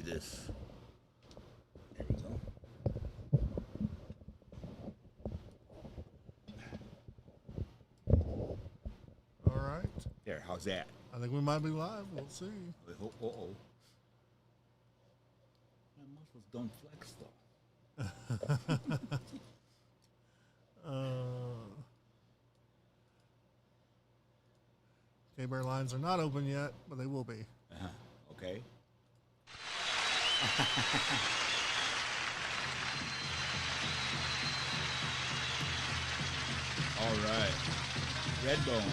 this. There we go. All right. There, how's that? I think we might be live. We'll see. Uh-oh. My muscles don't flex, though. KBHR lines are not open yet, but they will be. Okay. All right. Redbone.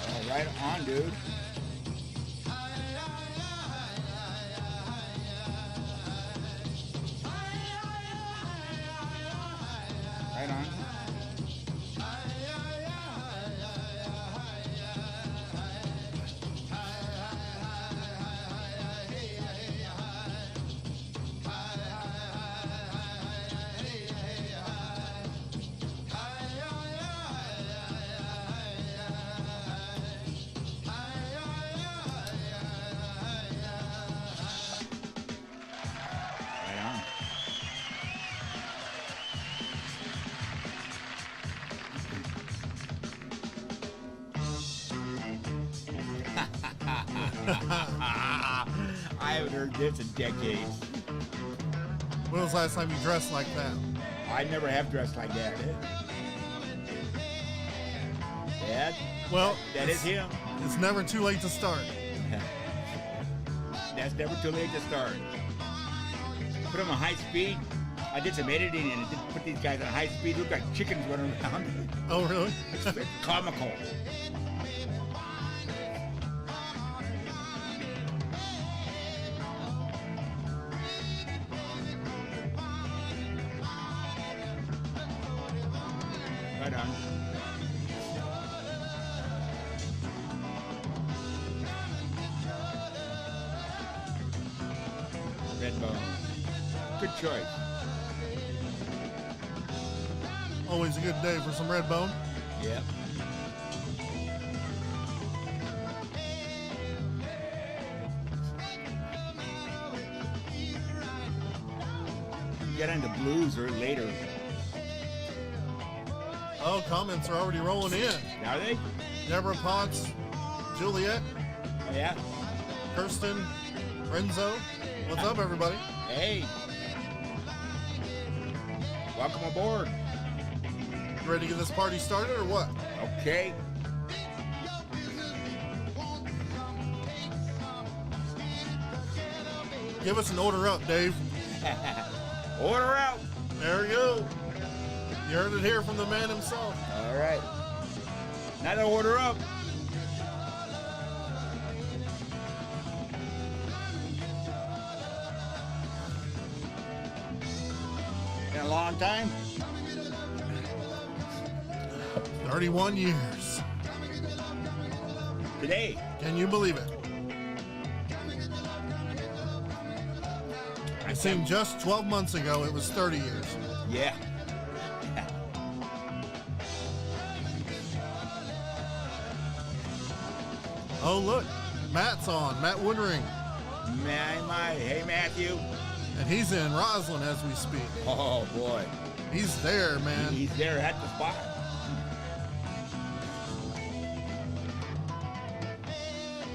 All right on, dude. Right on. I haven't heard this in decades. When was the last time you dressed like that? I never have dressed like that. Dad? Well, that is him. It's never too late to start. That's never too late to start. Put them on high speed. I did some editing and it put these guys on high speed. Look like chickens running around. Oh, really? It's comical. Right on. Redbone. Good choice. Always a good day for some Redbone. Yep. Get into blues or later. Oh, comments are already rolling in. Are they? Deborah Potts, Juliet, Yeah. Kirsten, Renzo. What's up, everybody? Hey. Welcome aboard. You ready to get this party started or what? Okay. Give us an order up, Dave. Order out. There you go. You heard it here from the man himself. All right. Now to order up. Been a long time. 31 years. Today. Can you believe it? It seemed just 12 months ago it was 30 years. Yeah. Oh, look. Matt's on. Matt Woodring. Hey, Matthew. And he's in Roslyn as we speak. Oh, boy. He's there, man. He's there at the spot.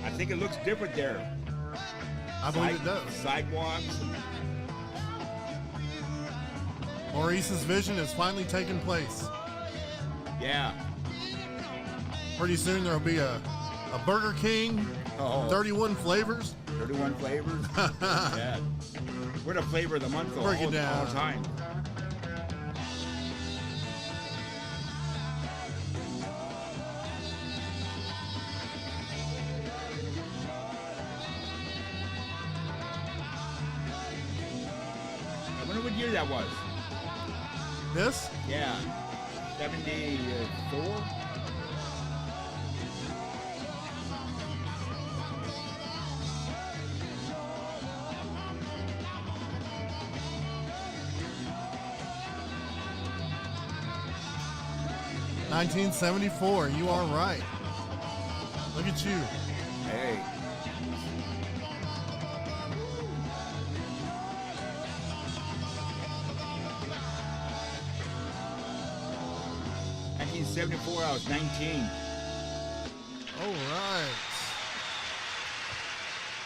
I think it looks different there. I believe it does. Sidewalks. Maurice's vision has finally taken place. Yeah. Pretty soon there'll be a Burger King, 31 flavors. 31 flavors? Yeah. We're the flavor of the month all the time. I wonder what year that was. This? Yeah. 74? $1974. You are right. Look at you. Hey. '74, I was 19. All right.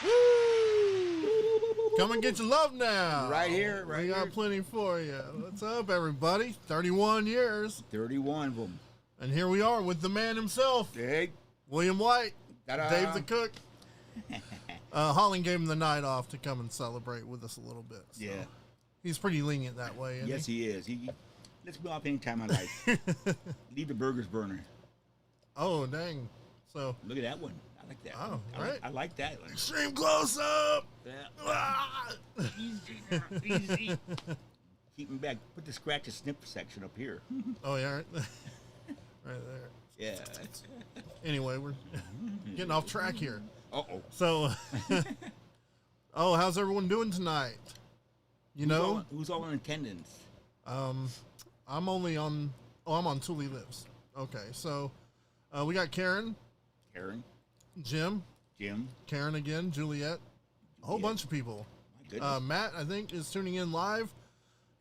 Woo! Come and get your love now. Right here, right we here. We got plenty for you. What's up, everybody? 31 years. 31 of them. And here we are with the man himself, Hey. William White, Ta-da. Dave the cook. Holland gave him the night off to come and celebrate with us a little bit. So Yeah. He's pretty lenient that way, isn't Yes, he is. He lets me off anytime I like. Leave the burgers burner. Oh, dang. So Look at that one. I like that. Oh, right. I like that. extreme close up. Yeah. Ah! Easy now, easy. Keep him back. Put the scratch and snip section up here. Oh, yeah, right, right there. Yeah. Anyway, we're getting off track here. Uh-oh. So, oh, how's everyone doing tonight? Who's all in attendance? I'm only on. Oh, I'm on Tully Lives. Okay, so we got Karen, Jim, Karen again, Juliet, a whole bunch of people. My goodness. Matt, I think, is tuning in live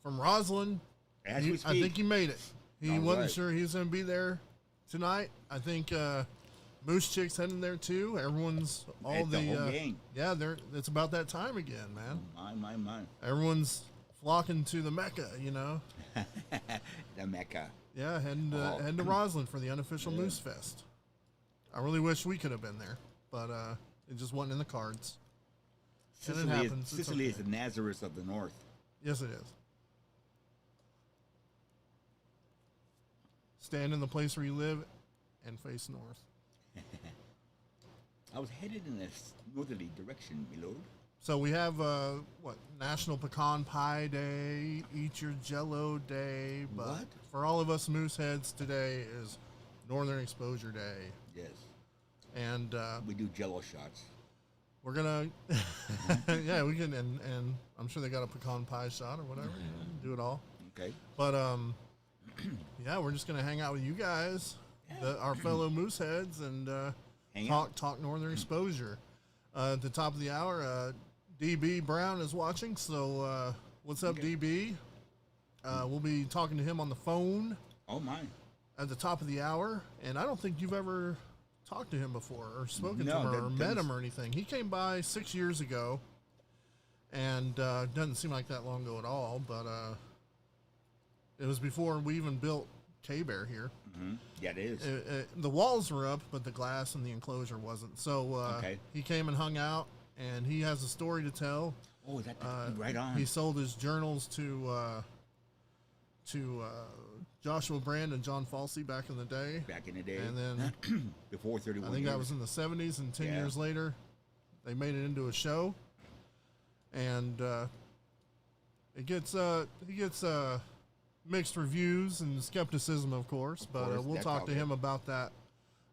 from Roslyn. As we speak. I think he made it. He All wasn't right. sure he was going to be there tonight. I think Moose Chick's heading there too. Everyone's all It's the whole gang. Yeah, it's about that time again, man. My. Everyone's flocking to the Mecca, The Mecca. Yeah, heading to Roslyn for the unofficial Moose Fest. I really wish we could have been there, but it just wasn't in the cards. And it happens. It's Sicily is okay. the Nazareth of the North. Yes, it is. Stand in the place where you live and face north. I was headed in a northerly direction, my lord. So we have National Pecan Pie Day, Eat Your Jello Day, but What? for all of us Mooseheads, today is Northern Exposure Day, Yes. and We do Jello shots. we're gonna, yeah, we can, and I'm sure they got a pecan pie shot or whatever. Do it all, Okay. but yeah, we're just gonna hang out with you guys, our fellow Mooseheads, and Hang out. talk Northern Exposure. At the top of the hour, DB Brown is watching, so what's up, DB? We'll be talking to him on the phone Oh, my. at the top of the hour, and I don't think you've ever talked to him before or spoken to No, him or that met doesn't- him or anything. He came by 6 years ago, and doesn't seem like that long ago at all, but it was before we even built K-Bear here. Mm-hmm. Yeah, it is. The walls were up, but the glass in the enclosure wasn't. So Okay. he came and hung out, and he has a story to tell. Oh, is that right on? He sold his journals to Joshua Brand and John Falsey back in the day. Back in the day. And then Before 31 I think years. that was in the 70s, and 10 Yeah. years later, they made it into a show. And he gets mixed reviews and skepticism, of course, but course, we'll that's talk to all him good. about that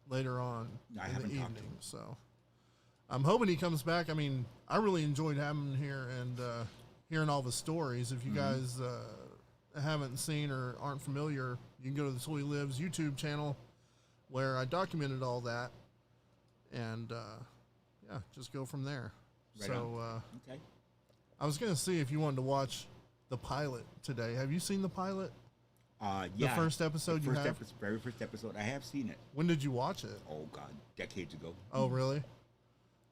later on I in haven't the talked to evening. him. So I'm hoping he comes back. I mean, I really enjoyed having him here and hearing all the stories. If you guys haven't seen or aren't familiar, you can go to the Tully Lives YouTube channel where I documented all that, and yeah, just go from there. Right so Okay. I was going to see if you wanted to watch the pilot today. Have you seen the pilot? Yeah. The first episode the you first have? very first episode. I have seen it. When did you watch it? Oh, God. Decades ago. Oh, really?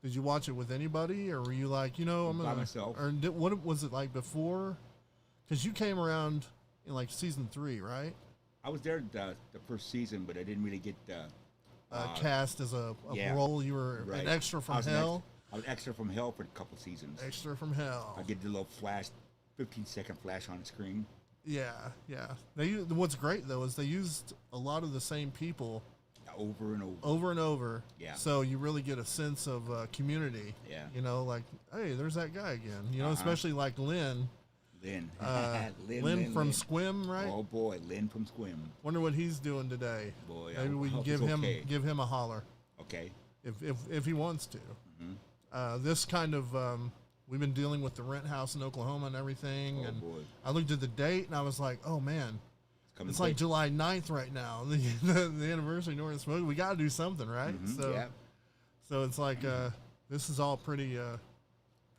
Did you watch it with anybody, or were you like, I'm By gonna myself. Or what was it like before? Because you came around in like season 3, right? I was there the first season, but I didn't really get Cast as a yeah. role. You were right. an extra I from was an hell. I was extra from hell for a couple seasons. Extra from hell. I get the little flash, 15-second flash on the screen. Yeah. What's great though is they used a lot of the same people Over and over. over and over. Yeah. So you really get a sense of community. Yeah. Like, hey, there's that guy again. Especially like Lynn. Lynn. Lynn from Squim, right? Oh, boy. Lynn from Squim. Wonder what he's doing today. Boy, Maybe I we can hope give it's him okay. give him a holler Okay. if he wants to. This kind of we've been dealing with the rent house in Oklahoma and everything, Oh, and boy. I looked at the date and I was like, oh man, Coming it's like quick. July 9th right now, the anniversary of Northern Smoke. We got to do something, right? Mhm, yeah. So it's like this is all pretty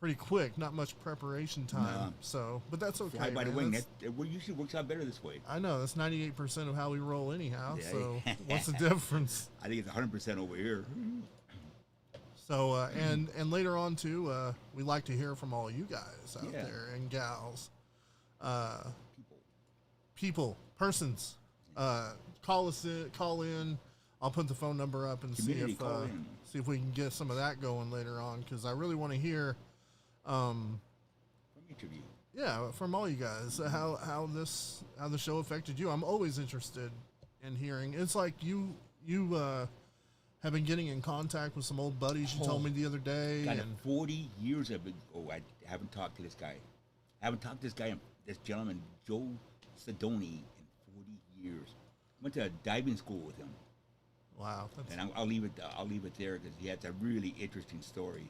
pretty quick, not much preparation time. No. So, but that's okay. Fly by the man. wing. That's- That usually works out better this way. I know that's 98% of how we roll anyhow. Yeah. So, what's the difference? I think it's 100% over here. So, and later on too, we like to hear from all you guys out Yeah. there and gals, People. persons. Call in. I'll put the phone number up and Community, call in. see if we can get some of that going later on, because I really want to hear, From each of you. yeah, from all you guys how the show affected you. I'm always interested in hearing. It's like you have been getting in contact with some old buddies you told me the other day. Got And 40 years ago, I haven't talked to this guy. I haven't talked to this gentleman, Joe Sidoni, in 40 years. Went to a diving school with him, wow, that's, and I'll leave it there because he has a really interesting story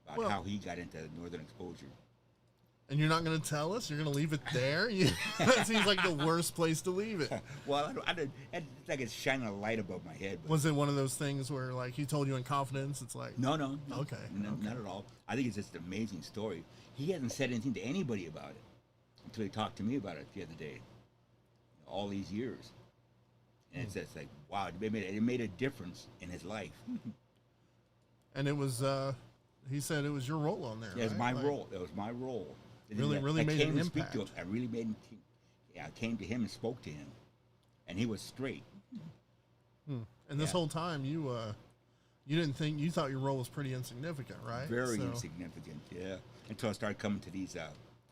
about Well- how he got into northern exposure. and you're not going to tell us? You're going to leave it there? That seems like the worst place to leave it. Well, it's like it's shining a light above my head. But Was it one of those things where, like, he told you in confidence? It's like, no. Okay, Not at all. I think it's just an amazing story. He hasn't said anything to anybody about it until he talked to me about it the other day. All these years. And it's just like, wow, it made a difference in his life. and it was, he said it was your role on there. Yeah, it was right? my Like, role. It was my role. Really I made came an to speak to him. impact. I really made him. I came to him and spoke to him, and he was straight. And this Yeah. whole time, you you thought your role was pretty insignificant, right? Very So, insignificant. Yeah. Until I started coming to these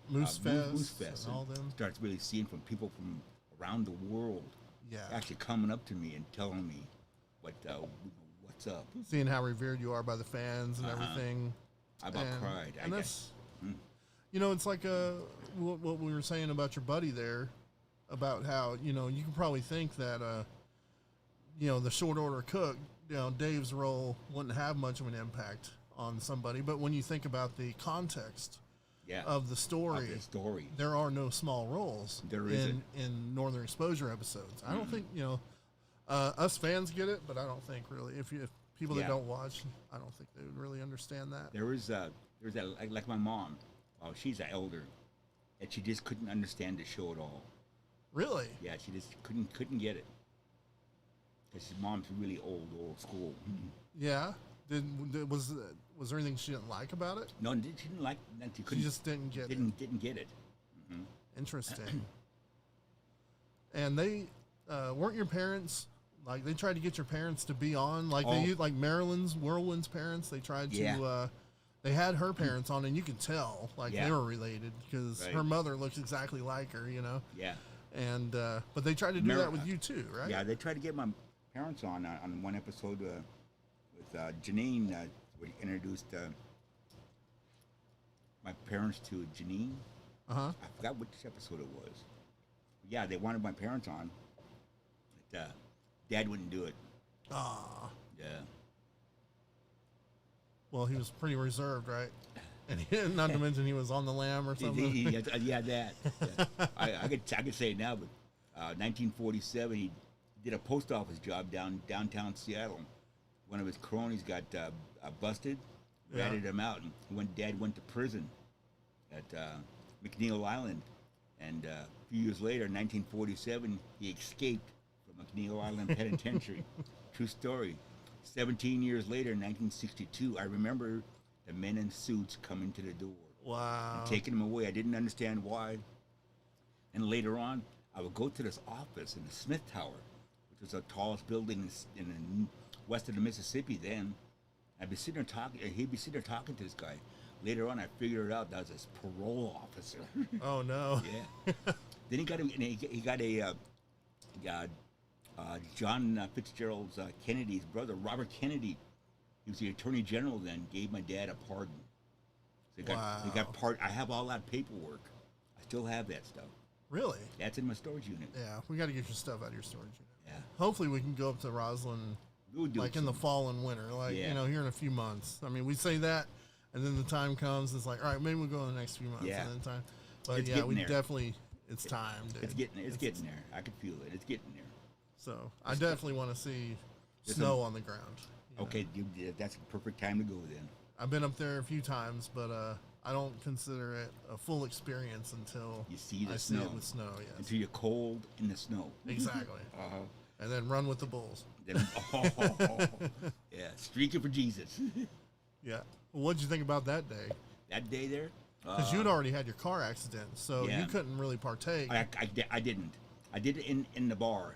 Moose Moose Fest Fest and all them. starts really seeing from people from around the world Yeah. actually coming up to me and telling me what's up. Seeing how revered you are by the fans and everything. I about And- cried. And that's, it's like what we were saying about your buddy there, about how, you can probably think that, the short order cook, Dave's role wouldn't have much of an impact on somebody. But when you think about the context yeah. of the story, Of the story. there are no small roles There isn't. in Northern Exposure episodes. I don't think, us fans get it, but I don't think really, if people that Yeah. don't watch, I don't think they would really understand that. There's that like my mom. Oh, she's an elder, and she just couldn't understand the show at all. Really? Yeah, she just couldn't get it. Because his mom's really old school. Yeah. Was there anything she didn't like about it? No, she didn't like. She She couldn't. just didn't get it. Didn't get it. Interesting. And they weren't your parents, like, they tried to get your parents to be on, like they Oh. used, like Whirlwind's parents. They tried to. Yeah. They had her parents on, and you could tell, like, Yeah. they were related because Right. her mother looks exactly like her, Yeah. And but they tried to do that with you too, right? Yeah, they tried to get my parents on one episode with Janine. We introduced my parents to Janine. Uh-huh. I forgot which episode it was. Yeah, they wanted my parents on, but Dad wouldn't do it. Ah. Yeah. Well, he was pretty reserved, right? And not to mention he was on the lam or something. Yeah, that. Yeah. I could say it now, but 1947, he did a post office job downtown Seattle. One of his cronies got busted, Yeah. ratted him out, and Dad went to prison at McNeil Island. And a few years later, in 1947, he escaped from McNeil Island Penitentiary. True story. 17 years later, in 1962, I remember the men in suits coming to the door Wow. and taking him away. I didn't understand why. And later on, I would go to this office in the Smith Tower, which was the tallest building in the west of the Mississippi then. I'd be sitting there talking, and he'd be sitting there talking to this guy. Later on, I figured out that was his parole officer. Oh no. Yeah. Then he got a John Fitzgerald Kennedy's brother, Robert Kennedy. He was the Attorney General then. Gave my dad a pardon. So he got Wow. I have all that paperwork. I still have that stuff. Really? That's in my storage unit. Yeah, we got to get your stuff out of your storage unit. Yeah. Hopefully, we can go up to Roslyn, We would do like it in the soon. fall and winter, like Yeah. here in a few months. I mean, we say that, and then the time comes. It's like, all right, maybe we'll go in the next few months. Yeah. And then time, but It's yeah, getting we there. definitely. It's time, dude. It's getting there. I can feel it. It's getting there. So I definitely want to see There's snow on the ground. you know. Okay, that's a perfect time to go then. I've been up there a few times, but I don't consider it a full experience until You see the I snow. see it with snow. Yes, Until you're cold in the snow. exactly. Uh-huh. And then run with the bulls. Then, yeah, streaking for Jesus. Yeah. Well, what'd you think about that day? That day there, Because you'd already had your car accident, so yeah. you couldn't really partake. I didn't. I did it in the bar.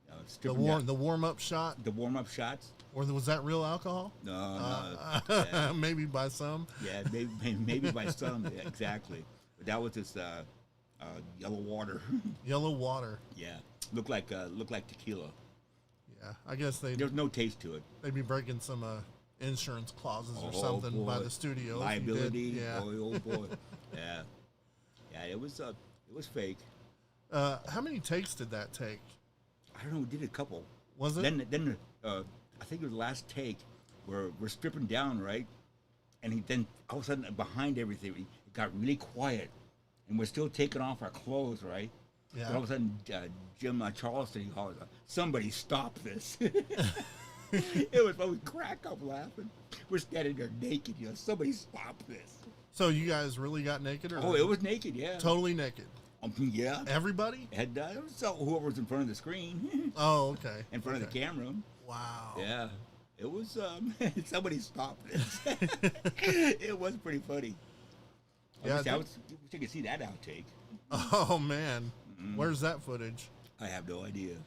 The Stripping down- the warm up shot, the warm up shots. or was that real alcohol? No, yeah, Maybe by some. yeah, maybe by some, yeah, exactly. But that was just yellow water. Yellow water. Yeah, looked like tequila. Yeah, I guess There was no taste to it. they'd be breaking some insurance clauses or Oh, something by boy. the studio. if you did. Liability. Yeah. Boy, oh boy. Yeah, yeah. It was fake. How many takes did that take? I don't know. We did a couple. Was it? Then I think it was the last take. We're stripping down, right? And then all of a sudden behind everything, it got really quiet, and we're still taking off our clothes, right? Yeah. But all of a sudden, Jim Charleston, he calls, "Somebody stop this!" It was we crack up laughing. We're standing there naked, somebody stop this. So you guys really got naked, or Oh, it was naked, yeah. totally naked? Yeah. Everybody? And so whoever was in front of the screen, Oh, okay. in front of the camera. Wow. Yeah, it was. Somebody stopped this. It was pretty funny. Yeah, I wish I could see that outtake. Oh man, where's that footage? I have no idea.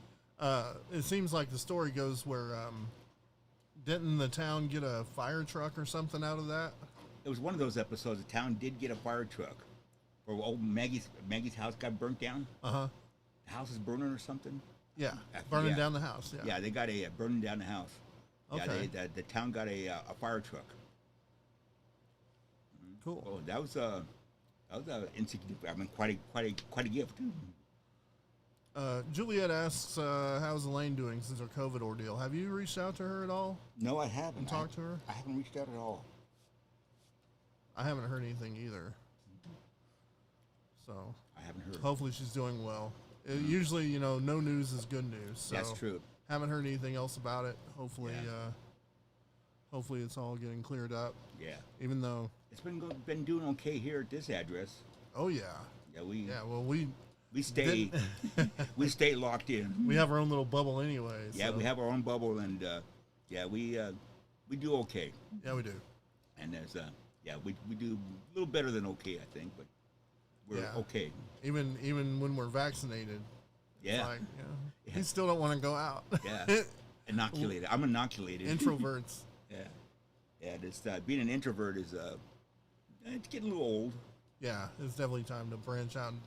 It seems like the story goes where didn't the town get a fire truck or something out of that? It was one of those episodes. The town did get a fire truck, where old Maggie's house got burnt down. The house is burning or something. Yeah, burning Yeah. down the house. Yeah. Yeah, they got a burning down the house. Okay. Yeah, the town got a fire truck. Cool. Oh, that was insignificant. I mean, quite a gift. Juliet asks, "How's Elaine doing since her COVID ordeal? Have you reached out to her at all No, I haven't. and talked to her? I haven't reached out at all. I haven't heard anything either. So I haven't heard. hopefully she's doing well. Usually, no news is good news. So That's true. haven't heard anything else about it. Hopefully, Yeah. hopefully it's all getting cleared up. Yeah, Even though, it's been doing okay here at this address. oh yeah, Yeah, we didn't- we stay locked in. we have our own little bubble anyway. Yeah, so- we have our own bubble, and we do okay. Yeah, we do. And there's we do a little better than okay, I think, but we're Yeah. okay. Even when we're vaccinated, Yeah, it's like, you still don't want to go out. yeah. Inoculated. I'm inoculated. Introverts. Yeah. This being an introvert is it's getting a little old. Yeah, it's definitely time to branch out and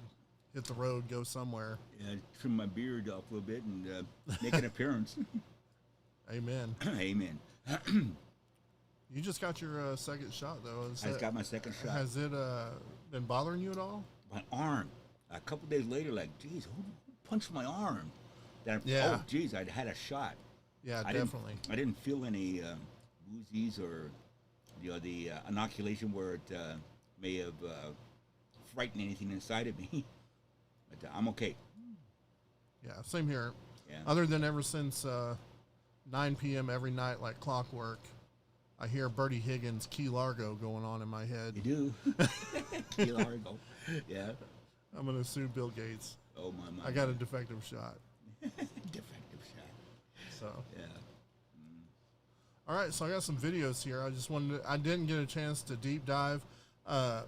hit the road, go somewhere. Yeah, trim my beard off a little bit and make an appearance. Amen. Amen. You just got your second shot, though. I just got my second shot. Has it been bothering you at all? My arm. A couple days later, like, geez, who punched my arm? Then, Yeah. Oh, geez, I had a shot. Yeah, I definitely. I didn't feel any woozies or the inoculation where it may have frightened anything inside of me. But I'm okay. Yeah, same here. Yeah. Other than ever since 9 p.m. every night, like clockwork, I hear Bertie Higgins' Key Largo going on in my head. You do. Key Largo. Yeah. I'm going to sue Bill Gates. Oh, my. I got a defective shot. defective shot. So. Yeah. All right, so I got some videos here. I didn't get a chance to deep dive. I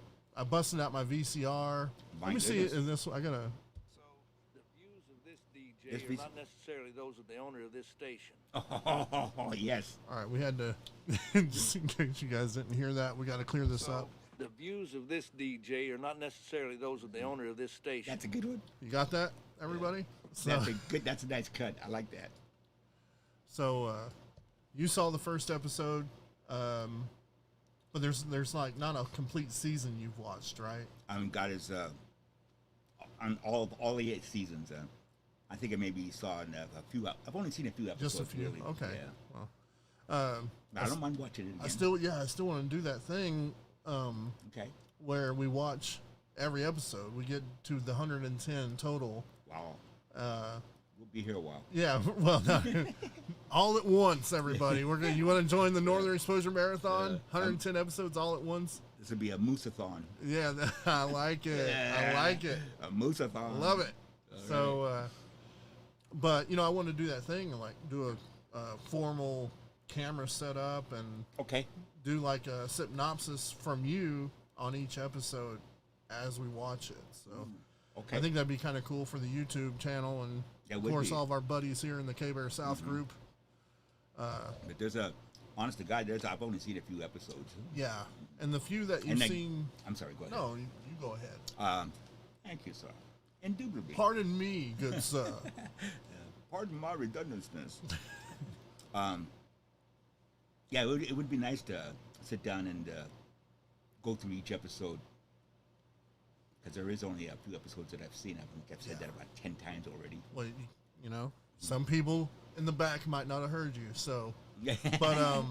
busted out my VCR. My Let me see goodness. in this. I gotta. So the views of this DJ This are piece- not necessarily those of the owner of this station. Oh, yes. All right, we had to. Just in case you guys didn't hear that, we got to clear this up. The views of this DJ are not necessarily those of the owner of this station. That's a good one. You got that, everybody? So, That's a nice cut. I like that. so you saw the first episode, but there's like not a complete season you've watched, right? God is on all the 8 seasons. I think I maybe saw a few. I've only seen a few episodes. Just a few. Really. Okay. Yeah. Well, I don't mind watching it again. I still want to do that thing. Okay. Where we watch every episode. We get to the 110 total. Wow. We'll be here a while. Yeah, well, no, all at once, everybody. You want to join the Northern Exposure Marathon? 110 episodes all at once. This will be a mooseathon. Yeah, I like it. I like it. A mooseathon. Love it. All So, right. but I want to do that thing and like do a formal camera setup and Okay. do like a synopsis from you on each episode as we watch it. So, Okay. I think that'd be kind of cool for the YouTube channel and That of would course be. all of our buddies here in the KBHR South group. But honest to God, I've only seen a few episodes. Yeah, and the few that you've And then- seen. I'm sorry. Go ahead. No, you go ahead. Thank you, sir. Indubitably. Pardon me, good sir. Pardon my redundancy. Yeah, it would be nice to sit down and go through each episode, because there is only a few episodes that I've seen. I think I've said that about 10 times already. Well, some people in the back might not have heard you. So, but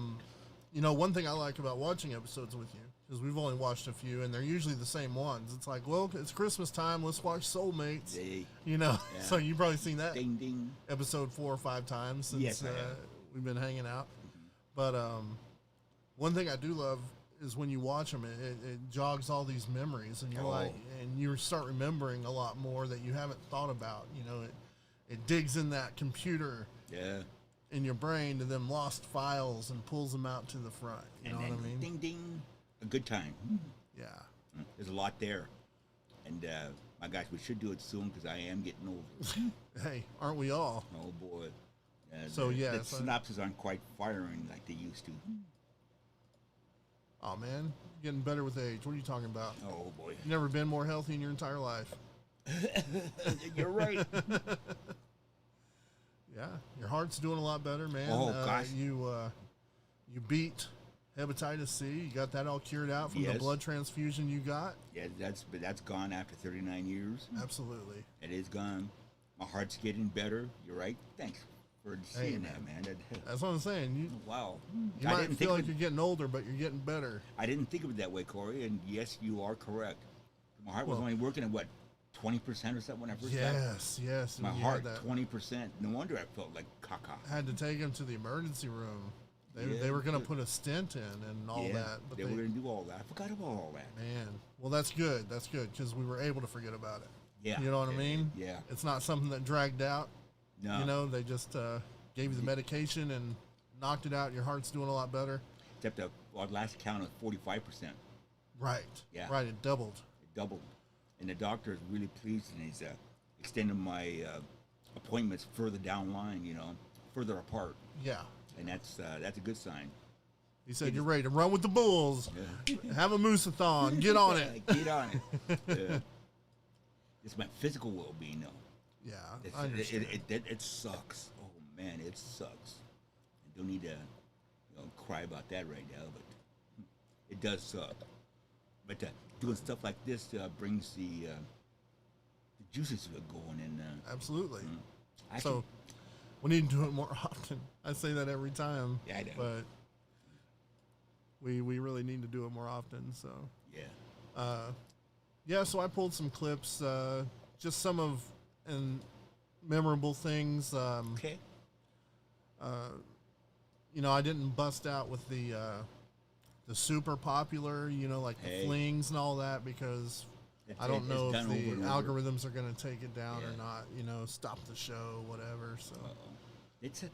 one thing I like about watching episodes with you is we've only watched a few, and they're usually the same ones. It's like, well, it's Christmas time. Let's watch Soulmates. Hey, So you've probably seen that ding ding. episode 4 or 5 times since Yes, I have. we've been hanging out. But one thing I do love is when you watch them, it jogs all these memories, and and you start remembering a lot more that you haven't thought about. It digs in that computer in your brain to them lost files and pulls them out to the front. You know what I mean? Ding ding. A good time. Yeah. There's a lot there. And my gosh, we should do it soon because I am getting older. Hey, aren't we all? Oh boy. So, yeah, the synopses aren't quite firing like they used to. Oh man, getting better with age. What are you talking about? Oh boy. You've never been more healthy in your entire life. You're right. Yeah, your heart's doing a lot better, man. Oh, gosh. You beat hepatitis C. You got that all cured out from the Yes. blood transfusion you got. Yeah, that's gone after 39 years. Absolutely. It is gone. My heart's getting better. You're right. Thanks for seeing that, man. That's what I'm saying. Wow. You I might didn't feel think like you're getting older, but you're getting better. I didn't think of it that way, Corey. And yes, you are correct. My heart was Well- only working at what, 20% or something when I first got Yes. my and you heart had, 20%. No wonder I felt like caca. had to take him to the emergency room. They Yeah. were going to put a stent in and all that. But they were going to do all that. I forgot about all that. man, well, that's good. That's good because we were able to forget about it. Yeah. You know what I mean? Yeah. It's not something that dragged out. No. They just gave you the medication and knocked it out. Your heart's doing a lot better. Except our last count was 45%. Right. Yeah. Right. It doubled. It doubled. And the doctor is really pleased, and he's extending my appointments further down line, further apart. Yeah. And that's a good sign. He said, "You're ready to run with the bulls. Have a mooseathon. Get on it." Get on it. It's my physical well-being, though. Yeah, I understand. It sucks. Oh man, it sucks. I don't need to cry about that right now, but it does suck. But doing stuff like this brings the juices going, and Absolutely. I So we need to do it more often. I say that every time. Yeah, I know. But we really need to do it more often. So yeah. So I pulled some clips, just some of memorable things. Okay. I didn't bust out with the super popular, like the Hey. flings and all that because I don't It's know if done the over and over. algorithms are going to take it down or Yeah. not. Stop the show, whatever. So It's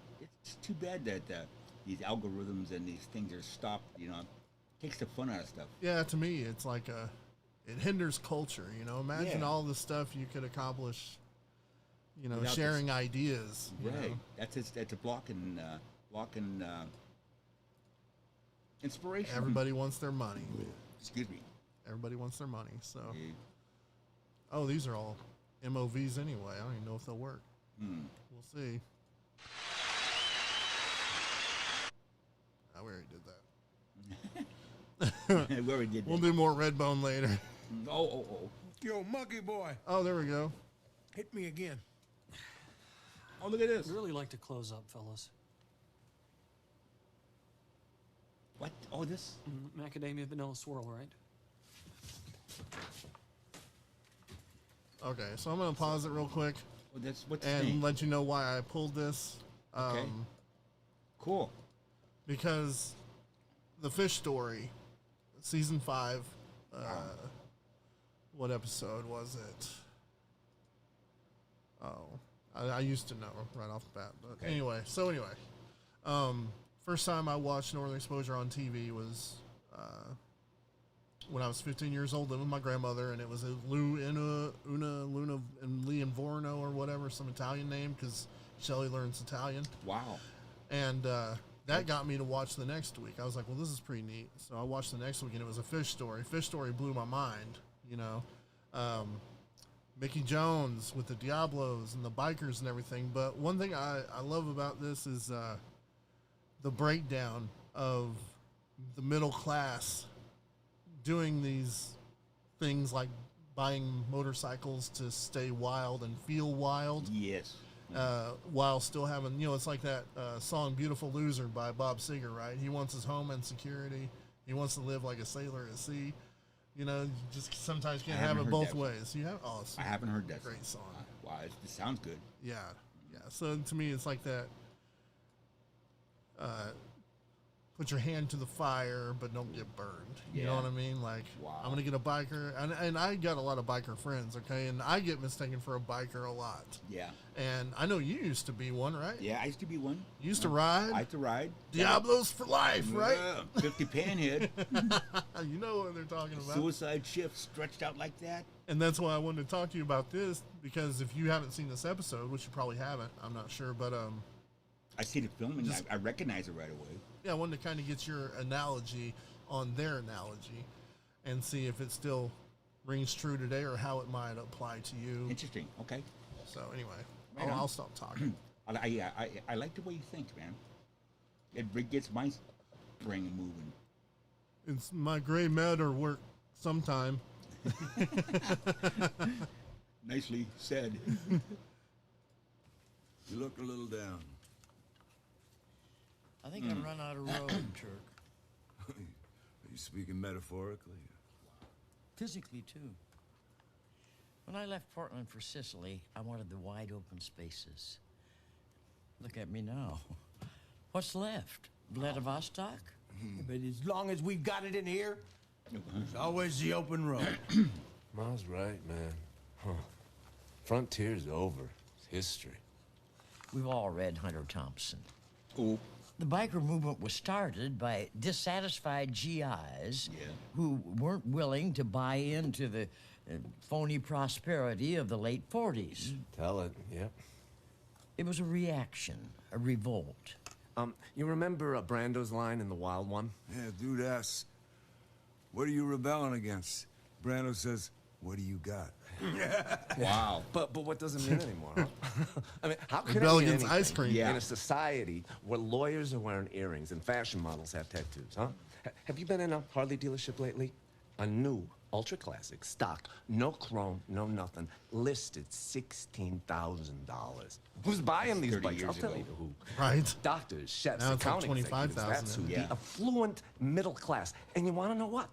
too bad that these algorithms and these things are stopped. Takes the fun out of stuff. yeah, to me, it's like it hinders culture. Imagine Yeah. all the stuff you could accomplish. Without Sharing ideas. you Right. know. That's a blocking inspiration. Everybody wants their money. Excuse me. Everybody wants their money. So, Yeah. oh, these are all MOVs anyway. I don't even know if they'll work. We'll see. We already did that. We already did We'll that. do more Redbone later. Oh. Yo, monkey boy, Oh, there we go. hit me again. Oh, look at this. I'd really like to close up, fellas. What? Oh, this? Macadamia vanilla swirl, right? Okay, so I'm going to pause it real quick Oh, that's what's the and name? let you know why I pulled this. Okay. Cool. Because the fish story season 5. What episode was it? Oh, I used to know right off the bat. But Okay. anyway, first time I watched Northern Exposure on TV was when I was 15 years old, living with my grandmother, and it was a Luna and Leonvorno or whatever, some Italian name, because Shelley learns Italian. Wow. And that got me to watch the next week. I was like, well, this is pretty neat. So I watched the next week, and it was a fish story. Fish story blew my mind, you know. Mickey Jones with the Diablos and the bikers and everything. But one thing I love about this is the breakdown of the middle class doing these things like buying motorcycles to stay wild and feel wild. Yes. While still having, it's like that song Beautiful Loser by Bob Seger, right? He wants his home and security. He wants to live like a sailor at sea. You just sometimes can't have it both ways. You have? Oh, I haven't heard that. Great song. Wow, it sounds good. Yeah. So to me, it's like that. Put your hand to the fire, but don't get burned. You know Yeah. what I mean? Like, Wow. I'm gonna get a biker, and I got a lot of biker friends. Okay, and I get mistaken for a biker a lot. Yeah. And I know you used to be one, right? Yeah, I used to be one. You used to ride. I used to ride. Diablos for life, right? Yeah, 50 panhead. You know what they're talking about. Suicide shift stretched out like that. And that's why I wanted to talk to you about this, because if you haven't seen this episode, which you probably haven't, I'm not sure, but I see the film and I recognize it right away. yeah, I wanted to kind of get your analogy on their analogy and see if it still rings true today or how it might apply to you. Interesting. Okay. So anyway, Right on. I'll stop talking. I like the way you think, man. It gets my brain moving. It's my gray matter work sometime. Nicely said. You look a little down. I think I run out of road, Turk. Are you speaking metaphorically? Physically, too. When I left Portland for Sicily, I wanted the wide open spaces. Look at me now. What's left? Vladivostok? But as long as we've got it in here, it's always the open road. Ma's right, man. Huh. Frontier's over. It's history. We've all read Hunter Thompson. Oh, The biker movement was started by dissatisfied GIs who weren't willing to buy into the phony prosperity of the late 40s. Tell it, yep. It was a reaction, a revolt. You remember Brando's line in The Wild One? Yeah, dude asks, what are you rebelling against? Brando says, what do you got? wow. But what does it mean anymore, huh? I mean, how can Rebel it mean against anything ice cream. Yeah. in a society where lawyers are wearing earrings and fashion models have tattoos, huh? Have you been in a Harley dealership lately? A new, ultra-classic, stock, no chrome, no nothing, listed $16,000. Who's buying these 30 bikes? I'll years tell ago. you who. Right? Doctors, chefs, Now it's like accounting executives, 25,000 that's who. now. Yeah. The affluent middle class. And you want to know what?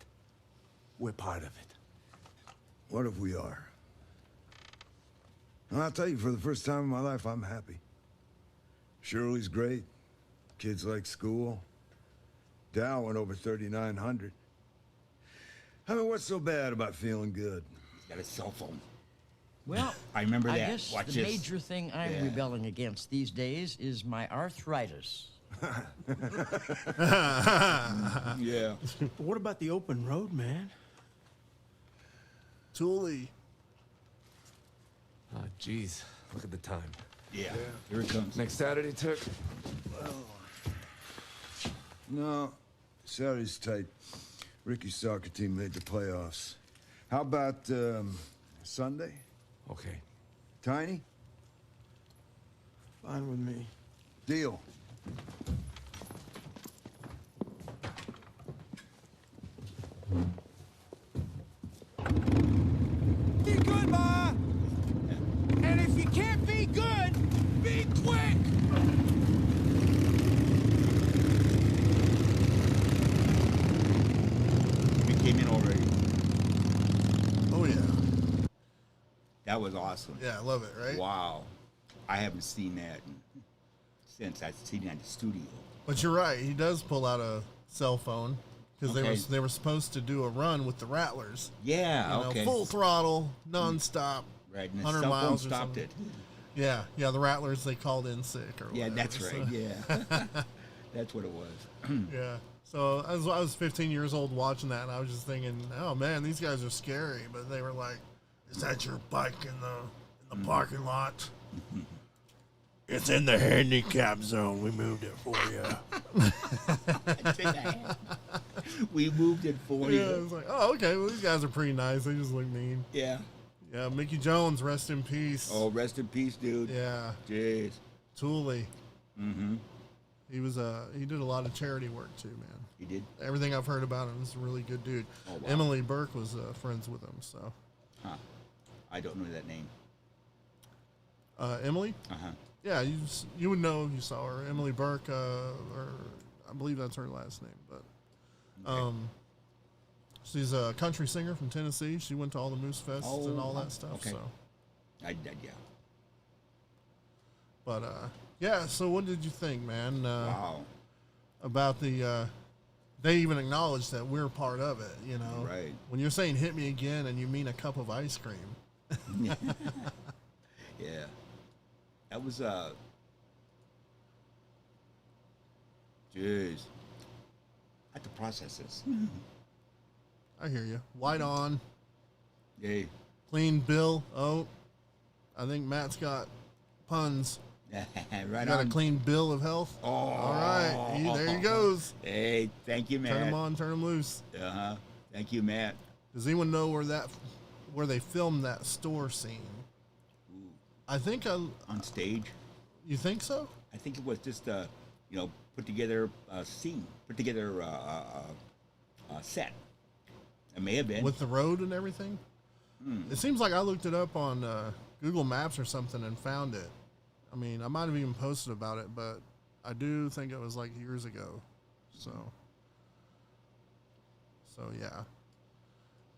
We're part of it. What if we are? And I'll tell you, for the first time in my life, I'm happy. Shirley's great. Kids like school. Dow went over 3,900. I mean, what's so bad about feeling good? Got a cell phone. Well, I remember I that. guess Watch the this. major thing I'm Yeah. rebelling against these days is my arthritis. Yeah. But what about the open road, man? Thule. Oh, jeez. Look at the time. Yeah. Here it comes. Next Saturday, Turk? No, Saturday's tight. Ricky's soccer team made the playoffs. How about Sunday? Okay. Tiny? Fine with me. Deal. Be good, Ma! And if you can't be good, be quick! We came in already. Oh, yeah. That was awesome. Yeah, I love it, right? Wow. I haven't seen that since I've seen it at the studio. But you're right. He does pull out a cell phone because they were supposed to do a run with the Rattlers. Yeah, You know, full throttle, nonstop. Right, and the 100 cell phone miles or stopped something. it. Yeah, the Rattlers, they called in sick or Yeah, whatever. that's right. so- Yeah, that's what it was. Yeah. So I was 15 years old watching that, and I was just thinking, oh man, these guys are scary. But they were like, "Is that your bike in the parking lot?" It's in the handicap zone. We moved it for you. We moved it for Yeah, you. it's like, oh, okay. Well, these guys are pretty nice. They just look mean. Yeah. Yeah, Mickey Jones, rest in peace. Oh, rest in peace, dude. Yeah, Jeez. Thule. Mm-hmm. He did a lot of charity work too, man. He did. Everything I've heard about him, he's a really good dude. Oh, wow. Emily Burke was friends with him, so. Huh. I don't know that name. Emily? Uh-huh. Yeah, you would know if you saw her. Emily Burke, or I believe that's her last name, but she's a country singer from Tennessee. She went to all the Moose Fests and all that stuff. okay. So, I did, yeah. but yeah. So, what did you think, man? Wow. About the? They even acknowledged that we're part of it. You know, Right. When you're saying "hit me again" and you mean a cup of ice cream. Yeah. That was, jeez. I have to process this. I hear you. White on, Yay. clean bill. Oh, I think Matt's got puns. Right You got on. a clean bill of health. Oh. All right, there he goes. Hey, thank you, Matt. Turn him on, turn him loose. Uh-huh. Thank you, Matt. Does anyone know where they filmed that store scene? Ooh. I think On stage. you think so? I think it was just put together a scene, put together a set. It may have been. With the road and everything? It seems like I looked it up on Google Maps or something and found it. I mean, I might have even posted about it, but I do think it was like years ago. So yeah.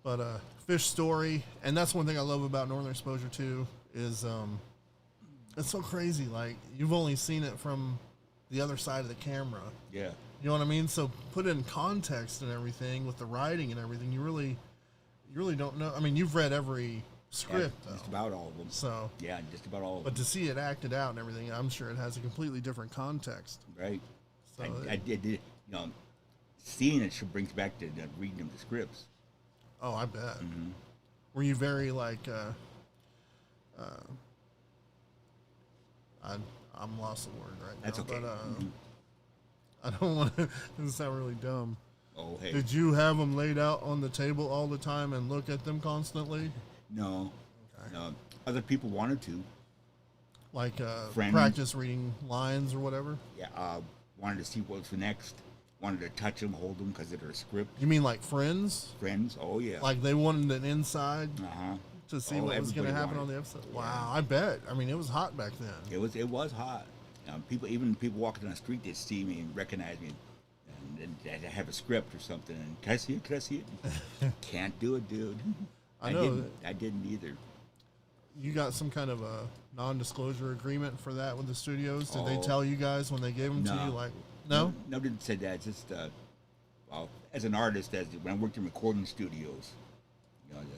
But fish story, and that's one thing I love about Northern Exposure too, is it's so crazy. Like, you've only seen it from the other side of the camera. Yeah. You know what I mean? So put in context and everything with the writing and everything, you really don't know. I mean, you've read every script, Yeah, just though. about all of them. So, Yeah, just about all of but them. to see it acted out and everything, I'm sure it has a completely different context. Right. So I did, seeing it should brings back to reading them the scripts. Oh, I bet. Mm-hmm. Were you very like? I'm lost the word right That's now. okay. But I don't want to. This sound really dumb. Oh, hey. Did you have them laid out on the table all the time and look at them constantly? No. Okay. No. Other people wanted to. Like Friends. practice reading lines or whatever? Yeah. Wanted to see what was next. Wanted to touch them, hold them because of their script. You mean like friends? Friends. Oh, yeah. Like they wanted an inside Uh-huh. to see Oh, what was going to everybody happen wanted on the it. episode? Yeah. Wow, I bet. I mean, it was hot back then. It was hot. People walking down the street, they see me and recognize me, and they have a script or something. And can I see it? Can I see it? Can't do it, dude. I know I didn't either. You got some kind of a non-disclosure agreement for that with the studios? Did they Oh. tell you guys when they gave them to No. you? Like, no? No, didn't say that. It's just, well, as an artist, when I worked in recording studios,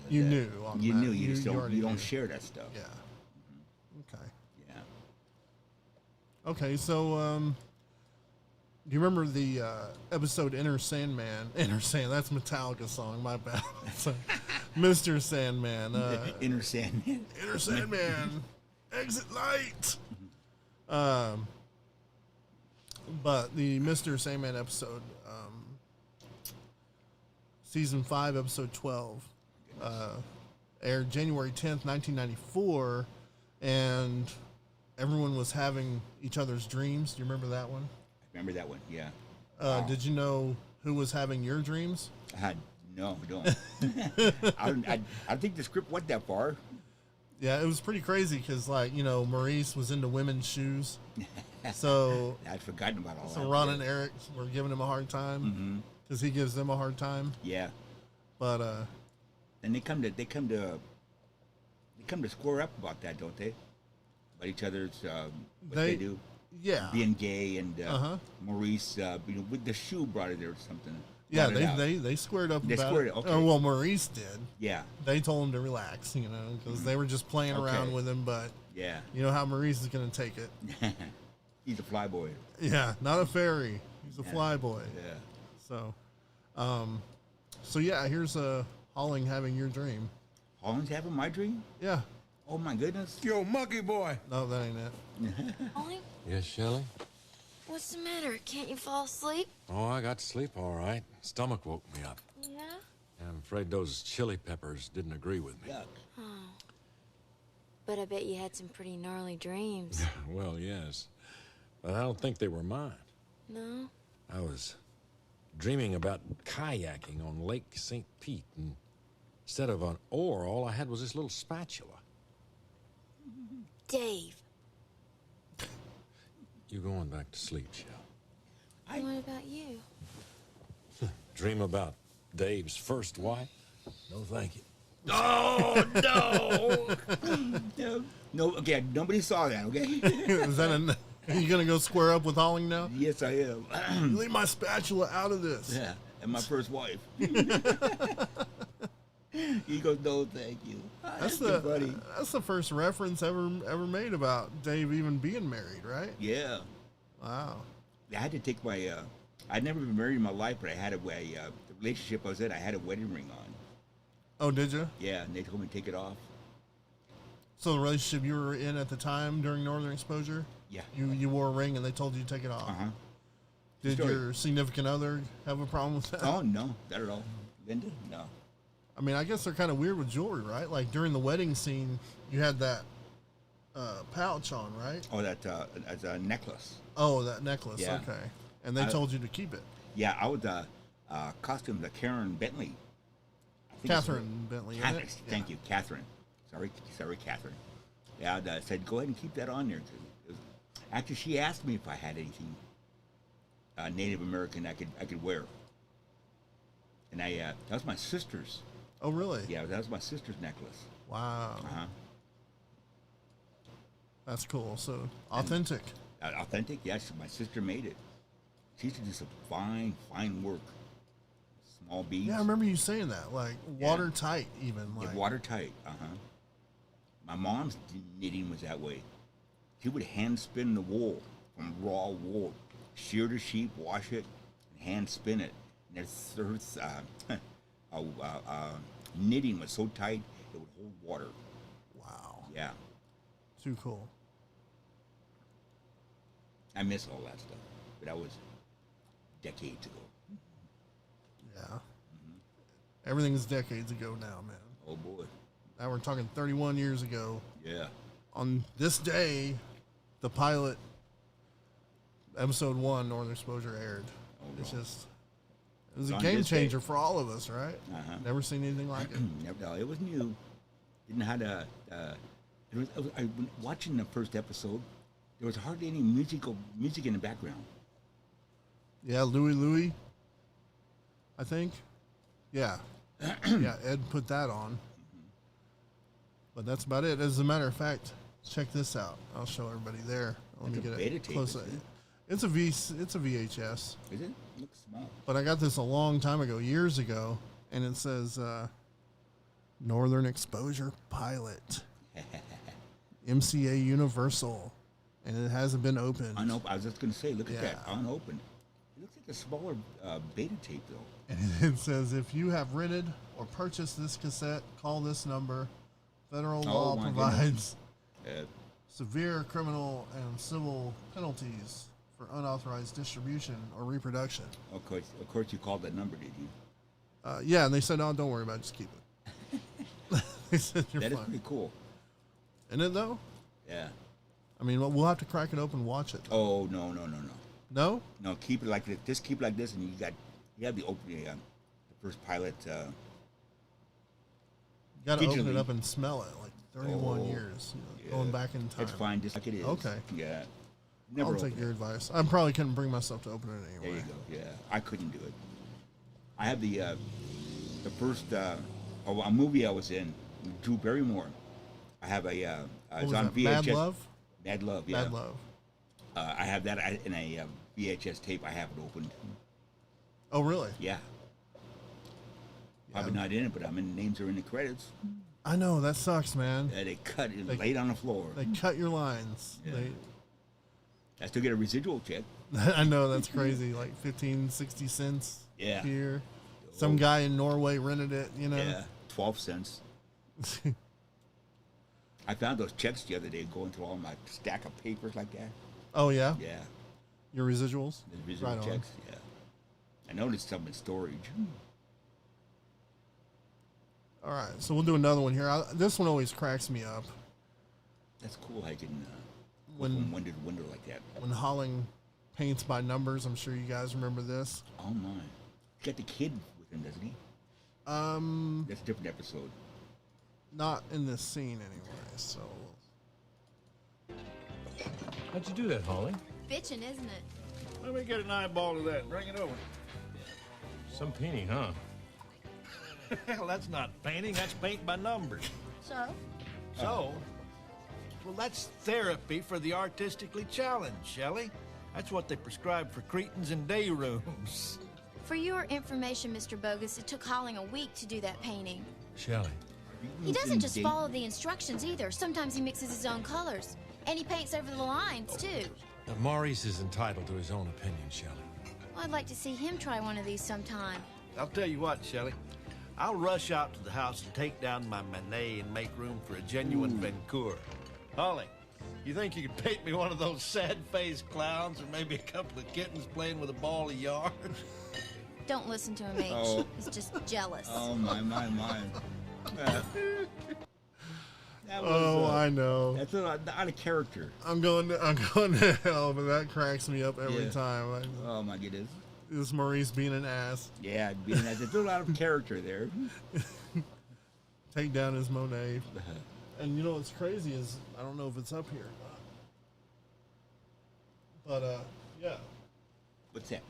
You knew on You that. knew. You just already you don't knew. share that stuff. Yeah. Okay. Yeah. Okay, so do you remember the episode Inner Sandman? That's Metallica song, my bad. So, Mr. Sandman. Inner Sandman. Inner Sandman, exit light. But the Mr. Sandman episode, season 5, episode 12, aired January 10th, 1994, and everyone was having each other's dreams. Do you remember that one? I remember that one. Yeah. Did you know who was having your dreams? No, I don't. I think the script went that far. Yeah, it was pretty crazy because, like, Maurice was into women's shoes. So, I'd forgotten about all that. so Ron and Eric were giving him a hard time because he gives them a hard time. Yeah. But, And they come to square up about that, don't they? About each other's what they do, yeah. being gay, and Uh-huh. Maurice, with the shoe brought it there or something. Yeah, brought it out. they squared up They about squared it. it, okay. Or, well, Maurice did. Yeah, They told him to relax, because they were just playing around Okay. with him. But yeah. you know how Maurice is going to take it. He's a flyboy. Yeah, not a fairy. He's a flyboy. Yeah. So yeah, here's Holling having your dream. Holland's having my dream? Yeah. Oh my goodness. Yo, monkey boy. No, that ain't it. Ollie, Yes, Shelley? what's the matter? Can't you fall asleep? Oh, I got to sleep all right. Stomach woke me up. Yeah? I'm afraid those chili peppers didn't agree with me. Yuck. But I bet you had some pretty gnarly dreams. Well, yes. But I don't think they were mine. No? I was dreaming about kayaking on Lake St. Pete, and instead of an oar, all I had was this little spatula. Dave, You going back to sleep, Shell? what about you? Dream about Dave's first wife? No, thank you. Oh no! No, okay. Nobody saw that. Okay. Is that are you gonna go square up with Holling now? Yes, I am. Leave my spatula out of this. Yeah, and my first wife. He goes, no, thank you. That's too funny. That's the first reference ever made about Dave even being married, right? Yeah, Wow. I had to take my. I'd never been married in my life, but I had the relationship I was in. I had a wedding ring on. Oh, did you? Yeah, and they told me to take it off. So the relationship you were in at the time during Northern Exposure, Yeah. you wore a ring and they told you to take it off. Uh huh. Did Story. your significant other have a problem with that? Oh no, not at all. Linda, no. I mean, I guess they're kind of weird with jewelry, right? Like during the wedding scene, you had that pouch on, right? Oh, that's a necklace. Oh, that necklace. Yeah. Okay. And they told you to keep it. Yeah, I was costumed as Karen Bentley. I think it's- Catherine Bentley. isn't Catherine, it? thank you, Catherine. Sorry, Catherine. Yeah, I said go ahead and keep that on there. Actually, she asked me if I had anything Native American I could wear, and that was my sister's. Oh, really? Yeah, that was my sister's necklace. Wow. Uh-huh. That's cool. So authentic. Authentic, yes. My sister made it. She used to do some fine work. Small beads. Yeah, I remember you saying that. Like watertight, even. Like Yeah, watertight. My mom's knitting was that way. She would hand spin the wool from raw wool, shear the sheep, wash it, and hand spin it. And knitting was so tight it would hold water. Wow. Yeah, Too cool. I miss all that stuff, but that was decades ago. Yeah. Everything's decades ago now, man. Oh boy. Now we're talking 31 years ago. Yeah. On this day, the pilot, episode 1, Northern Exposure aired. Oh, It's wow. just, it was a On game this day. changer for all of us, right? Uh-huh. Never seen anything like it. No, it was new. Didn't have to. Watching the first episode, there was hardly any music in the background. Yeah, Louie, I think. Yeah. Yeah, Ed put that on. But that's about it. As a matter of fact, check this out. I'll show everybody there. Let That's me a get beta it tape, close. isn't it? It's a VHS. Is it? Looks small. But I got this a long time ago, years ago, and it says Northern Exposure Pilot, MCA Universal, and it hasn't been opened. I was just gonna say, look at that, Yeah. unopened. It looks like a smaller beta tape though. And it says, if you have rented or purchased this cassette, call this number. Federal Oh, law my provides Uh, severe criminal and civil penalties for unauthorized distribution or reproduction. of course, you called that number, did you? Yeah, and they said, "Oh, don't worry about it. Just keep it." They said, "You're That is fine." pretty cool. Isn't it though? Yeah. I mean, we'll have to crack it open and watch it. Oh no. No? No, keep it like this. Just keep it like this, and you have the opening, the first pilot. You got to open it digitally. up and smell it. Like 31 Oh, years, yeah. going back in time. It's fine, just like it is. Okay. Yeah. I'll Never take open your it. advice. I probably couldn't bring myself to open it There anyway. you go. Yeah, I couldn't do it. I have the first a movie I was in, Drew Barrymore. I have a What it's was on that, VHS. Mad Love? Mad Love. Yeah. Mad Love. I have that in a VHS tape. I have it opened. Oh, really? Yeah. Probably not in it, but names are in the credits. I know, that sucks, man. Yeah, they cut it laid on the floor. They cut your lines. Yeah. I still get a residual check. I know, that's crazy. Like 15, 60 cents Yeah. here. Some guy in Norway rented it, you know. Yeah, 12 cents. I found those checks the other day going through all my stack of papers like that. Oh, yeah? Yeah. Your residuals? The residual Right on. checks, yeah. I noticed some in storage. All right, so we'll do another one here. This one always cracks me up. That's cool how you can go When- from window to window like that. When Holling paints by numbers, I'm sure you guys remember this. Oh, my. He got the kid with him, doesn't he? That's a different episode. Not in this scene anyway, so. How'd you do that, Holly? Bitchin', isn't it? Let me get an eyeball of that and bring it over. Some painting, huh? Well, that's not painting, that's paint by numbers. So? So? Well, that's therapy for the artistically challenged, Shelley. That's what they prescribe for cretins in day rooms. For your information, Mr. Bogus, it took Holling a week to do that painting. Shelley. He doesn't just follow the instructions either. Sometimes he mixes his own colors. And he paints over the lines, too. Now, Maurice is entitled to his own opinion, Shelley. Well, I'd like to see him try one of these sometime. I'll tell you what, Shelley. I'll rush out to the house and take down my Manet and make room for a genuine Vencour. Holly, you think you could paint me one of those sad-faced clowns or maybe a couple of kittens playing with a ball of yarn? Don't listen to him, H. Oh. He's just jealous. Oh, my. That was, I know. That's out of character. I'm going to hell, but that cracks me up every time. Oh, my goodness. Is Maurice being an ass? Yeah, there's a lot of character there. Take down his Monet. And you know what's crazy is, I don't know if it's up here or not. But, yeah. What's that?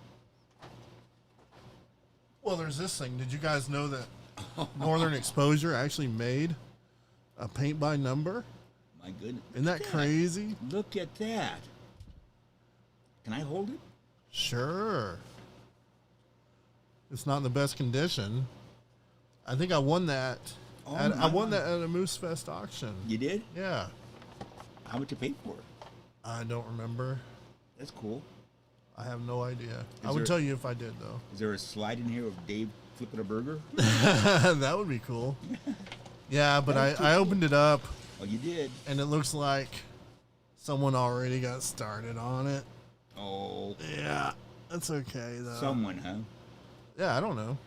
Well, there's this thing. Did you guys know that Northern Exposure actually made a paint by number? My goodness. Isn't that crazy? Look at that. Can I hold it? Sure. It's not in the best condition. I think I won that. I won that at a Moose Fest auction. You did? Yeah. How much you paid for it? I don't remember. That's cool. I have no idea. I would tell you if I did, though. Is there a slide in here of Dave flipping a burger? That would be cool. Yeah, but I opened it up. Oh, you did? And it looks like someone already got started on it. Oh. Yeah, that's okay, though. Someone, huh? Yeah, I don't know.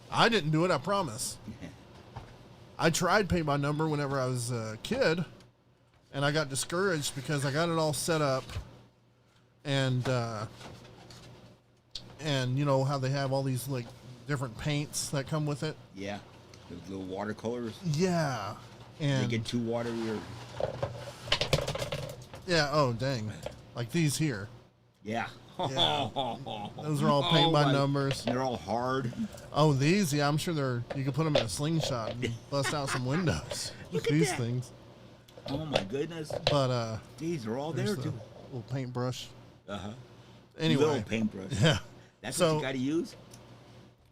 I didn't do it, I promise. I tried paint by number whenever I was a kid, and I got discouraged because I got it all set up, and you know how they have all these like different paints that come with it. Yeah, the little watercolors. Yeah, and they get too watery or. Yeah. Oh, dang! Like these here. Yeah. Yeah. Those are all paint by numbers. They're all hard. Oh, these, yeah, I'm sure you can put them in a slingshot and bust out some windows with these that. things. Oh my goodness. But these are all there too. Little paintbrush. Uh-huh. Anyway. Little paintbrush. Yeah. That's so, what you got to use?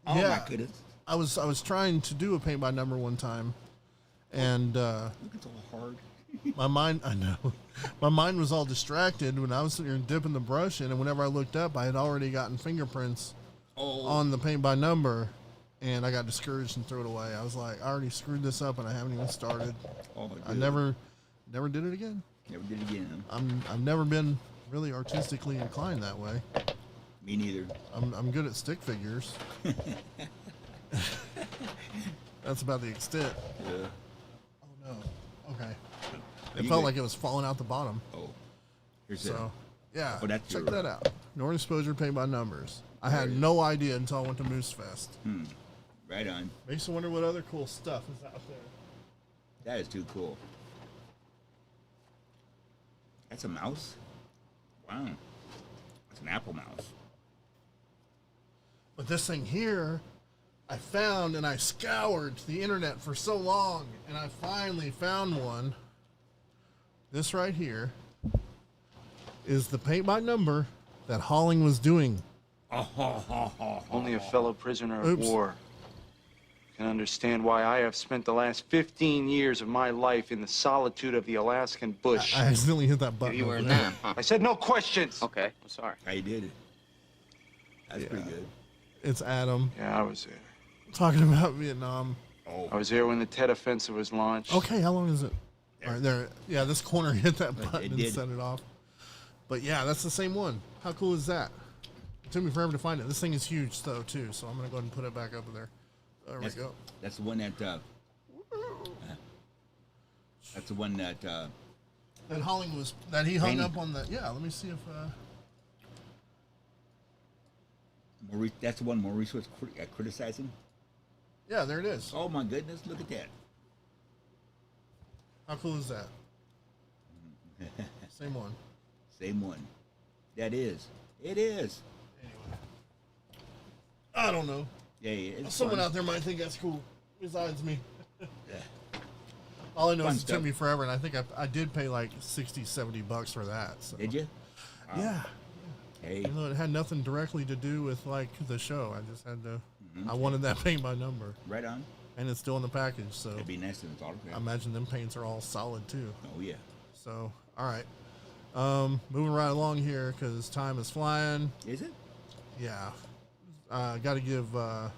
Oh yeah, my goodness. I was trying to do a paint by number one time, and look, it's all hard. my mind, I know, my mind was all distracted when I was sitting here dipping the brush in, and whenever I looked up, I had already gotten fingerprints on the paint by number, and I got discouraged and threw it away. I was like, I already screwed this up, and I haven't even started. Oh, I never did it again. Never did it again. I've never been really artistically inclined that way. Me neither. I'm good at stick figures. That's about the extent. Yeah. Oh no. Okay. It felt like it was falling out the bottom. Oh. Here's so, yeah. Oh, that's check your, that out. Northern Exposure paint by numbers. I had no idea until I went to Moose Fest. Right on. Makes you wonder what other cool stuff is out there. That is too cool. That's a mouse? Wow. That's an apple mouse. But this thing here, I found and I scoured the internet for so long, and I finally found one. This right here is the paint by number that Holling was doing. Only a fellow prisoner of war can understand why I have spent the last 15 years of my life in the solitude of the Alaskan bush. I accidentally hit that button. You were over in there. Nam, huh? I said no questions. Okay, I'm sorry. I did it. That's pretty good. It's Adam. Yeah, I was there. Talking about Vietnam. I was there when the Tet Offensive was launched. Okay, how long is it? All right, there. Yeah, this corner hit that button and did. set it off. But yeah, that's the same one. How cool is that? It took me forever to find it. This thing is huge, though, too. So I'm going to go ahead and put it back up there. There we go. That's the one that. That's the one that. That Holling was. That he hung Rainy. up on the. Yeah, let me see if. Maurice, that's the one Maurice was criticizing. Yeah, there it is. Oh my goodness! Look at that. How cool is that? Same one. Same one. That is. It is. I don't know. Yeah, it's Someone fun. out there might think that's cool, besides me. All I know Fun is it took stuff. me forever, and I think I did pay like $60-$70 for that. So. Did you? Yeah. Hey. Even though it had nothing directly to do with like the show, I just had to. I wanted that paint by number. Right on. And it's still in the package, so. It'd be nice if it's autographed. I imagine them paints are all solid too. Oh yeah. So all right, moving right along here because time is flying. Is it? Yeah. Got to give. Got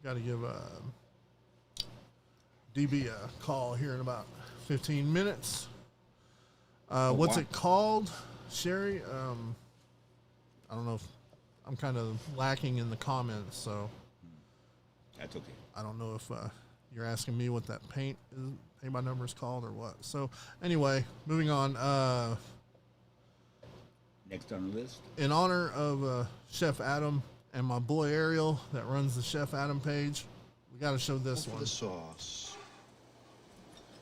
to give DB a call here in about 15 minutes. What's wow. it called, Sherry? I don't know if I'm kind of lacking in the comments, so that's okay. I don't know if you're asking me what that paint by number is called or what. So anyway, moving on. Next on the list. In honor of Chef Adam and my boy Ariel that runs the Chef Adam page, we got to show this For one. the sauce.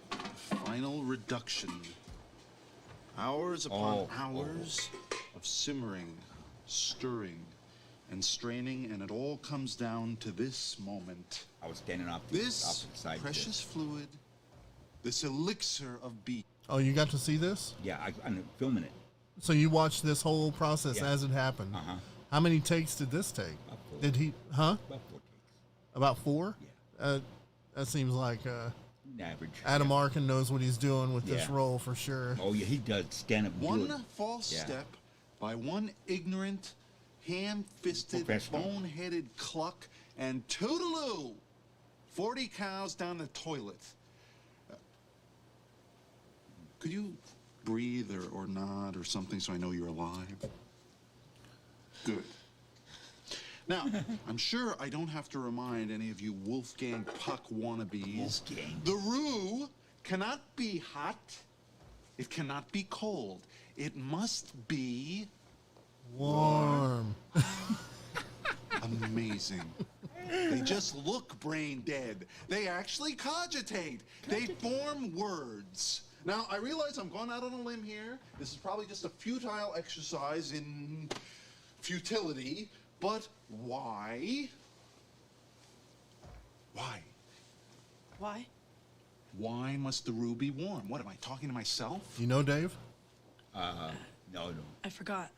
The final reduction. Hours upon hours of simmering, stirring, and straining, and it all comes down to this moment. I was standing off the This opposite side. precious fluid, this elixir of beef. Oh, you got to see this? Yeah, I'm filming it. So you watched this whole process Yeah. as it happened. Uh-huh. How many takes did this take? About 4. Did he? Huh? About 4 takes. About 4? Yeah. That seems like Average. Adam Arkin knows what he's doing with this Yeah. role for sure. Oh yeah, he does stand up. and do One it. false Yeah. step by one ignorant, ham-fisted, Professional. bone-headed cluck, and toodaloo, 40 cows down the toilet. Could you breathe or nod or something so I know you're alive? Good. Now, I'm sure I don't have to remind any of you Wolfgang Puck wannabes. The roux cannot be hot. It cannot be cold. It must be Warm. amazing. They just look brain dead. They actually cogitate. They form words. Now, I realize I'm going out on a limb here. This is probably just a futile exercise in futility, but why? Why? Why? Why must the roux be warm? What, am I talking to myself? You know, Dave? No. I forgot.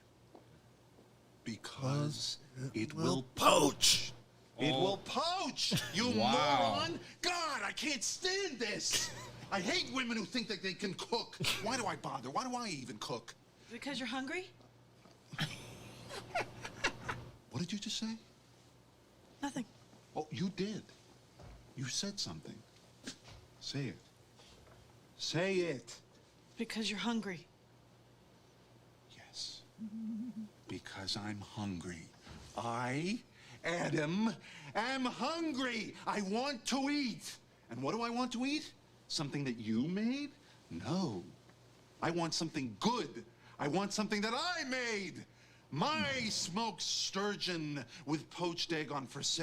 Because it will poach. It will poach, you Wow. moron! God, I can't stand this! I hate women who think that they can cook. Why do I bother? Why do I even cook? Because you're hungry? What did you just say? Nothing. Oh, you did. You said something. Say it. Say it. Because you're hungry. Yes. Because I'm hungry. I, Adam, am hungry. I want to eat. And what do I want to eat? Something that you made? No. I want something good. I want something that I made. My smoked sturgeon with poached egg on farce.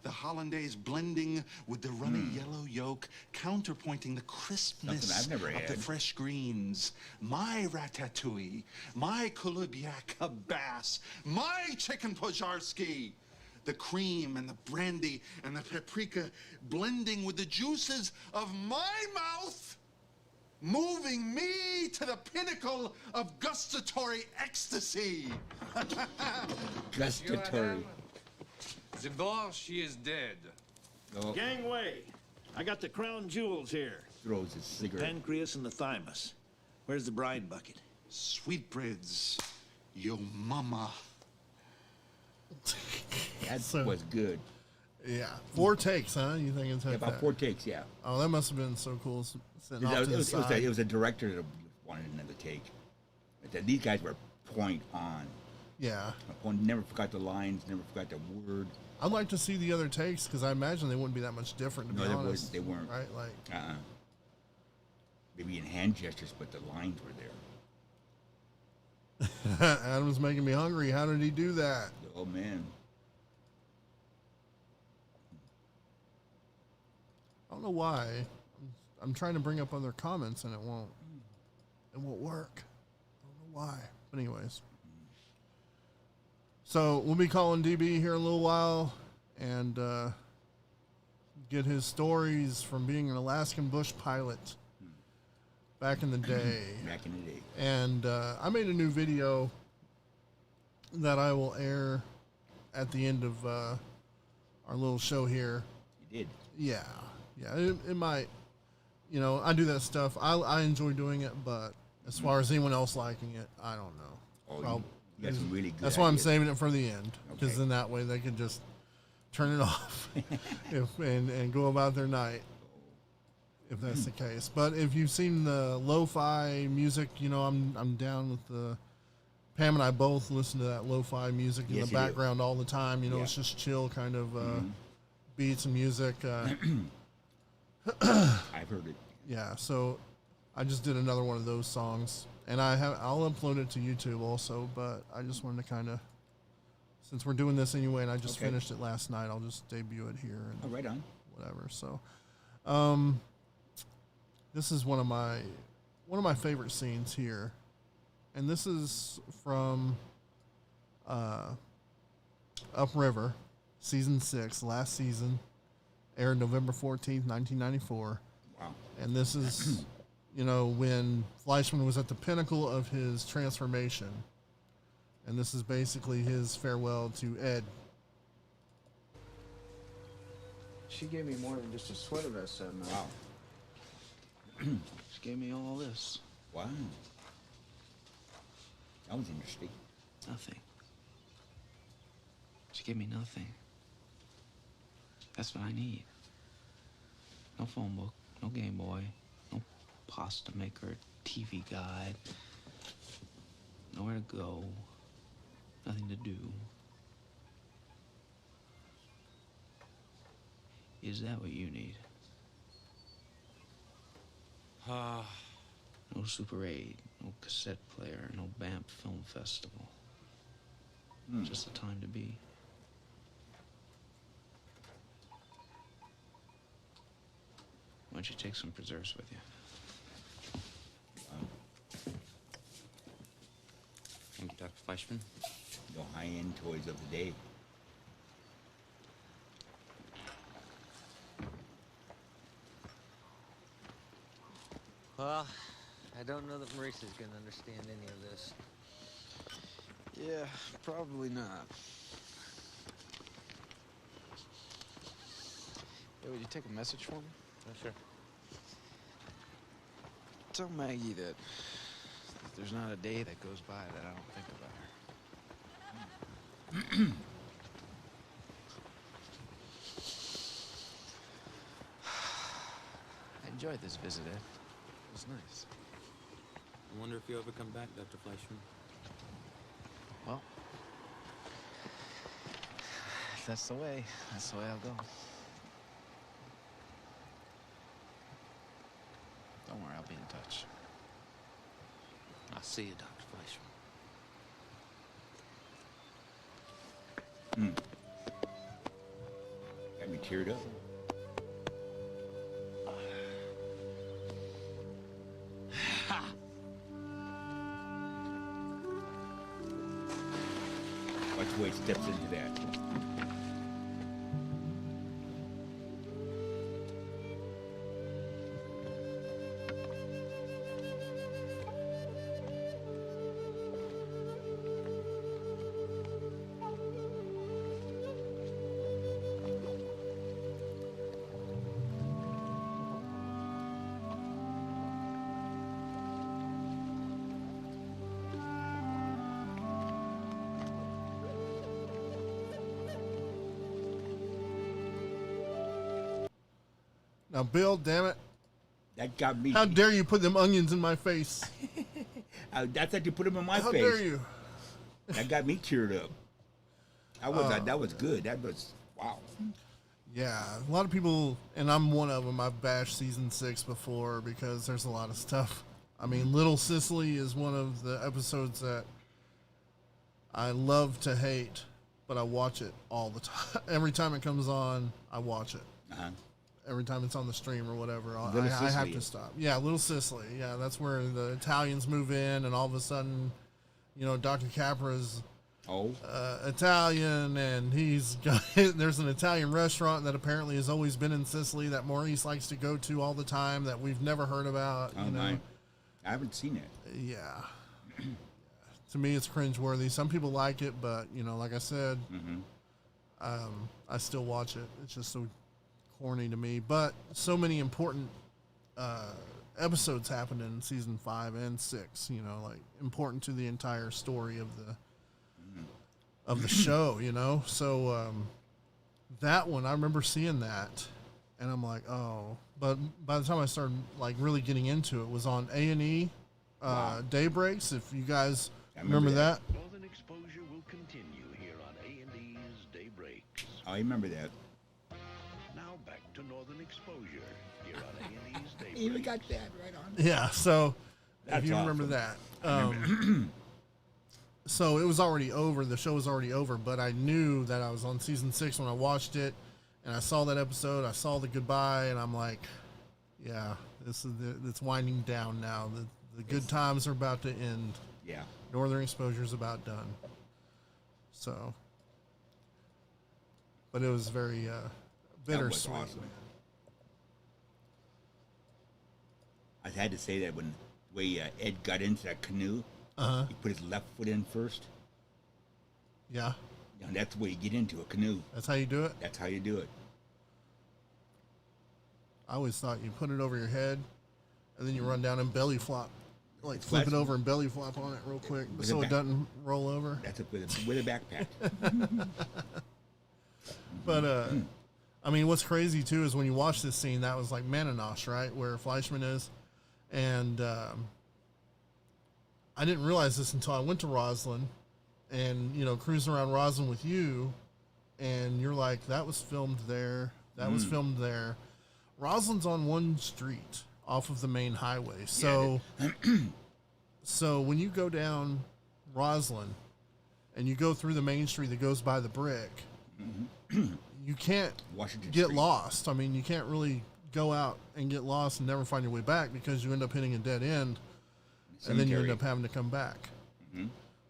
The hollandaise blending with the runny yellow yolk, counterpointing the crispness Something I've never of the had. fresh greens. My ratatouille, my kulubiak bass, my chicken pojarski. The cream and the brandy and the paprika blending with the juices of my mouth, moving me to the pinnacle of gustatory ecstasy. Gustatory. The boss, she is dead. Oh, Gangway, I got the crown jewels here. throws his cigarette. Pancreas and the thymus. Where's the bride bucket? Sweetbreads, yo mama. That So- was good. Yeah, 4 takes, huh? You think it's Yeah, like about that? 4 takes, yeah. Oh, that must have been so cool. Sitting off to It the was, side. it was a director that wanted another take. But these guys were point on. Yeah. Never forgot the lines, never forgot the word. I'd like to see the other takes because I imagine they wouldn't be that much different. To No, be they honest, they weren't. right? Like, Maybe in hand gestures, but the lines were there. Adam's making me hungry. How did he do that? Oh man. I don't know why. I'm trying to bring up other comments and it won't work. I don't know why. But anyways. So we'll be calling DB here in a little while and get his stories from being an Alaskan bush pilot back in the day. Back in the day. And I made a new video that I will air at the end of our little show here. You did? Yeah. Yeah, it might, you know, I do that stuff. I enjoy doing it, but as far as anyone else liking it, I don't know. Oh, you got some really good That's why I'm ideas. saving it for the end, because Okay. then that way they can just turn it off and go about their night, if that's the case. But if you've seen the lo-fi music, you know, I'm down with the... Pam and I both listen to that lo-fi music in Yes, the you do. background all the time. You know, Yeah. it's just chill kind of beats and music. I've heard it. Yeah, so I just did another one of those songs, and I'll upload it to YouTube also. But I just wanted to kind of, since we're doing this anyway, and I just Okay. finished it last night, I'll just debut it here. And Oh, right on. whatever. So, this is one of my favorite scenes here, and this is from Upriver, season 6, last season, aired November 14th, 1994. Wow. And this is, you know, when Fleischman was at the pinnacle of his transformation. And this is basically his farewell to Ed. She gave me more than just a sweater vest that night. Wow. She gave me all this. Wow. That was interesting. Nothing. She gave me nothing. That's what I need. No phone book, no Game Boy, no pasta maker, TV guide, nowhere to go, nothing to do. Is that what you need? No Super 8, no cassette player, no Banff Film Festival. Just a time to be. Why don't you take some preserves with you? Thank you, Dr. Fleischman. The high-end toys of the day. Well, I don't know that Maurice is going to understand any of this. Yeah, probably not. Hey, would you take a message for me? Oh, sure. Tell Maggie that there's not a day that goes by that I don't think about her. I enjoyed this visit, Ed. It was nice. I wonder if you'll ever come back, Dr. Fleischman. Well, if that's the way I'll go. Don't worry, I'll be in touch. I'll see you, Dr. Fleischman. Got me teared up. Watch the way it steps into that. Now, Bill, damn it. That got me. How dare you put them onions in my face? That's like you put them in my How face. dare you? That got me teared up. That was good. That was, wow. Yeah, a lot of people, and I'm one of them, I've bashed season 6 before because there's a lot of stuff. I mean, Little Sicily is one of the episodes that I love to hate, but I watch it all the time. Every time it comes on, I watch it. Uh-huh. Every time it's on the stream or whatever, I Little have Sicily. to stop. Yeah, Little Sicily. Yeah, that's where the Italians move in, and all of a sudden, you know, Dr. Capra's Italian, and he's got there's an Italian restaurant that apparently has always been in Sicily that Maurice likes to go to all the time that we've never heard about. Oh, you know? my. I haven't seen it. Yeah. To me, it's cringeworthy. Some people like it, but, you know, like I said, I still watch it. It's just so corny to me. But so many important episodes happened in season 5 and 6, you know, like important to the entire story of the show, you know. So that one, I remember seeing that, and I'm like, oh. But by the time I started like really getting into it, was on A&E Daybreaks. If you guys remember that. Northern Exposure will continue here on A&E's Daybreaks. I remember that. Now back to Northern Exposure here on A&E's Daybreaks. You even got that right on. Yeah, so That's if you awesome. remember that. I remember. So it was already over. The show was already over, but I knew that I was on season 6 when I watched it, and I saw that episode. I saw the goodbye, and I'm like, yeah, it's winding down now. The good times are about to end. Yeah. Northern Exposure's about done. So, but it was very bittersweet. Awesome. I had to say that when the way Ed got into that canoe, he put his left foot in first. Yeah. And that's the way you get into a canoe. That's how you do it? That's how you do it. I always thought you put it over your head, and then you run down and belly flop. Like flip it over and belly flop on it real quick so it doesn't roll over. That's it with a backpack. But, I mean, what's crazy, too, is when you watch this scene, that was like Mananosh, right, where Fleischman is. And I didn't realize this until I went to Roslyn and, you know, cruising around Roslyn with you, and you're like, that was filmed there. That was filmed there. Roslyn's on one street off of the main highway. So, so when you go down Roslyn and you go through the main street that goes by the brick, you can't Washington get Street. lost. I mean, you can't really go out and get lost and never find your way back because you end up hitting a dead end, and then you end up having to come back.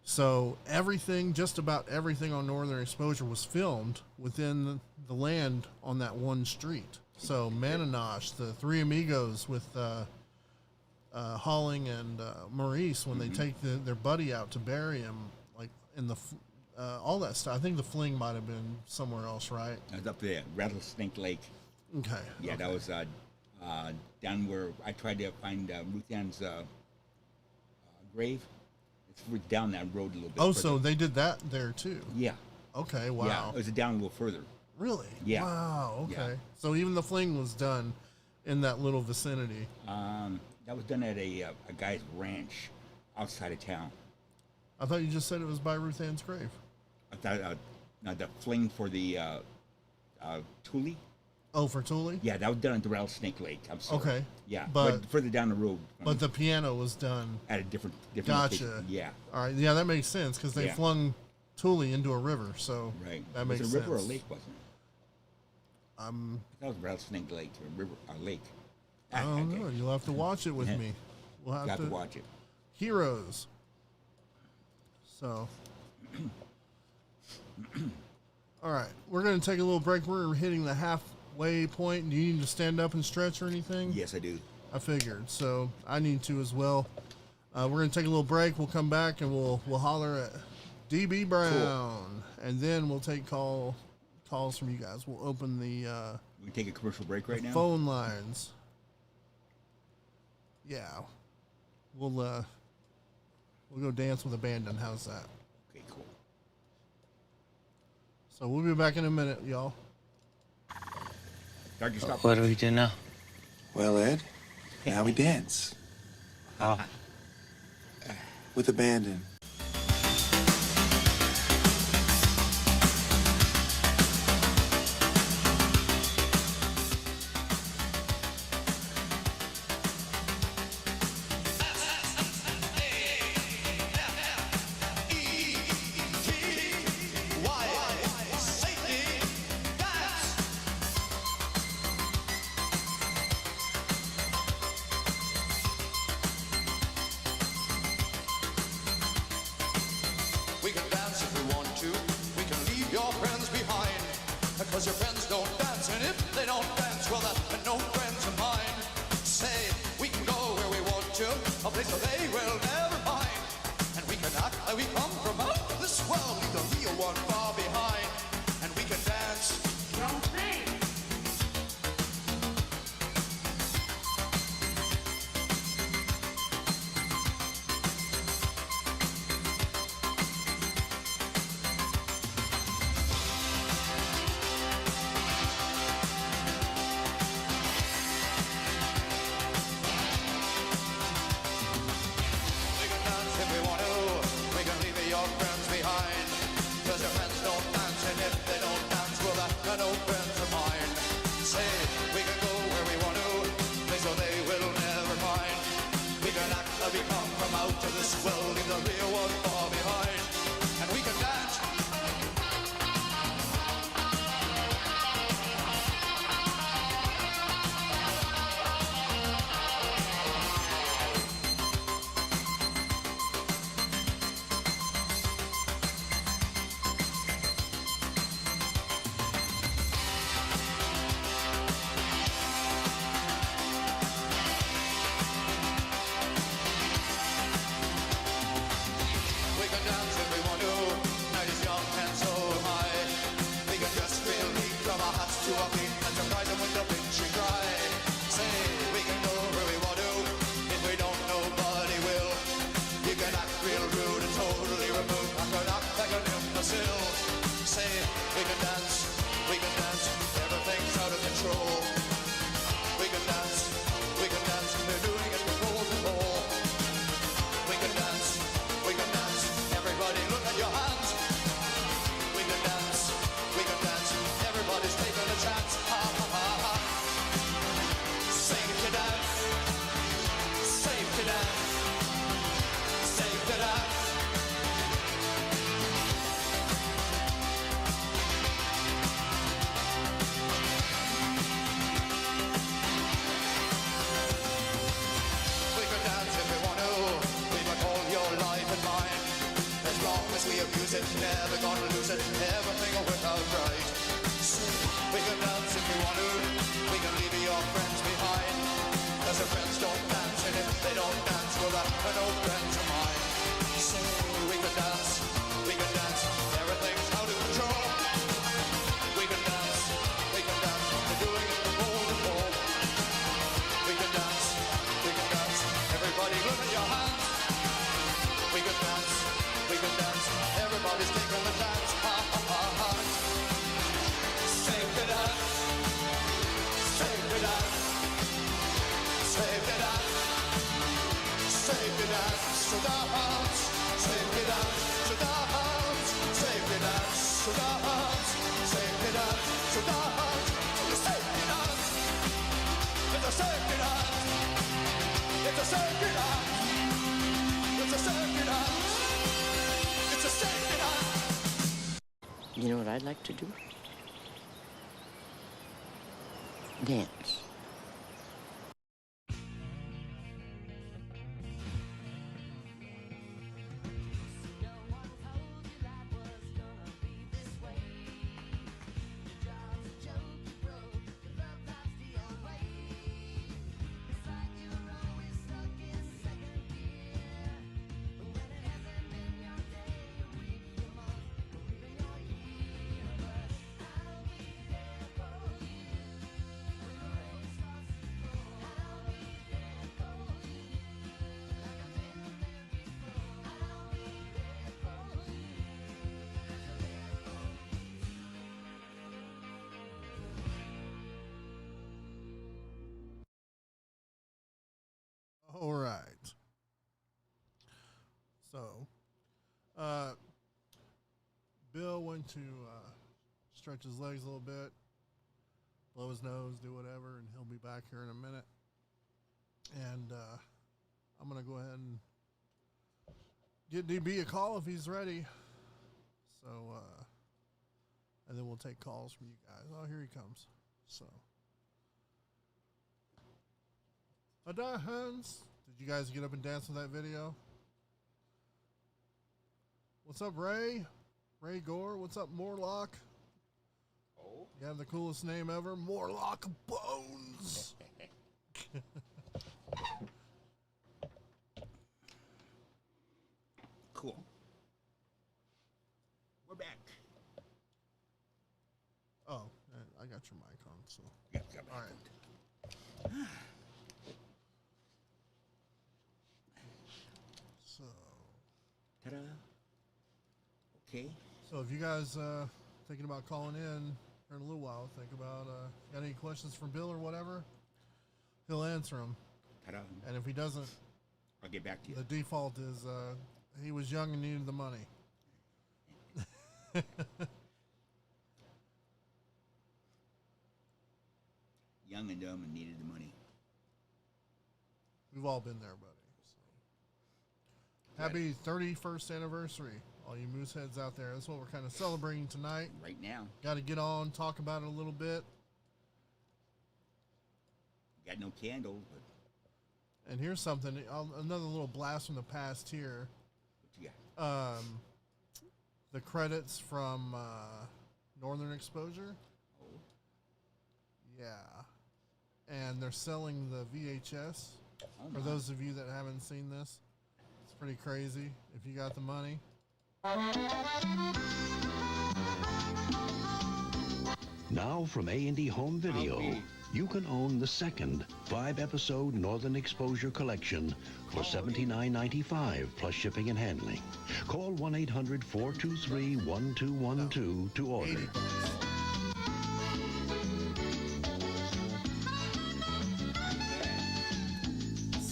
So everything, just about everything on Northern Exposure was filmed within the land on that one street. So Mananosh, the Three Amigos with Holling and Maurice, when they take their buddy out to bury him, like in the all that stuff. I think the fling might have been somewhere else, right? I was up there, Rattlesnake Lake. Okay. Yeah, okay. that was down where I tried to find Ruth Ann's grave. It's down that road a little bit. Oh, further. so they did that there too? Yeah. Okay, wow. Yeah, it was down a little further. Really? Yeah. Wow, okay. Yeah. So even the fling was done in that little vicinity. That was done at a guy's ranch outside of town. I thought you just said it was by Ruth Ann's grave. I thought the fling for the Thule. Oh, for Thule? Yeah, that was done at the Rattlesnake Lake. I'm sorry. Okay. Yeah, but further down the road. But the piano was done at a different Gotcha. location. Yeah. All right. Yeah, that makes sense because they Yeah. flung Thule into a river. So Right. that makes was sense. it a river or a lake, wasn't it? That was Rattlesnake Lake, a river, a lake. I don't know. You'll have to watch it with Yeah. me. We'll You have to watch it. Heroes. So. All right. We're going to take a little break. We're hitting the halfway point. Do you need to stand up and stretch or anything? Yes, I do. I figured. So I need to as well. We're going to take a little break. We'll come back and we'll holler at DB Brown. And then we'll take calls from you guys. We'll open the we take a commercial break right now. phone lines. Yeah. We'll go dance with abandon. How's that? Okay, cool. So we'll be back in a minute, y'all. Dr. Stop. What do we do now? Well, Ed, now we dance. With abandon. We can dance if we want to. We can leave your friends behind. Because your friends don't dance, and if they don't dance, well, they're no friends of mine. Say, we can go where we want to, a place where they will never find. And we can act like we come from out of this world, leave the real one far behind. And we can dance. Don't think. We can dance if we want to. We can leave your friends behind. 'Cause your friends don't dance, and if they don't dance, well, they're no friends of mine. Say, we can go where we want to, place where they will never find. We can act like we come from out of this world, leave the real one far behind. And we can dance. We can dance if we want to. Night is young and so am I. We can just feel heat from our hats to our feet and surprise them with the wintry cry. Say, we can go where we want to. If we don't, nobody will. You can act real rude and totally removed. I can act like an imbecile. Say, we can dance. Everything's out of control. We can dance. They're doing it with full control. We can dance. Everybody look at your hands. We can dance. Everybody's taking a chance. Ha ha ha ha. Safe to dance. Safe to dance. Safe to dance. We can dance if we want to. We might call your life and mine. As long as we abuse it, never gonna lose it. Everything will work out right. We can dance if we want to. We can leave your friends behind. 'Cause your friends don't dance, and if they don't dance, well, they're no friends of mine. So we can dance. Everything's out of control. We can dance. They're doing it from pole to pole. We can dance. Everybody look at your hands. We can dance. Everybody's taking the dance. Ha ha ha ha. Safe to dance. Safe to dance. Safe to dance. Safe to dance. To the house. Safe to dance. To the house. Safe to dance. To the house. Safe to dance. To the house. It's a safety dance. It's a safety dance. It's a safety dance. It's a safety dance. It's a safety dance. You know what I'd like to do? Dance. to stretch his legs a little bit, blow his nose, do whatever, and he'll be back here in a minute. And I'm going to go ahead and get DB a call if he's ready. So, and then we'll take calls from you guys. Oh, here he comes. So, Hans, did you guys get up and dance with that video? What's up, Ray? Ray Gore. What's up, Morlock? Oh. You have the coolest name ever, Morlock Bones. Cool. We're back. Oh, I got your mic on, so. Yeah, all right. So. Ta-da. Okay. So if you guys thinking about calling in in a little while, think about got any questions for Bill or whatever, he'll answer them. Ta-da. And if he doesn't, I'll get back to you. The default is he was young and needed the money. Young and dumb and needed the money. We've all been there, buddy. So. Happy 31st anniversary, all you moose heads out there. That's what we're kind of celebrating tonight. Right now. Got to get on, talk about it a little bit. Got no candles, but. And here's something, another little blast from the past here. What you got? The credits from Northern Exposure. Oh. Yeah. And they're selling the VHS. Oh, for those of you that haven't seen this, it's pretty crazy if you got the money. Now from A&E Home Video, you can own the second 5-episode Northern Exposure collection for $79.95 plus shipping and handling. Call 1-800-423-1212 to order.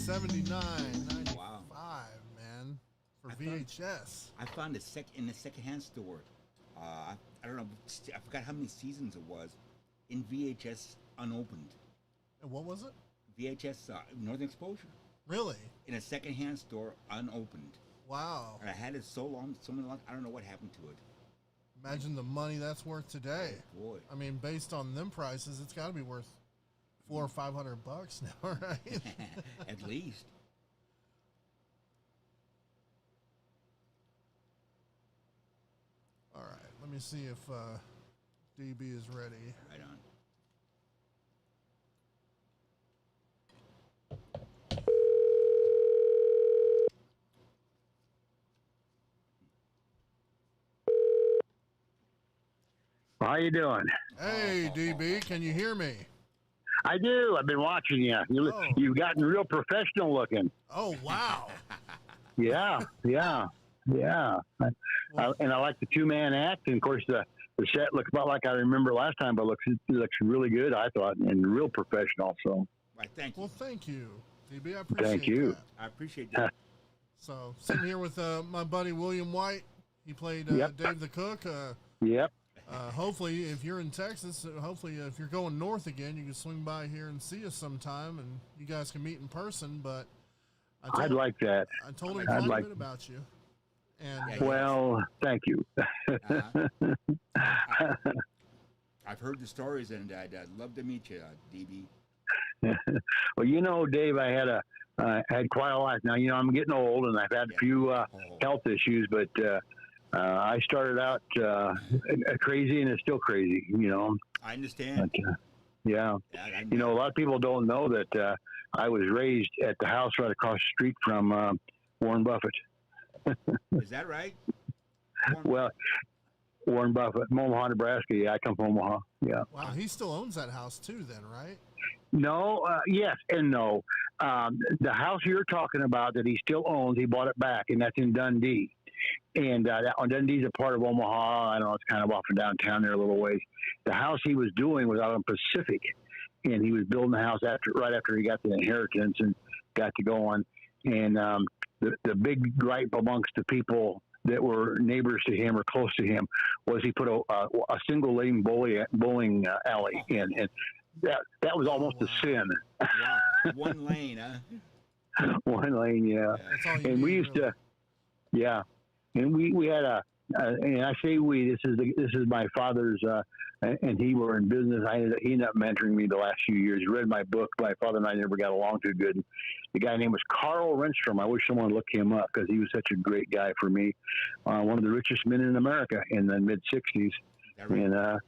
$79.95, wow. man, for VHS. I found in the secondhand store. I don't know. I forgot how many seasons it was. In VHS unopened. And what was it? VHS Northern Exposure. Really? In a secondhand store unopened. Wow. And I had it so long, I don't know what happened to it. Imagine the money that's worth today. Oh, boy. I mean, based on them prices, it's got to be worth $400 or $500 now, right? At least. All right. Let me see if DB is ready. Right on. How you doing? Hey, DB, can you hear me? I do. I've been watching you. You've gotten real professional looking. Oh, wow. Yeah. And I like the two-man act. And, of course, the set looks about like I remember last time, but it looks really good, I thought, and real professional. So. Right, thank you. Well, thank you, DB. I appreciate Thank you. that. I appreciate that. So, sitting here with my buddy William White. He played Yep. Dave the Cook. Yep. Hopefully, if you're in Texas, if you're going north again, you can swing by here and see us sometime, and you guys can meet in person. But I'd like that. I told him quite a bit about you. And well, thank you. I've heard the stories, and I'd love to meet you, DB. Well, Dave, I had quite a life. Now, I'm getting old, and I've had a few health issues, but I started out crazy, and it's still crazy, I understand. But, yeah. A lot of people don't know that I was raised at the house right across the street from Warren Buffett. Is that right? Well, Warren Buffett, Omaha, Nebraska. Yeah, I come from Omaha. Yeah. Wow, he still owns that house too, then, right? No, yes and no. The house you're talking about that he still owns, he bought it back, and that's in Dundee. And Dundee's a part of Omaha. I don't know, it's kind of off of downtown there a little ways. The house he was doing was out on Pacific, and he was building the house right after he got the inheritance and got to go on. And the big gripe amongst the people that were neighbors to him or close to him was he put a single lane bowling alley in, and that was almost a sin. One lane, huh? One lane, yeah. And we used to, yeah. And we had and I say we. This is my father's, and he were in business. He ended up mentoring me the last few years. He read my book. My father and I never got along too good. The guy named was Carl Renstrom. I wish someone would look him up because he was such a great guy for me. One of the richest men in America in the mid '60s. And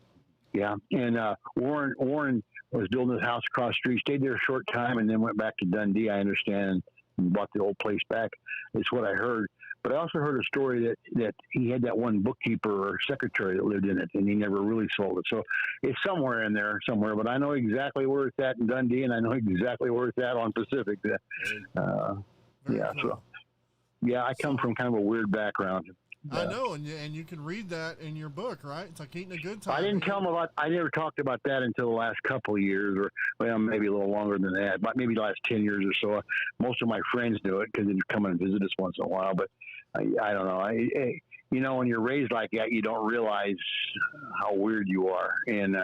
yeah, and Warren was building his house across the street. Stayed there a short time and then went back to Dundee. I understand, and bought the old place back. It's what I heard. But I also heard a story that he had that one bookkeeper or secretary that lived in it, and he never really sold it. So it's somewhere in there somewhere. But I know exactly where it's at in Dundee, and I know exactly where it's at on Pacific. Yeah, so yeah, I come from kind of a weird background. I know, and you can read that in your book, right? It's like eating a good time. I didn't tell him about. I never talked about that until the last couple of years, or well, maybe a little longer than that, but maybe the last 10 years or so. Most of my friends do it because they come and visit us once in a while. But I don't know. You know, when you're raised like that, you don't realize how weird you are, and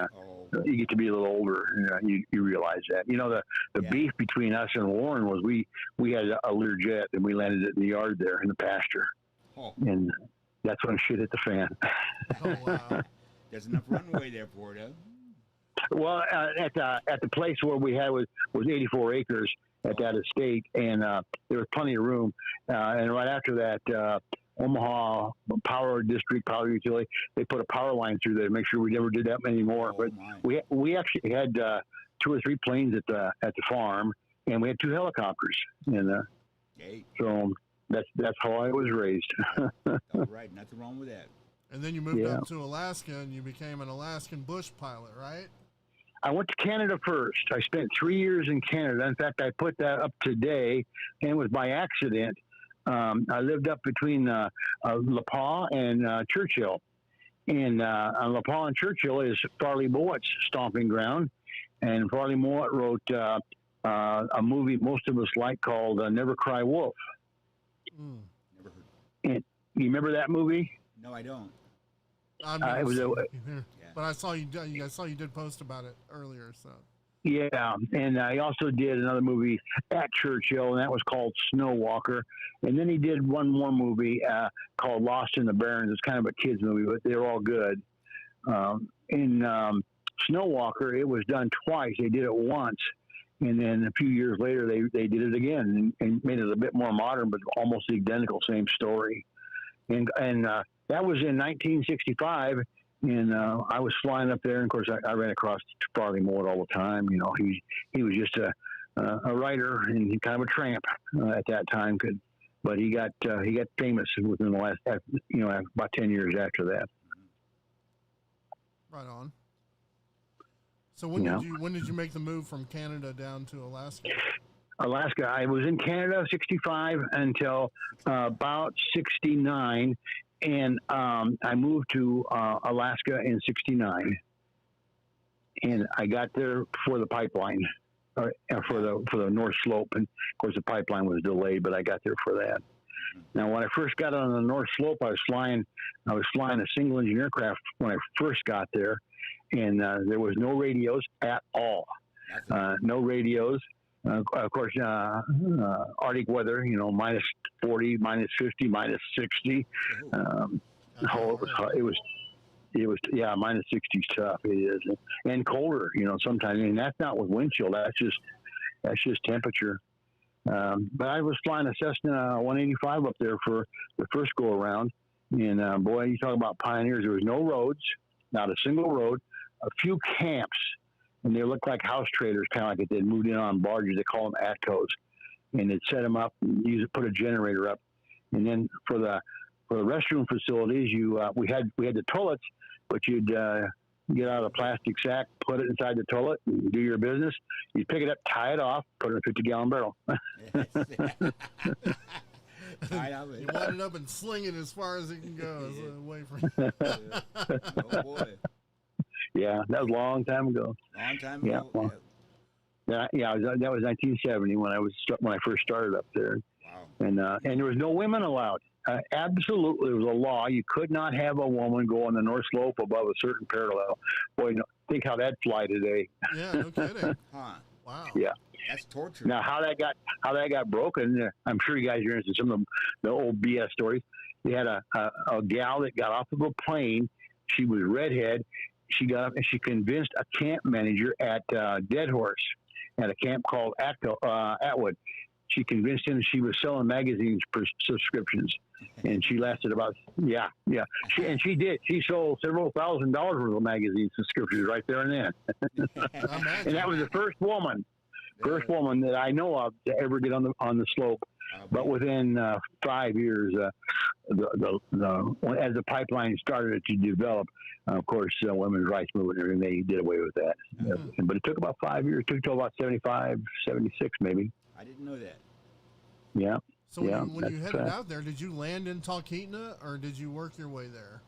you get to be a little older, you realize that. You know, the beef between us and Warren was we had a Learjet and we landed it in the yard there in the pasture. And that's when shit hit the fan. Oh, wow. There's enough runway there for it, huh? Well, at the place where we had was 84 acres at that estate, and there was plenty of room. And right after that, Omaha Power District, Power Utility, they put a power line through there to make sure we never did that many more. But we actually had 2 or 3 planes at the farm, and we had 2 helicopters. And so that's how I was raised. All right, nothing wrong with that. And then you moved up to Alaska, and you became an Alaskan bush pilot, right? I went to Canada first. I spent 3 years in Canada. In fact, I put that up today, and it was by accident. I lived up between La Paz and Churchill. And La Paz and Churchill is Farley Mowat's stomping ground. And Farley Mowat wrote a movie most of us like called Never Cry Wolf. Never heard. And you remember that movie? No, I don't. It was but I saw you did post about it earlier. So yeah, and I also did another movie at Churchill, and that was called Snow Walker. And then he did one more movie called Lost in the Barrens. It's kind of a kids movie, but they're all good. In Snow Walker, it was done twice. They did it once. And then a few years later, they did it again and made it a bit more modern, but almost the identical same story. And that was in 1965, and I was flying up there. And of course, I ran across Farley Mowat all the time. You know, he was just a writer and kind of a tramp at that time. But he got famous within the last about 10 years after that. Right on. So when did you make the move from Canada down to Alaska? Alaska. I was in Canada 65 until about 69, and I moved to Alaska in 69, and I got there for the pipeline, for the North Slope, and of course the pipeline was delayed, but I got there for that. Now, when I first got on the North Slope, I was flying a single engine aircraft when I first got there. And there was no radios at all. No radios. Of course, Arctic weather, minus 40, minus 50, minus 60. It was minus 60 is tough. It is, and colder. Sometimes. And that's not with wind chill. That's just temperature. But I was flying a Cessna 185 up there for the first go around. And boy, you talk about pioneers. There was no roads, not a single road. A few camps, and they looked like house traders, kind of like if they'd moved in on barges. They call them atcos, and they'd set them up, and put a generator up, and then for the restroom facilities, we had the toilets, but you'd get out a plastic sack, put it inside the toilet, and do your business. You'd pick it up, tie it off, put it in a 50-gallon barrel. You wind it up and sling it as far as it can go away from. Oh boy. Yeah, that was a long time ago. Long time ago. That was 1970 when I first started up there. Wow. And there was no women allowed. absolutely, it was a law. You could not have a woman go on the North Slope above a certain parallel. Boy, think how that'd fly today. Yeah, no kidding. Huh. Wow. Yeah. That's torture. Now, how that got broken, I'm sure you guys are interested in some of the old BS stories. They had a gal that got off of a plane. She was redhead. She got up and she convinced a camp manager at Dead Horse at a camp called Atwood. She convinced him she was selling magazines for subscriptions, and she lasted about She did. She sold several $1,000s worth of magazine subscriptions right there and then. And that was the first woman that I know of to ever get on the slope. But within 5 years, as the pipeline started to develop, of course, women's rights movement and everything, they did away with that. But it took about 5 years. It took till about 75, 76 maybe. I didn't know that. Yeah. So when you headed out there, did you land in Talkeetna or did you work your way there?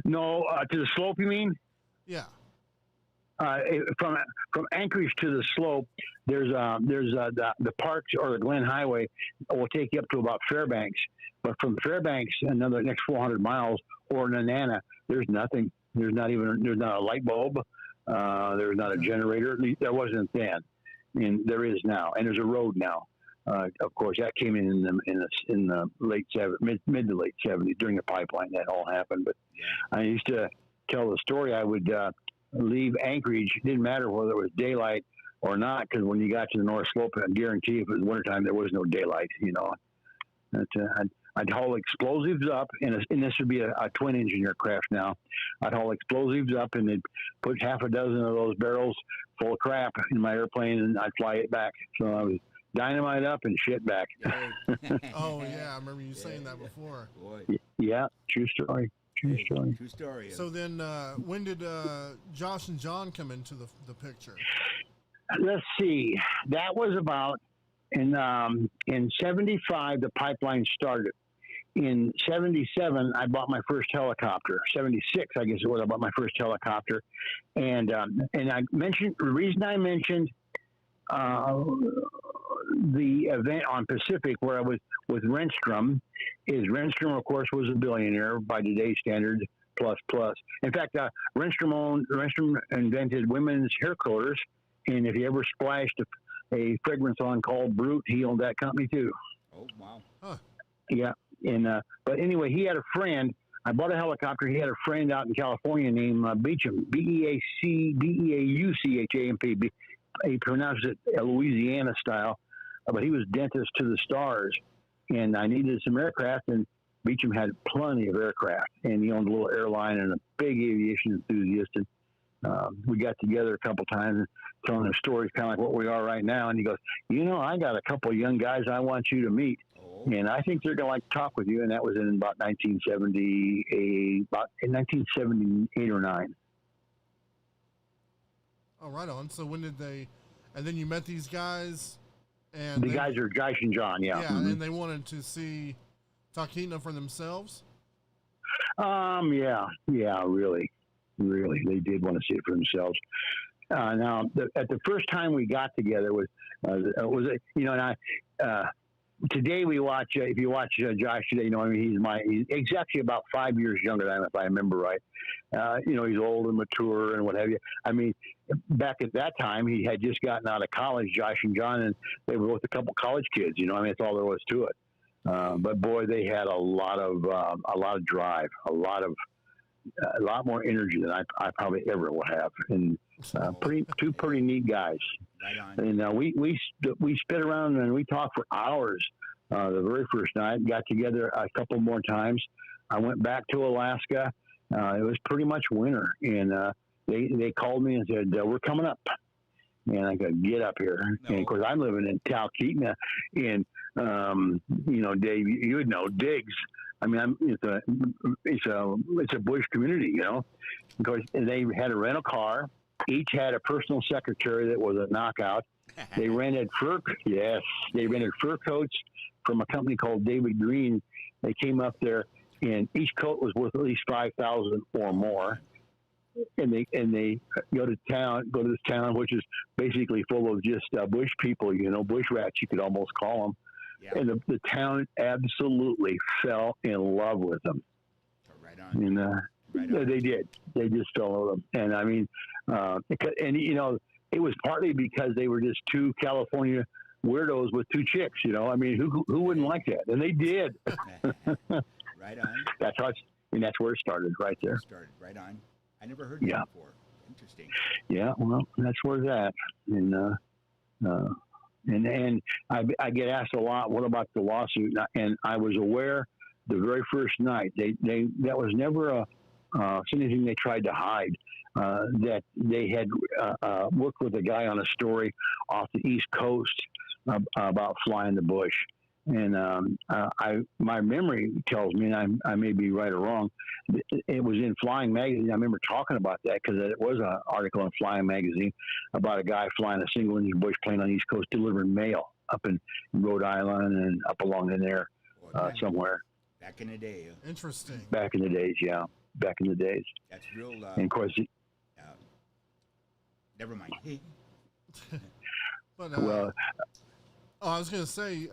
No, to the slope, you mean? Yeah. From Anchorage to the slope, there's the parks or the Glen Highway will take you up to about Fairbanks, but from Fairbanks another next 400 miles or Nenana, there's nothing. There's not a light bulb. There's not a generator. There wasn't then, and there is now, and there's a road now. Of course, that came in the late mid to late 70s during the pipeline. That all happened. But I used to tell the story. I would leave Anchorage. It didn't matter whether it was daylight or not, because when you got to the North Slope, I guarantee if it was wintertime, there was no daylight. I'd haul explosives up, and this would be a twin-engine aircraft now. I'd haul explosives up, and they'd put half a dozen of those barrels full of crap in my airplane, and I'd fly it back. So I was dynamite up and shit back. Oh, yeah. I remember you saying that before. Boy. Yeah, true story. True story. True story. So then when did Josh and John come into the picture? Let's see. That was about in 75, the pipeline started. In 77, I bought my first helicopter. 76, I guess it was, I bought my first helicopter. And I mentioned, the reason I mentioned the event on Pacific where I was with Renstrom is Renstrom, of course, was a billionaire by today's standards, plus. In fact, Renstrom invented women's hair colors, and if you ever splashed a fragrance on called Brute, he owned that company too. Oh, wow. Huh. Yeah. And but anyway, he had a friend. I bought a helicopter. He had a friend out in California named Beecham, Beauchamp. He pronounced it Louisiana style, but he was dentist to the stars. And I needed some aircraft, and Beecham had plenty of aircraft, and he owned a little airline and a big aviation enthusiast. And we got together a couple times and telling him stories, kind of like what we are right now. And he goes, I got a couple of young guys I want you to meet. And I think they're going to like to talk with you. And that was in about 1978 or 9. Oh, right on. So when did they, and then you met these guys? And the guys are Josh and John, yeah. Yeah, Mm-hmm. and they wanted to see Talkeetna for themselves? Yeah, really. They did want to see it for themselves. Now, at the first time we got together was today we watch, if you watch Josh today, he's exactly about 5 years younger than I am, if I remember right. He's old and mature and what have you. I mean, back at that time, he had just gotten out of college, Josh and John, and they were both a couple college kids, that's all there was to it. But boy, they had a lot of drive, a lot more energy than I probably ever will have. And two pretty neat guys. Right on. And we spit around and we talked for hours. The very first night, got together a couple more times. I went back to Alaska. It was pretty much winter, and they called me and said, "We're coming up." And I go, "Get up here!" No. And of course, I'm living in Talkeetna, and Dave, you would know Diggs. I mean, it's a bush community, Of course, they had a rental car. Each had a personal secretary that was a knockout. They rented fur coats from a company called David Green. They came up there, and each coat was worth at least $5,000 or more. And they go to this town, which is basically full of just bush people, bush rats, you could almost call them. And the town absolutely fell in love with them. Right on. And they did. They just fell in love with them. And I mean, and you know, it was partly because they were just two California weirdos with two chicks. You know, I mean, who wouldn't like that? And they did. Right on. That's how. That's where it started, right there. Started right on. I never heard that before. Interesting. Yeah, well, that's where it's at. And I get asked a lot, what about the lawsuit? And I was aware the very first night that was never anything they tried to hide. That they had worked with a guy on a story off the East Coast about flying the bush. And my memory tells me, and I may be right or wrong, it was in Flying Magazine. I remember talking about that because it was an article in Flying Magazine about a guy flying a single-engine bush plane on the East Coast delivering mail up in Rhode Island and up along in there somewhere. Back in the day. Interesting. Back in the days, yeah. Back in the days. That's real. And of course, never mind. But well, I was going to say,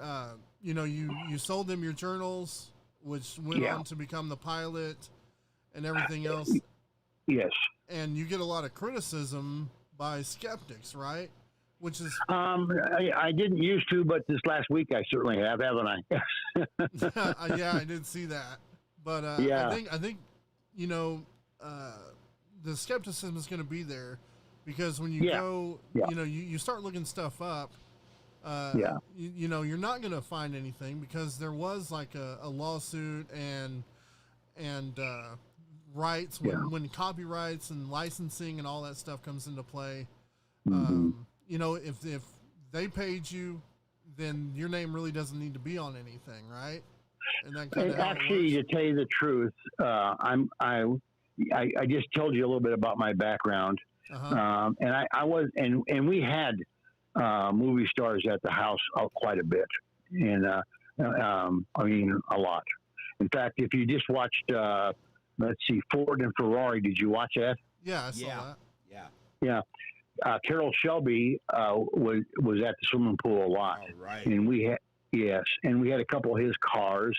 you know, you sold them your journals, which went on to become the pilot and everything else. Yes. And you get a lot of criticism by skeptics, right? Which is I didn't used to, but this last week I certainly have, haven't I? Yeah, I did see that. But I think you know, the skepticism is going to be there because when you go, you know, you start looking stuff up. You know, you're not going to find anything because there was like a lawsuit and rights when copyrights and licensing and all that stuff comes into play. You know, if they paid you, then your name really doesn't need to be on anything, right? And that kind of actually, to tell you the truth, I just told you a little bit about my background, and I was and we had movie stars at the house quite a bit, and I mean a lot. In fact, if you just watched, let's see, Ford and Ferrari, did you watch that? Yeah, I saw that. Yeah. Carol Shelby was at the swimming pool a lot, and we had a couple of his cars.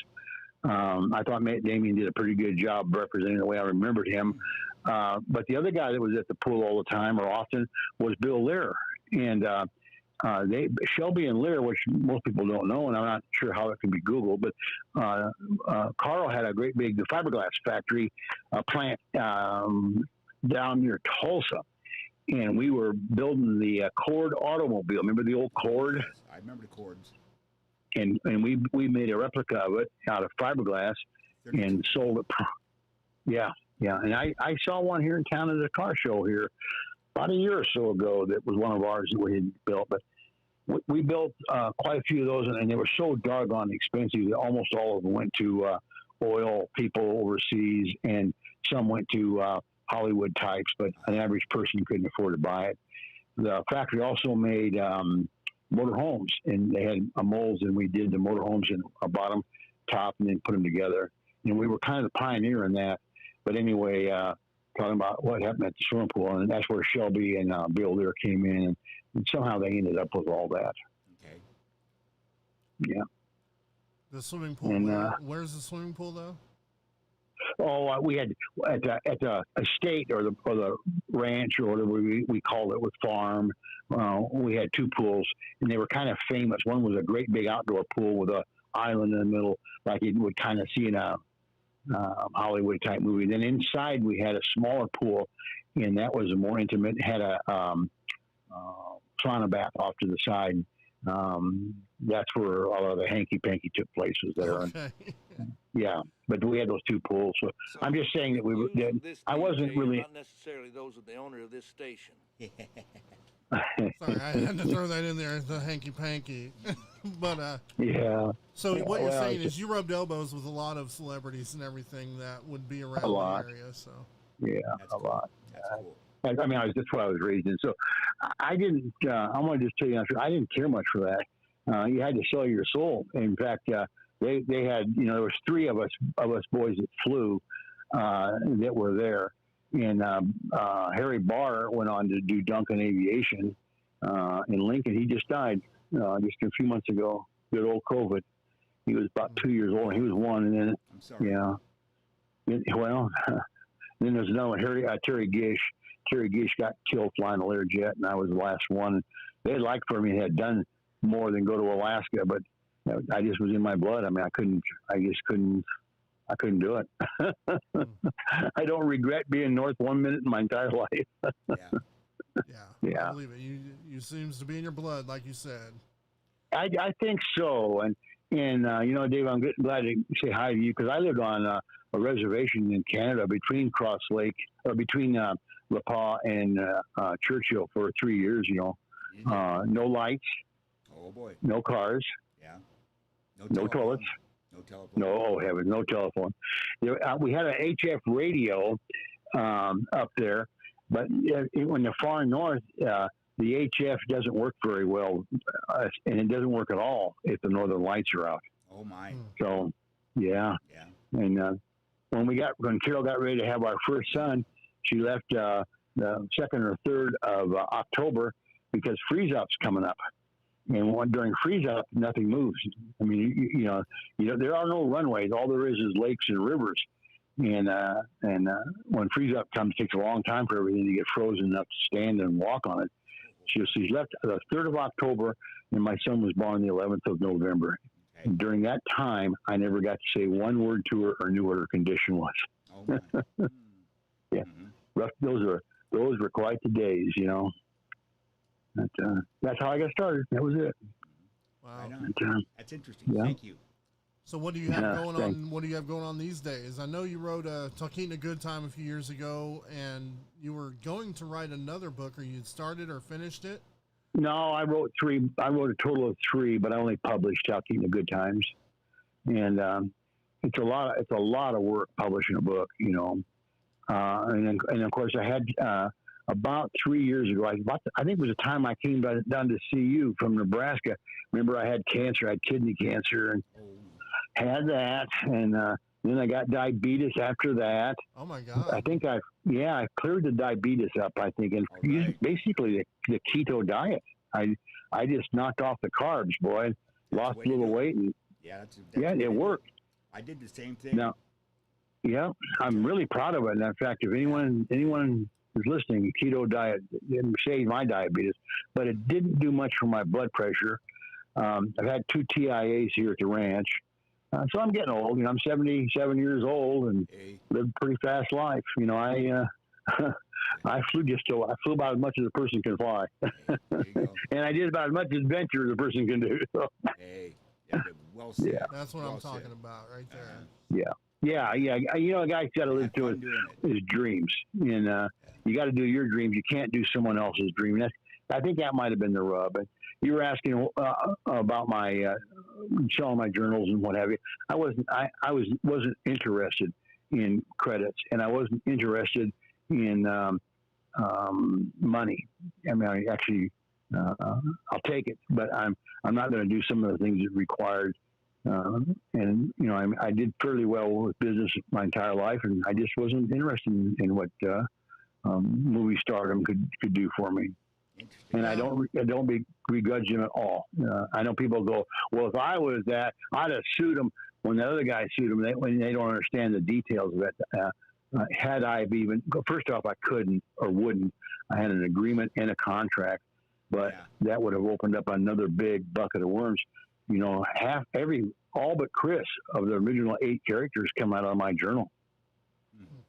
I thought Matt Damien did a pretty good job representing the way I remembered him. But the other guy that was at the pool all the time or often was Bill Lear, and Shelby and Lear, which most people don't know, and I'm not sure how it can be Googled, but Carl had a great big fiberglass factory plant down near Tulsa. And we were building the Cord automobile. Remember the old Cord? I remember the Cords. And we made a replica of it out of fiberglass and sold it. Yeah. And I saw one here in town at a car show here about a year or so ago that was one of ours that we had built. But we built quite a few of those, and they were so doggone expensive that almost all of them went to oil people overseas, and some went to Hollywood types, but an average person couldn't afford to buy it. The factory also made motor homes, and they had molds, and we did the motor homes in a bottom, top, and then put them together. And we were kind of the pioneer in that. But anyway, talking about what happened at the swimming pool, and that's where Shelby and Bill Lear came in, and somehow they ended up with all that. Okay. Yeah. The swimming pool. And, where's the swimming pool, though? Oh, we had at the estate or the ranch or whatever we called it with farm. We had two pools, and they were kind of famous. One was a great big outdoor pool with a island in the middle, like you would kind of see in a Hollywood type movie. Then inside we had a smaller pool, and that was more intimate. It had a sauna bath off to the side. That's where a lot of the hanky-panky took place was there. Okay. Yeah, but we had those two pools. So I'm just saying that I wasn't really. Not necessarily those of the owner of this station. Sorry, I had to throw that in there, the hanky-panky. But, yeah. So what you're saying is you rubbed elbows with a lot of celebrities and everything that would be around the area, so. Yeah, That's a cool. lot. That's cool. I mean, that's what I was raised in. So I didn't, I want to just tell you, I didn't care much for that. You had to sell your soul. In fact, they had, there was three of us boys that flew that were there. And Harry Barr went on to do Duncan Aviation in Lincoln. He just died just a few months ago. good old COVID. He was about 2 years old. He was one, and then I'm sorry. yeah. Well, then there's another one, Terry Gish. Terry Gish got killed flying a Learjet, and I was the last one. They had liked for me, had done more than go to Alaska, but I just was in my blood. I mean, I couldn't do it. I don't regret being North 1 minute in my entire life. Yeah. I believe it. You seems to be in your blood, like you said. I think so. And you know, Dave, I'm glad to say hi to you because I lived on a reservation in Canada between Cross Lake, or between La Paz and Churchill for 3 years, you know. No lights. Oh, boy. No cars. Yeah. No toilets. No telephone. No, oh heavens, no telephone. We had an HF radio up there, but in the far north, the HF doesn't work very well, and it doesn't work at all if the northern lights are out. Oh, my. So, yeah. And when Carol got ready to have our first son, she left the 2nd or 3rd of October because freeze-up's coming up. And during freeze-up, nothing moves. I mean, you know, there are no runways. All there is lakes and rivers. And when freeze-up comes, it takes a long time for everything to get frozen enough to stand and walk on it. She's left the 3rd of October, and my son was born the 11th of November. Okay. And during that time, I never got to say one word to her or knew what her condition was. Oh, yeah, rough. Those were quite the days, you know. But, that's how I got started. That was it. Wow, that's interesting. Yeah. Thank you. So what do you have going on? What do you have going on these days? I know you wrote Talking a Good Time a few years ago, and you were going to write another book, or you'd started or finished it. No, I wrote 3. I wrote a total of 3, but I only published Talking a Good Times, and it's a lot of work publishing a book, you know. And of course, I had about 3 years ago. I think it was the time I came down to see you from Nebraska. Remember, I had cancer. I had kidney cancer, and had that, and then I got diabetes after that. Oh my God! I think I cleared the diabetes up. I think, and used basically the keto diet. I just knocked off the carbs, boy. Lost a little weight, and it worked. I did the same thing. Now, yeah, I'm really proud of it. And in fact, if anyone is listening, keto diet didn't save my diabetes, but it didn't do much for my blood pressure. I've had 2 TIAs here at the ranch. So I'm getting old. You know, I'm 77 years old and lived a pretty fast life. You know, I flew about as much as a person can fly, and I did about as much adventure as a person can do. So. Well said. Yeah. That's what I'm talking about right there. Yeah. You know, a guy's got to live to his dreams, and you got to do your dreams. You can't do someone else's dream. I think that might have been the rub. But you were asking about my selling my journals and what have you. I wasn't interested in credits, and I wasn't interested in money. I mean, I'll take it, but I'm not going to do some of the things it required. And you know, I did fairly well with business my entire life, and I just wasn't interested in what movie stardom could do for me. And I don't begrudge them at all. I know people go, well, if I was that, I'd have sued them. When the other guy sued them, when they don't understand the details of it. Had I even, first off, I couldn't or wouldn't. I had an agreement and a contract, but that would have opened up another big bucket of worms. You know, all but Chris of the original 8 characters come out of my journal.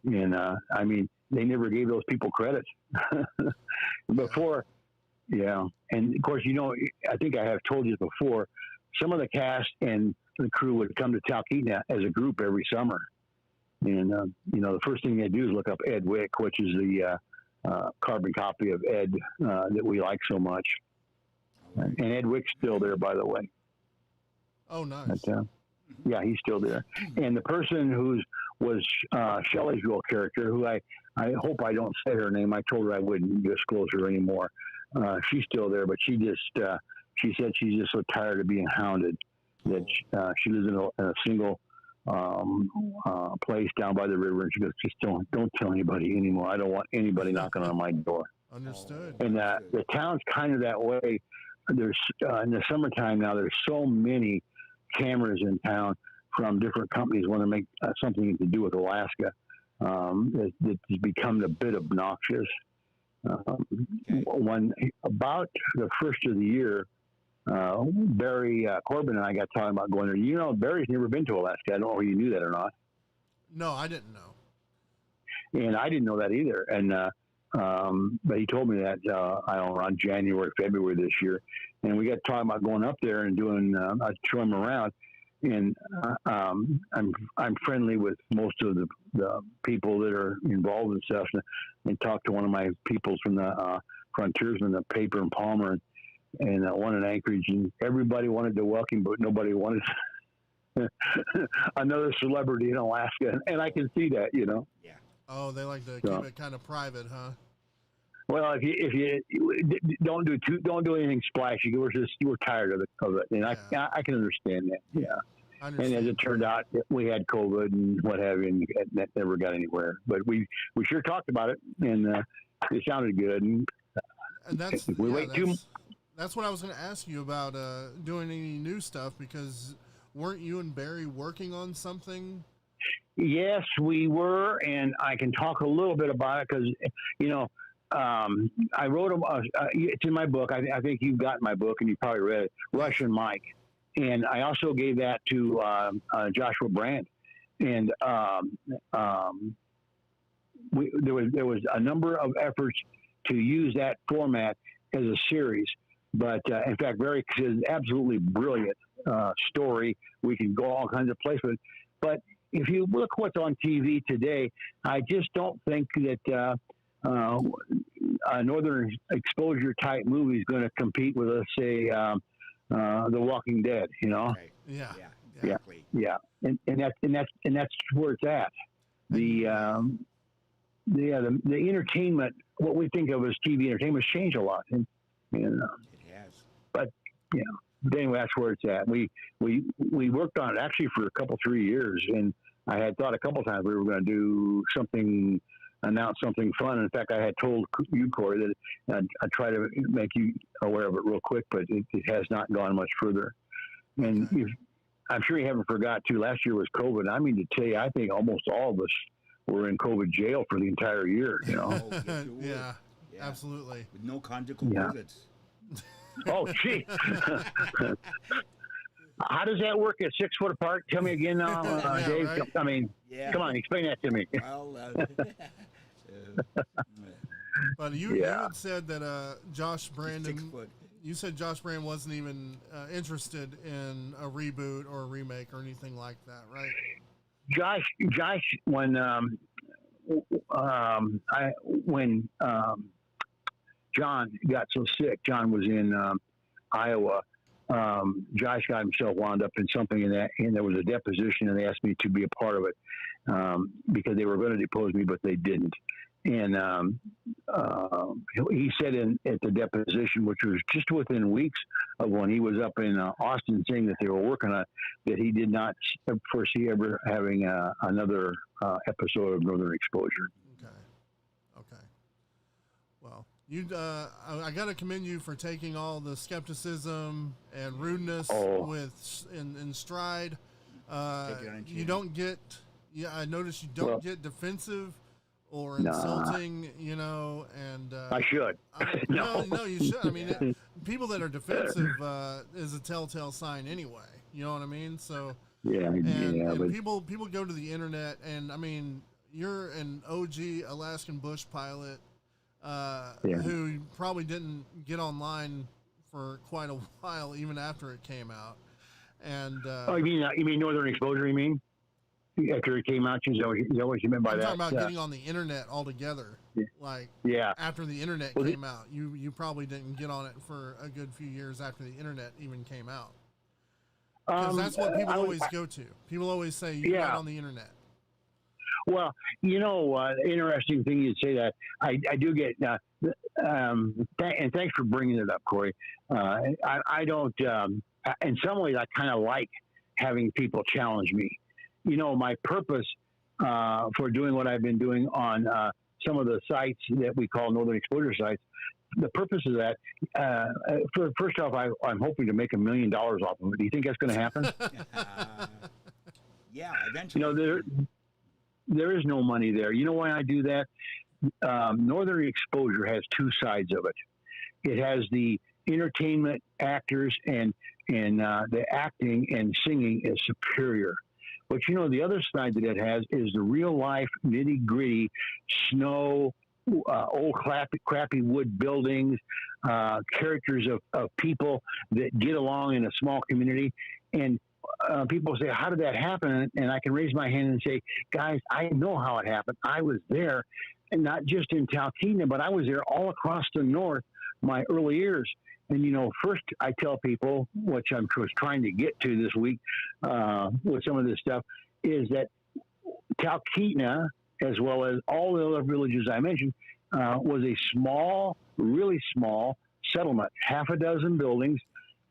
And I mean, they never gave those people credit before. Yeah. And of course, you know, I think I have told you before, some of the cast and the crew would come to Talkeetna as a group every summer. And, you know, the first thing they do is look up Ed Wick, which is the carbon copy of Ed that we like so much. And Ed Wick's still there, by the way. Oh, nice. But, yeah, he's still there. And the person who was Shelley's real character, who I hope I don't say her name. I told her I wouldn't disclose her anymore. She's still there, but she said she's just so tired of being hounded that she lives in a single place down by the river, and she goes, just don't tell anybody anymore. I don't want anybody knocking on my door. Understood. And the town's kind of that way. there's in the summertime now. There's so many cameras in town from different companies want to make something to do with Alaska. It's become a bit obnoxious. When about the first of the year, Barry Corbin and I got talking about going there. You know, Barry's never been to Alaska. I don't know if you knew that or not. No, I didn't know. And I didn't know that either. And but he told me that I don't know, around January, February this year, and we got talking about going up there and doing showing him around. And I'm friendly with most of the people that are involved in stuff, and talked to one of my peoples from the frontiersmen, the paper in Palmer, and one in Anchorage, and everybody wanted to welcome, but nobody wanted another celebrity in Alaska, and I can see that, you know. Yeah. Oh, they like to keep it kind of private, huh? Well, if you don't do anything splashy, we're tired of it, and I can understand that. Yeah. And as it turned out, we had COVID and what have you, and that never got anywhere. But we sure talked about it, and it sounded good. And that's that's what I was going to ask you about doing any new stuff, because weren't you and Barry working on something? Yes, we were, and I can talk a little bit about it because, you know, I wrote it's in my book. I think you've got my book and you probably read it, Russian Mike. And I also gave that to Joshua Brandt. And there was a number of efforts to use that format as a series. But in fact, Barry is absolutely brilliant story. We can go all kinds of places. But if you look what's on TV today, I just don't think that a northern exposure type movie is going to compete with, let's say, The Walking Dead. You know? Right. Yeah. Exactly. Yeah. And that's where it's at. The entertainment, what we think of as TV entertainment, has changed a lot. And it has. But but anyway, that's where it's at. We worked on it actually for 3 years, and I had thought a couple times we were going to do something, announce something fun. In fact, I had told you, Corey, that I'd try to make you aware of it real quick, but it has not gone much further. And I'm sure you haven't forgot too. Last year was COVID. I mean, to tell you, I think almost all of us were in COVID jail for the entire year. You know? Yeah, absolutely. With no conjugal visits. Oh, gee. How does that work at 6 foot apart? Tell me again now, Dave. Right? I mean, come on, explain that to me. Well, but you had said that Josh Brandon, you said Josh Brand wasn't even interested in a reboot or a remake or anything like that, right? Josh, when John got so sick, John was in Iowa. Josh got himself wound up in something and there was a deposition, and they asked me to be a part of it because they were going to depose me, but they didn't. And he said at the deposition, which was just within weeks of when he was up in Austin saying that they were working on it, that he did not foresee ever having another episode of Northern Exposure. Okay. Well, I got to commend you for taking all the skepticism and rudeness in stride. You don't get. Yeah, I noticed you don't get defensive or insulting, you know, and I should. No, you should. I mean, people that are defensive is a telltale sign anyway. You know what I mean? So and people go to the internet, and I mean, you're an OG Alaskan bush pilot who probably didn't get online for quite a while, even after it came out. And you mean Northern Exposure? You mean? After it came out, is that what you meant by that? I'm talking about getting on the internet altogether. After the internet came out, you probably didn't get on it for a good few years after the internet even came out. Because that's what people always go to. People always say you got on the internet. Well, you know, interesting thing you'd say that. I do get, and thanks for bringing it up, Corey. I don't, in some ways, I kind of like having people challenge me. You know, my purpose for doing what I've been doing on some of the sites that we call Northern Exposure sites, the purpose of that, first off, I'm hoping to make $1 million off of it. Do you think that's going to happen? Yeah, eventually. There is no money there. You know why I do that? Northern Exposure has two sides of it. It has the entertainment actors and the acting and singing is superior. But the other side that it has is the real life nitty gritty snow, old crappy wood buildings, characters of people that get along in a small community. And people say, how did that happen? And I can raise my hand and say, guys, I know how it happened. I was there, and not just in Talkeetna, but I was there all across the north my early years. And, first I tell people, which I was trying to get to this week with some of this stuff, is that Talkeetna, as well as all the other villages I mentioned, was a small, really small settlement, half a dozen buildings,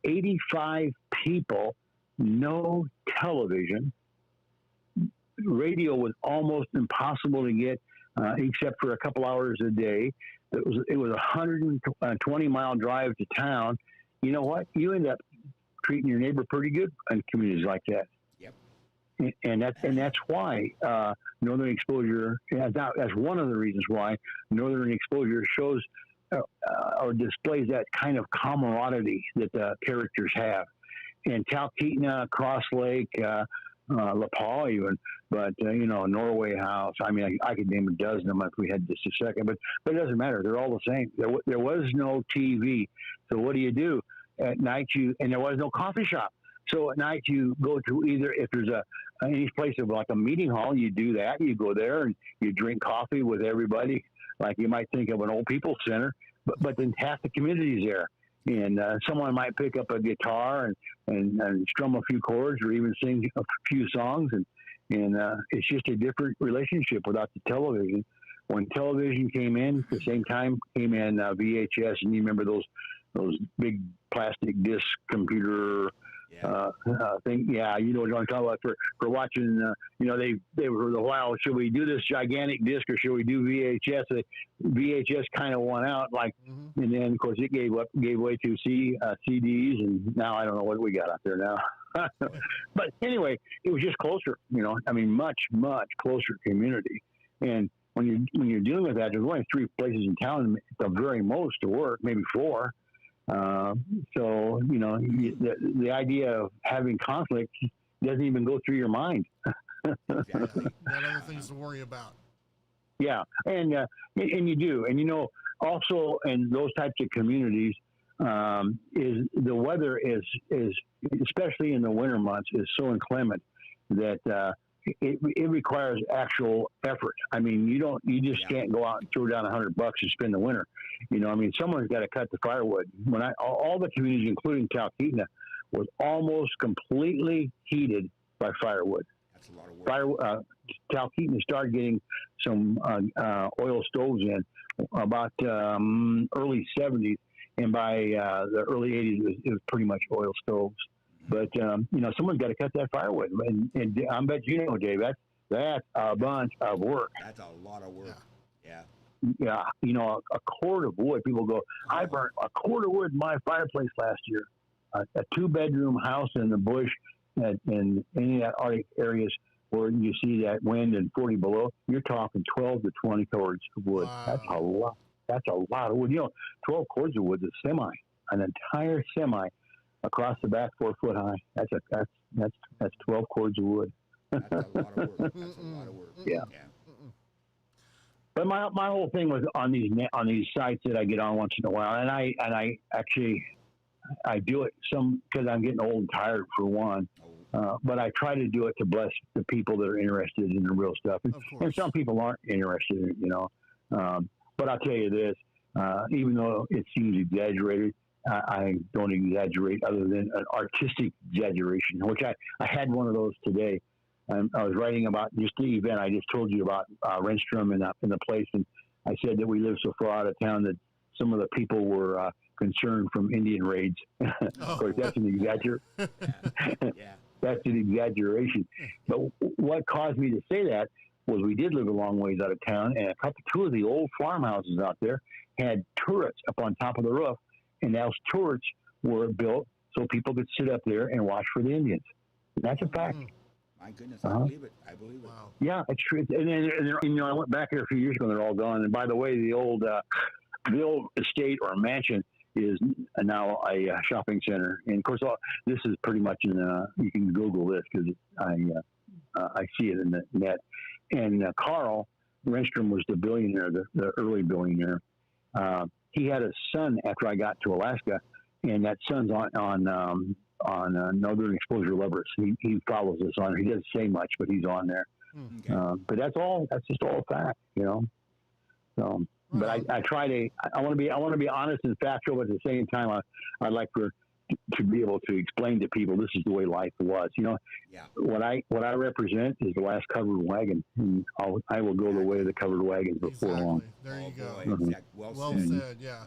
85 people, no television. Radio was almost impossible to get, except for a couple hours a day. It was a 120-mile drive to town. You know what? You end up treating your neighbor pretty good in communities like that. Yep. And that's why Northern Exposure. That's one of the reasons why Northern Exposure shows or displays that kind of camaraderie that the characters have. And Talkeetna, Cross Lake, La Paw even, but Norway House. I mean, I could name a dozen of them if we had just a second, but it doesn't matter. They're all the same. There was no TV, so what do? At night and there was no coffee shop. So at night you go to either, if there's any place of like a meeting hall, you do that. You go there and you drink coffee with everybody, like you might think of an old people's center, but then half the community's there. And someone might pick up a guitar and strum a few chords or even sing a few songs. And it's just a different relationship without the television. When television came in, at the same time came in VHS. And you remember those big plastic disc computer thing? Yeah, you know what I'm talking about for watching. They were a while. Should we do this gigantic disc or should we do VHS? VHS kind of won out, and then of course it gave way to CDs, and now I don't know what we got out there now. But anyway, it was just closer. Much closer community. And when you're dealing with that, there's only 3 places in town at the very most to work, maybe 4. So the idea of having conflict doesn't even go through your mind. Exactly. Got other things to worry about. Yeah, and you do, and also in those types of communities, is the weather is especially in the winter months is so inclement that it requires actual effort. I mean, you just can't go out and throw down $100 and spend the winter. Someone's got to cut the firewood. All the communities, including Talkeetna, was almost completely heated by firewood. That's a lot of work. Talkeetna started getting some oil stoves in about early 70s, and by the early 80s, it was pretty much oil stoves. But someone's got to cut that firewood, and I bet Dave, that's a bunch of work. That's a lot of work. Yeah. Yeah, a cord of wood. People go, I burnt a cord of wood in my fireplace last year. A 2-bedroom house in the bush, in any of that Arctic areas where you see that wind and 40 below. You're talking 12 to 20 cords of wood. Wow. That's a lot of wood. 12 cords of wood is a semi, an entire semi across the back, 4 foot high. That's 12 cords of wood. That's a lot of work. That's a lot of work. Yeah. But my whole thing was on these sites that I get on once in a while, and I actually do it some because I'm getting old and tired for one, but I try to do it to bless the people that are interested in the real stuff, and some people aren't interested, But I'll tell you this, even though it seems exaggerated, I don't exaggerate other than an artistic exaggeration, which I had one of those today. I was writing about just the event I just told you about, Renstrom and the place, and I said that we live so far out of town that some of the people were concerned from Indian raids. Of course, that's an exaggeration. That's an exaggeration. But what caused me to say that was we did live a long ways out of town, and two of the old farmhouses out there had turrets up on top of the roof, and those turrets were built so people could sit up there and watch for the Indians. And that's a fact. My goodness, I believe it. I believe it. Yeah, it's true. And I went back there a few years ago, and they're all gone. And by the way, the old estate or mansion is now a shopping center. And of course, this is pretty much you can Google this because I see it in the net. And Carl Renstrom was the billionaire, the early billionaire. He had a son after I got to Alaska, and that son's on Northern Exposure Lovers. He follows us on. He doesn't say much, but he's on there. Okay. But that's all. That's just all fact, you know. So, but I try to. I want to be honest and factual, but at the same time, I'd like to be able to explain to people this is the way life was. You know, what I represent is the last covered wagon, and I will go the way of the covered wagons before long. There you go. Mhm. Well said. Yeah.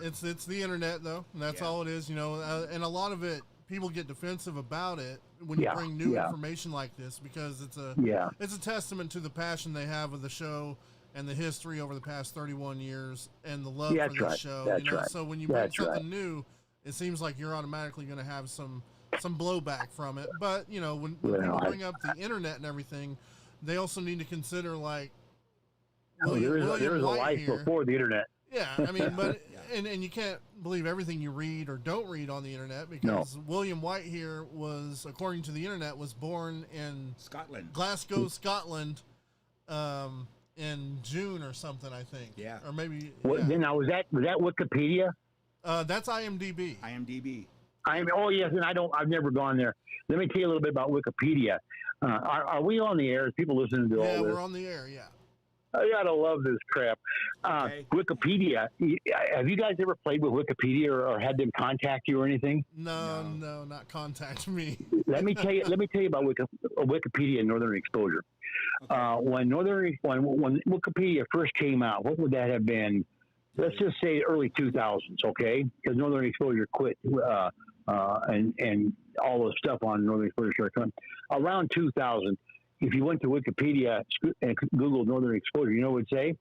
It's the internet though, and that's all it is. You know, and a lot of it, people get defensive about it when you bring new information like this because it's a testament to the passion they have of the show and the history over the past 31 years and the love for the show. That's you know? right. So when you bring something new, it seems like you're automatically going to have some blowback from it. But you know, when people bring up the internet and everything, they also need to consider like there is a life before the internet. Yeah, I mean, but and you can't believe everything you read or don't read on the internet because William White here was, according to the internet, was born in Glasgow, Scotland, in June or something, I think. Yeah, or maybe. Now was that Wikipedia? That's IMDb. Oh yes, and I've never gone there. Let me tell you a little bit about Wikipedia. Are we on the air? Is people listening to all this? Yeah, we're on the air. Yeah. I gotta love this crap. Wikipedia. Have you guys ever played with Wikipedia or had them contact you or anything? No, not contact me. Let me tell you about Wikipedia and Northern Exposure. When Wikipedia first came out, what would that have been? Let's just say early 2000s, okay? Because Northern Exposure quit, and all the stuff on Northern Exposure started coming around 2000. If you went to Wikipedia and Googled Northern Exposure, you know what it would say?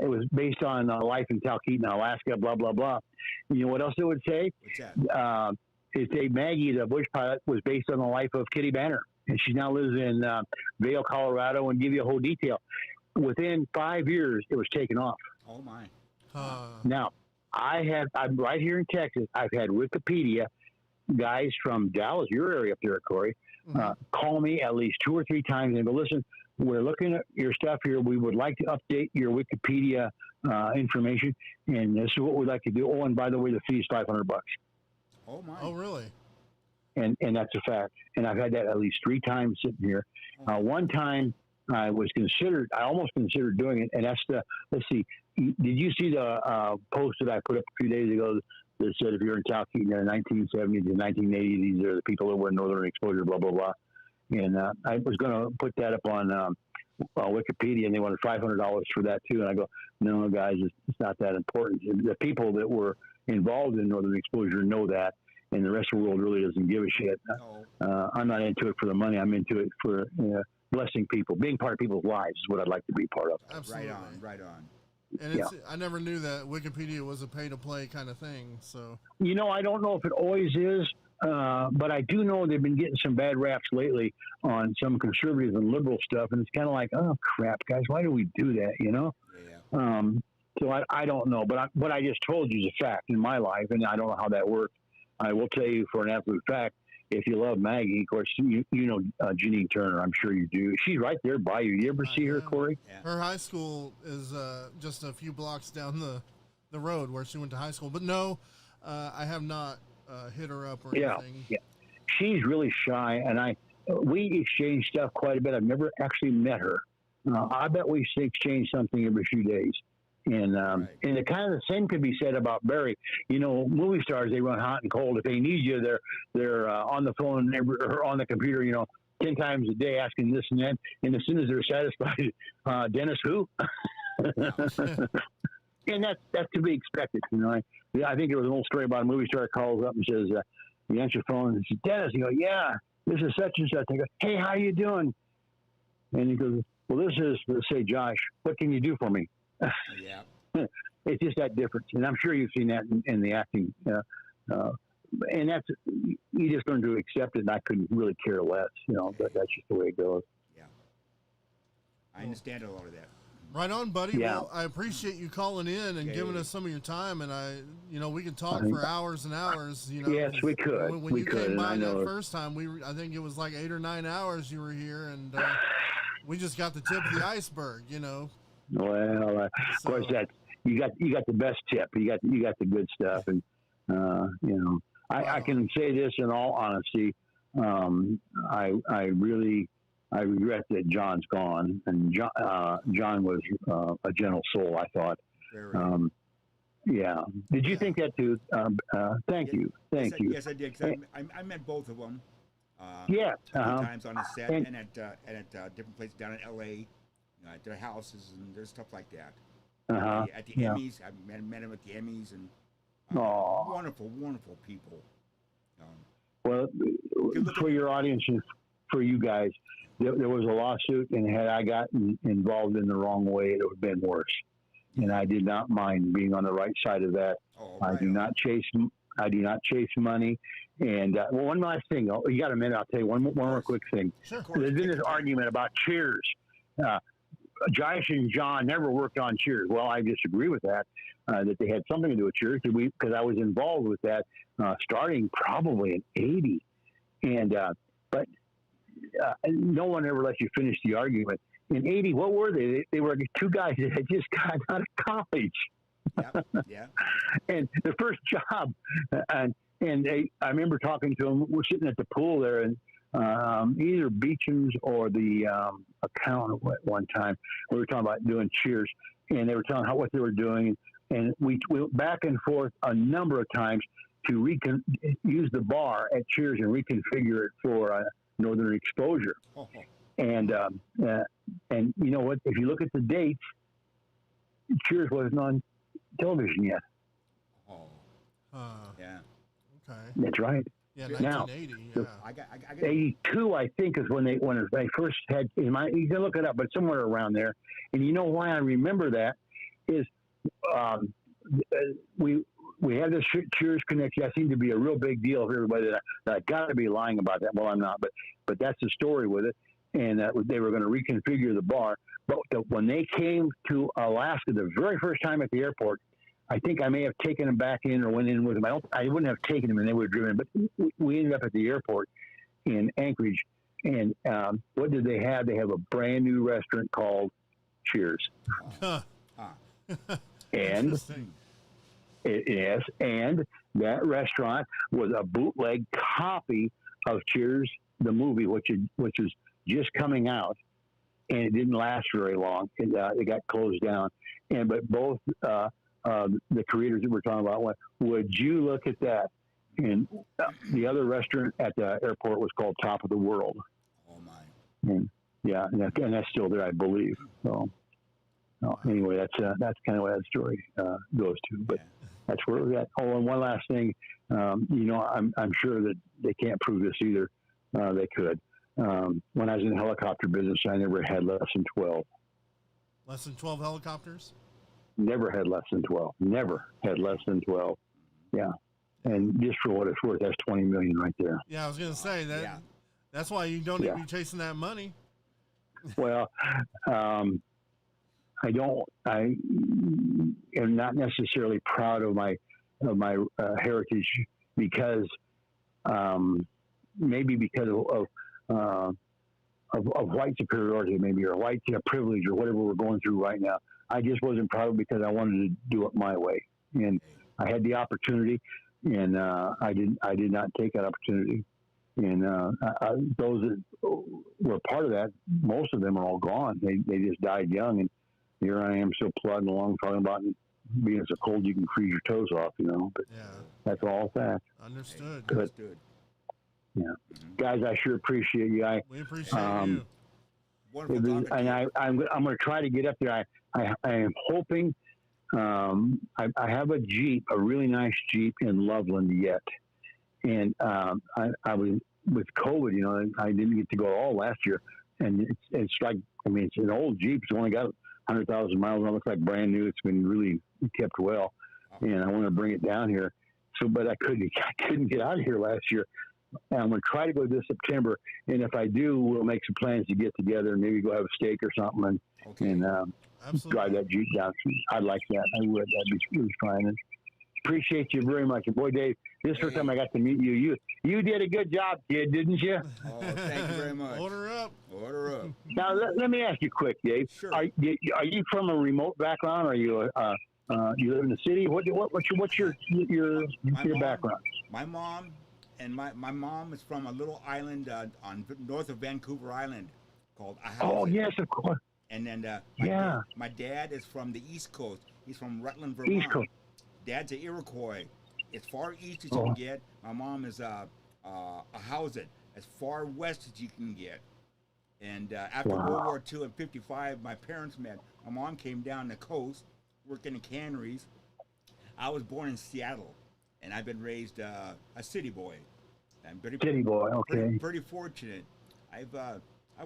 It was based on life in Talkeetna, Alaska, blah, blah, blah. You know what else it would say? What's that? It'd say Maggie, the bush pilot, was based on the life of Kitty Banner. And she now lives in Vail, Colorado, and give you a whole detail. Within 5 years, it was taken off. Oh, my. Now, I'm right here in Texas. I've had Wikipedia guys from Dallas, your area up there, Corey, call me at least 2 or 3 times and go, listen, we're looking at your stuff here. We would like to update your Wikipedia information, and this is what we'd like to do. Oh, and by the way, the fee is $500. Oh, my. Oh, really? And that's a fact. And I've had that at least 3 times sitting here. One time I almost considered doing it, and that's let's see, did you see the post that I put up a few days ago that said if you're in Talkeetna in the 1970s and 1980s, these are the people that were in Northern Exposure, blah, blah, blah. And I was going to put that up on Wikipedia, and they wanted $500 for that, too. And I go, no, guys, it's not that important. The people that were involved in Northern Exposure know that, and the rest of the world really doesn't give a shit. I'm not into it for the money. I'm into it for blessing people. Being part of people's lives is what I'd like to be part of. Absolutely. Right on. And I never knew that Wikipedia was a pay-to-play kind of thing. So I don't know if it always is, but I do know they've been getting some bad raps lately on some conservative and liberal stuff, and it's kind of like, oh crap, guys, why do we do that? You know? Yeah. So I don't know, but what I just told you is a fact in my life, and I don't know how that works. I will tell you for an absolute fact. If you love Maggie, of course, you know Janine Turner. I'm sure you do. She's right there by you. You ever see her, Corey? Yeah. Her high school is just a few blocks down the road where she went to high school. But no, I have not hit her up or anything. Yeah, she's really shy, and we exchange stuff quite a bit. I've never actually met her. I bet we exchange something every few days. And and the kind of the same could be said about Barry. You know, movie stars, they run hot and cold. If they need you, they're on the phone or on the computer, 10 times a day asking this and that. And as soon as they're satisfied, Dennis who? And that's to be expected. I think there was an old story about a movie star calls up and says, you answer your phone and says, Dennis, you go, yeah, this is such and such. I go, hey, how you doing? And he goes, well, this is, let's say, Josh, what can you do for me? Yeah. It's just that difference. And I'm sure you've seen that in the acting. And that's, you just learn to accept it, and I couldn't really care less, but that's just the way it goes. Yeah. I understand a lot of that. Right on, buddy. Yeah. Well, I appreciate you calling in and giving us some of your time. And we can talk for hours and hours. Yes, we could. When you came by that it. first time, I think it was like 8 or 9 hours you were here, and we just got the tip of the iceberg. Well, of course, that you got the best tip. You got the good stuff, and I can say this in all honesty. I regret that John's gone, and John was a gentle soul, I thought. Yeah. Did you think that too? Thank you. Yes, I did. 'Cause I met both of them. Yes. Times on the set and at different places down in L.A. At their houses and there's stuff like that. At the Emmys, I met them at the Emmys, and wonderful, wonderful people. Well, for your audience and for you guys, there was a lawsuit, and had I gotten involved in the wrong way, it would have been worse. And I did not mind being on the right side of that. I do not chase money. And one last thing, you got a minute? I'll tell you one more quick thing. Sure. There's been this argument about Cheers. Josh and John never worked on Cheers. Well, I disagree with that. That they had something to do with Cheers because I was involved with that starting probably in '80, and but no one ever lets you finish the argument. In '80, what were they? They were two guys that had just gotten out of college. Yeah. And the first job, I remember talking to them. We're sitting at the pool there, and either Beecham's or the accountant at one time. We were talking about doing Cheers, and they were telling what they were doing, and we went back and forth a number of times to use the bar at Cheers and reconfigure it for Northern Exposure. And you know what? If you look at the dates, Cheers wasn't on television yet. Yeah. Okay. That's right. Yeah, now, 1980. Yeah. 82, I think, is when they first had. You can look it up, but somewhere around there. And you know why I remember that is we had this Cheers connection. That seemed to be a real big deal for everybody. That I got to be lying about that. Well, I'm not, but that's the story with it. And they were going to reconfigure the bar. But when they came to Alaska the very first time at the airport, I think I may have taken them back in or went in with them. I wouldn't have taken them, and they would have driven. But we ended up at the airport in Anchorage. And what did they have? They have a brand new restaurant called Cheers. And yes, and that restaurant was a bootleg copy of Cheers, the movie, which is just coming out, and it didn't last very long. It got closed down. But both the creators that we're talking about went, would you look at that? And the other restaurant at the airport was called Top of the World. Oh my! And that's still there, I believe. So anyway, that's kind of where that story goes to. But that's where we're at. Oh, and one last thing, I'm sure that they can't prove this either. They could. When I was in the helicopter business, I never had less than 12. Less than 12 helicopters? Never had less than 12. Never had less than 12. Yeah. And just for what it's worth, that's $20 million right there. Yeah, I was going to say that. Yeah. That's why you don't need to be chasing that money. Well, I am not necessarily proud of my heritage because maybe because of white superiority, maybe, or white privilege, or whatever we're going through right now. I just wasn't proud of it because I wanted to do it my way, and I had the opportunity, and I did not take that opportunity. And those that were part of that, most of them are all gone. They just died young, and here I am still plodding along talking about being so cold you can freeze your toes off, But that's all fact. Understood. But, yeah, guys, I sure appreciate you. We appreciate you. And I'm going to try to get up there. I am hoping. I have a Jeep, a really nice Jeep in Loveland yet, and I was with COVID. I didn't get to go all last year, and it's like, I mean, it's an old Jeep. It's only got 100,000 miles on it. It looks like brand new. It's been really kept well, and I want to bring it down here. So, but I couldn't get out of here last year. And I'm going to try to go this September, and if I do, we'll make some plans to get together and maybe go have a steak or something, and drive that Jeep down. I'd like that. I would. That'd be really fine. And appreciate you very much. And boy, Dave, this is the first time I got to meet you. You did a good job, kid, didn't you? Oh, thank you very much. Order up. Order up. Now, let me ask you quick, Dave. Sure. Are you from a remote background? Are you you live in the city? What's your background? My mom and my mom is from a little island on north of Vancouver Island called Ahousaht. Oh yes, of course. And then my dad is from the East Coast. He's from Rutland, Vermont. East Coast. Dad's an Iroquois. As far east as you can get. My mom is Ahousaht, as far west as you can get. And after World War II in '55, my parents met. My mom came down the coast, working in canneries. I was born in Seattle, and I've been raised a city boy. I'm City boy, okay. Pretty fortunate. I've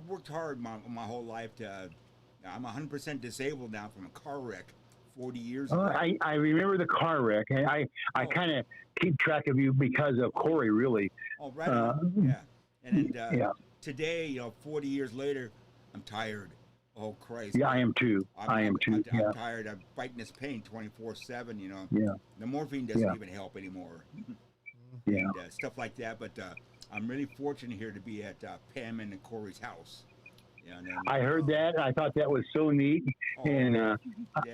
worked hard my whole life to. I'm 100% disabled now from a car wreck 40 years ago. I remember the car wreck. I kind of keep track of you because of Corey, really. Oh, right on. Yeah. And today, 40 years later, I'm tired. Oh, Christ. Yeah, I am too. I'm tired. I'm fighting this pain 24/7, Yeah. The morphine doesn't even help anymore. Yeah. And, stuff like that. But I'm really fortunate here to be at Pam and Corey's house. I heard that. I thought that was so neat, and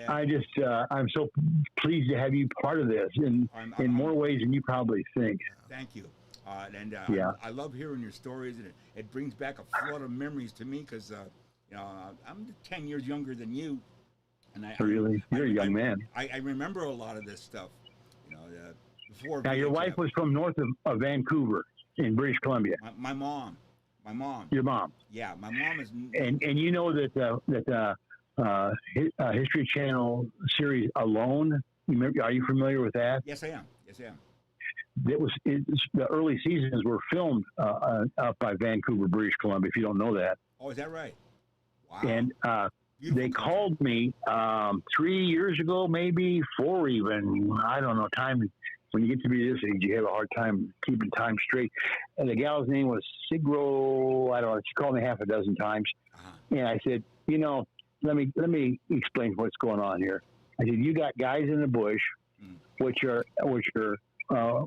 I just I'm so pleased to have you part of this in more ways than you probably think. Thank you. And Yeah. I love hearing your stories, and it brings back a flood of memories to me because I'm 10 years younger than you, and You're a young man. I remember a lot of this stuff. Before. Now your wife was from north of Vancouver in British Columbia. My mom. Your mom. Yeah, my mom is. And you know that History Channel series Alone. Are you familiar with that? Yes, I am. Yes, I am. The early seasons were filmed up by Vancouver, British Columbia. If you don't know that. Oh, is that right? Wow. And they called me 3 years ago, maybe 4 even. I don't know. Time when you get to be this age, you have a hard time keeping time straight. And the gal's name was Sigro. I don't know. She called me half a dozen times, and I said, let me explain what's going on here. I said, you got guys in the bush, which are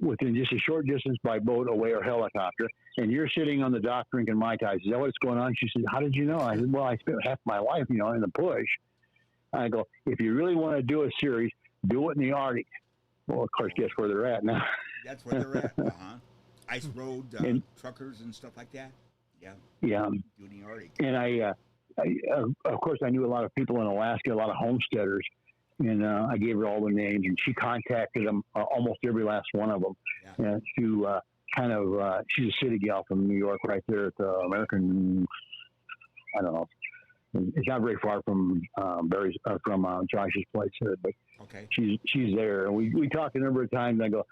within just a short distance by boat away or helicopter, and you're sitting on the dock drinking Mai Tais. Is that what's going on? She said, how did you know? I said, well, I spent half my life, in the bush. I go, if you really want to do a series, do it in the Arctic. Well, of course, guess where they're at now? That's where they're at. Ice road truckers and stuff like that. Yeah. Yeah. Doing the Arctic. And I of course, I knew a lot of people in Alaska, a lot of homesteaders, and I gave her all the names, and she contacted them, almost every last one of them, to kind of. She's a city gal from New York, right there at the American. I don't know. It's not very far from Josh's place, but she's there. And we talked a number of times. And I go,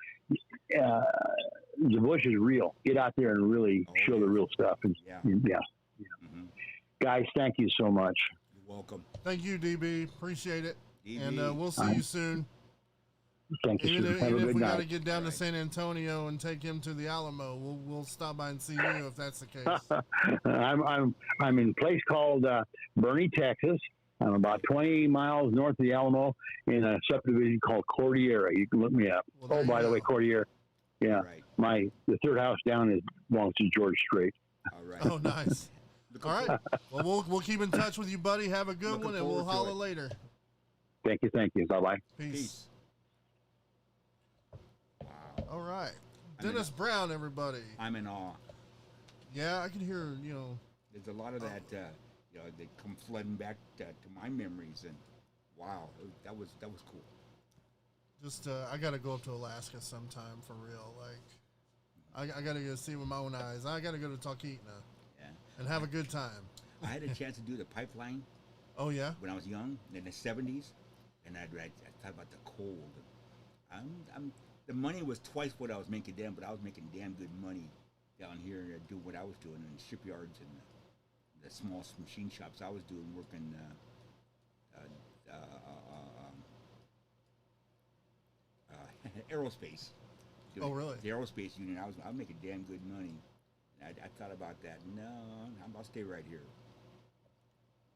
the bush is real. Get out there and really show the real stuff. And, Guys, thank you so much. You're welcome. Thank you, DB. Appreciate it. DB. And we'll see you soon. Thank you. Even Have a if good we got to night. get down to San Antonio and take him to the Alamo, we'll stop by and see you if that's the case. I'm in a place called Bernie, Texas. I'm about 20 miles north of the Alamo in a subdivision called Cordillera. You can look me up. By the way, Cordillera. Yeah, the third house down belongs to George Strait. All right. Oh, nice. All right. Well, we'll keep in touch with you, buddy. Have a good one, and we'll holler later. Thank you. Bye-bye. Peace. All right. Dennis Brown, everybody. I'm in awe. Yeah, I can hear, There's a lot of that, they come flooding back to my memories, and wow, that was cool. Just, I got to go up to Alaska sometime for real. Like, I got to go see with my own eyes. I got to go to Talkeetna. Yeah. And have a good time. I had a chance to do the pipeline. Oh, yeah? When I was young, in the 70s, and I thought about the cold. The money was twice what I was making then, but I was making damn good money down here doing what I was doing in the shipyards and the small machine shops I was doing, working aerospace. Oh, really? The aerospace union. I was making damn good money. I thought about that. No, I'll stay right here.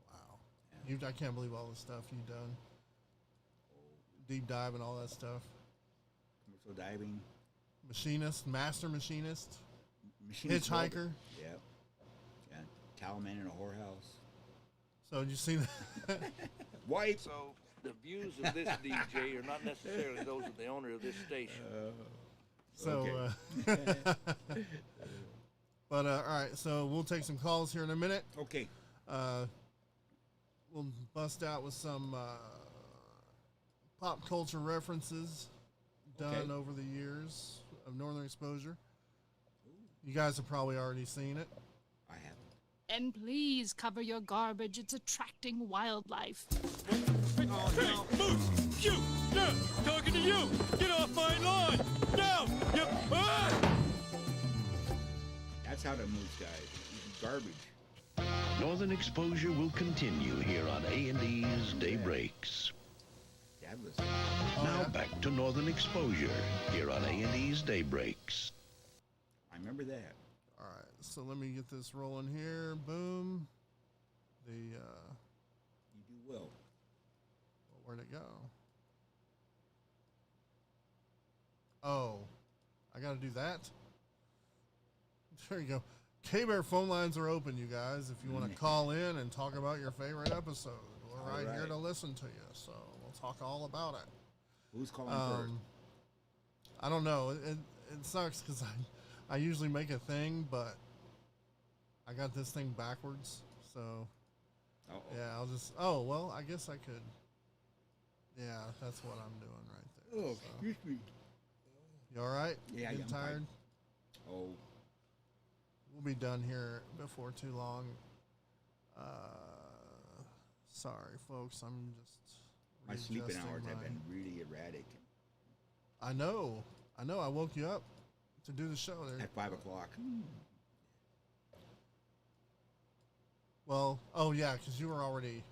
Wow. I can't believe all the stuff you've done. Deep dive and all that stuff. Commercial diving. Machinist, master machinist. Machinist Hitchhiker. welder. Yep. Yeah. Towelman in a whorehouse. So did you see that? White. So the views of this DJ are not necessarily those of the owner of this station. So, but all right. So we'll take some calls here in a minute. Okay. We'll bust out with some pop culture references done over the years of Northern Exposure. You guys have probably already seen it. I haven't. And please cover your garbage. It's attracting wildlife. Hey, Moose! You! Yeah! Talking to you! Get off my lawn! Down! You... Ah! That's how the moose died. Garbage. Northern Exposure will continue here on A&E's Daybreaks. That was... Now back to Northern Exposure here on A&E's Daybreaks. I remember that. All right, so let me get this rolling here. Boom. You do well. Where'd it go? Oh, I got to do that. There you go. KBHR phone lines are open, you guys. If you want to call in and talk about your favorite episode, we're right here to listen to you. So we'll talk all about it. Who's calling first? I don't know. It sucks because I usually make a thing, but I got this thing backwards. So yeah, I'll just. Oh well, I guess I could. Yeah, that's what I'm doing right there. Oh, excuse me. You all right? Yeah, Getting I'm tired? fine. Oh. We'll be done here before too long. Sorry, folks. I'm just. My sleeping hours have my- been really erratic. I know. I woke you up to do the show there. At 5 o'clock. Well, oh yeah, because you were already.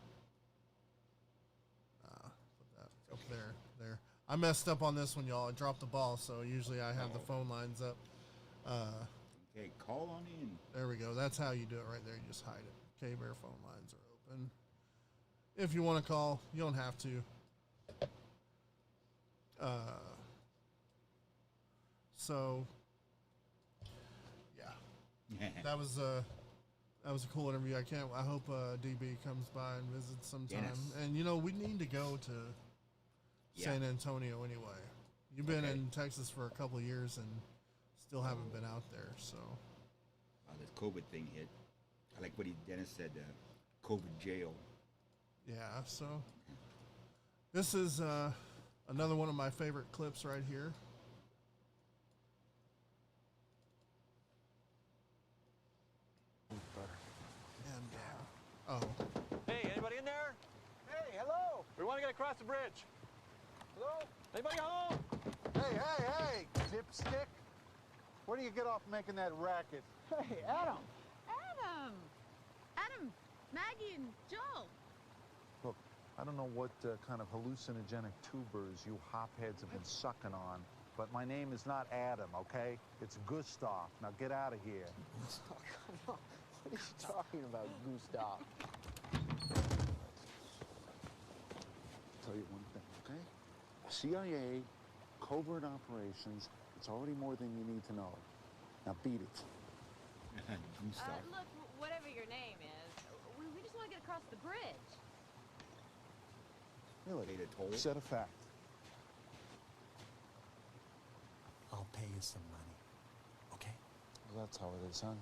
Put that up there. I messed up on this one, y'all. I dropped the ball, so usually I have the phone lines up. Okay, call on in. There we go. That's how you do it right there. You just hide it. KBHR phone lines are open. If you want to call, you don't have to. So, yeah, that was a cool interview. I hope DB comes by and visits sometime. Yes. And we need to go to San Antonio anyway. You've been in Texas for a couple of years and still haven't been out there. So, This COVID thing hit. I like what Dennis said. COVID jail. yeah. So, this is another one of my favorite clips right here. And Hey, anybody in there? Hey, hello. We want to get across the bridge. Hello? Anybody home? Hey, dipstick. Where do you get off making that racket? Hey, Adam. Adam, Maggie, and Joe. Look, I don't know what kind of hallucinogenic tubers you hopheads have been sucking on, but my name is not Adam, okay? It's Gustav. Now get out of here. Oh, come on. What are you talking about, Gustav? Tell you one thing, okay? CIA, covert operations, it's already more than you need to know. Now beat it. Look, whatever your name is, we just want to get across the bridge. Really? Set a fact. I'll pay you some money, okay? Well, that's how it is, huh?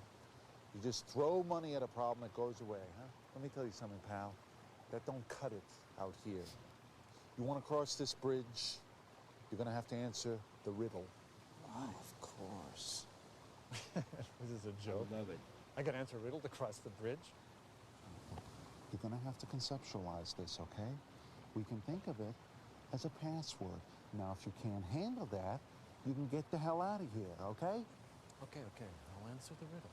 You just throw money at a problem, it goes away, huh? Let me tell you something, pal. That don't cut it out here. You want to cross this bridge, you're going to have to answer the riddle. Oh, of course. This is a joke. I love it. I can answer a riddle to cross the bridge. You're going to have to conceptualize this, okay? We can think of it as a password. Now, if you can't handle that, you can get the hell out of here, okay? Okay. I'll answer the riddle.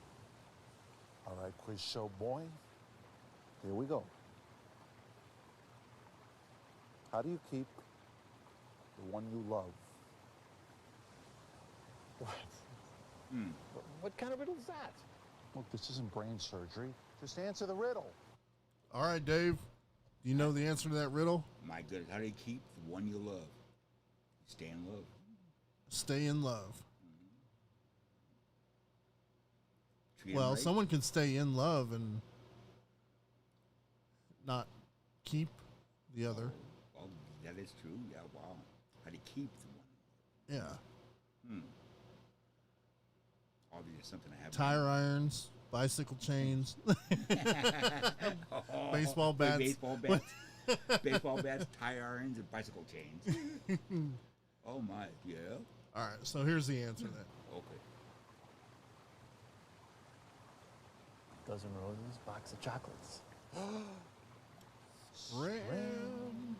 All right, quiz show boy, Here we go. How do you keep the one you love? What kind of riddle is that? Look, this isn't brain surgery. Just answer the riddle. All right, Dave. Do you know the answer to that riddle? My goodness, how do you keep the one you love? Stay in love. Stay in love. Treat 'em Well, right. someone can stay in love and not keep the other. Well, that is true. Yeah, wow. How do you keep the one? Yeah. Obviously, something I have. Tire irons, bicycle chains, baseball bats. Baseball bats. Baseball bats, tire irons, and bicycle chains. Oh my, yeah. All right, so here's the answer then. Okay. Dozen roses, box of chocolates. Ram.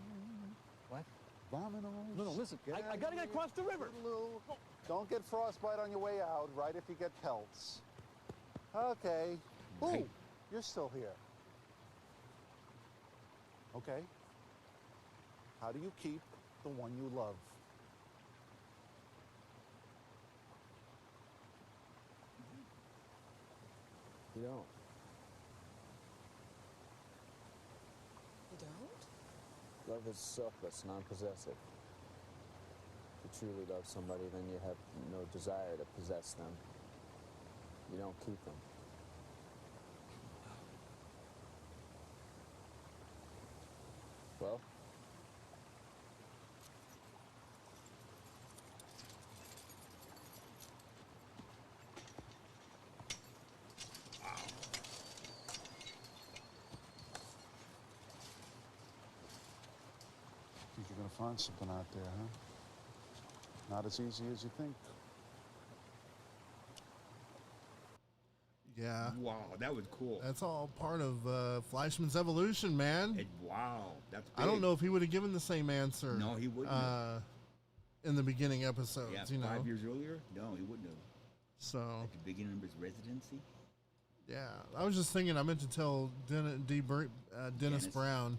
What? Dominoes. No, listen. I gotta get across the river. Don't get frostbite on your way out, right if you get pelts. Okay. Ooh, you're still here. Okay. How do you keep the one you love? You don't. You don't? Love is selfless, non-possessive. If you truly love somebody, then you have no desire to possess them. You don't keep them. Well? Think you're gonna find something out there, huh? Not as easy as you think. Yeah. Wow, that was cool. That's all part of Fleischman's evolution, man. Wow, that's big. I don't know if he would have given the same answer. No, he wouldn't have. In the beginning episodes, Yeah, you know. 5 years earlier? No, he wouldn't have. So. At the beginning of his residency? Yeah, I was just thinking. I meant to tell Dennis Brown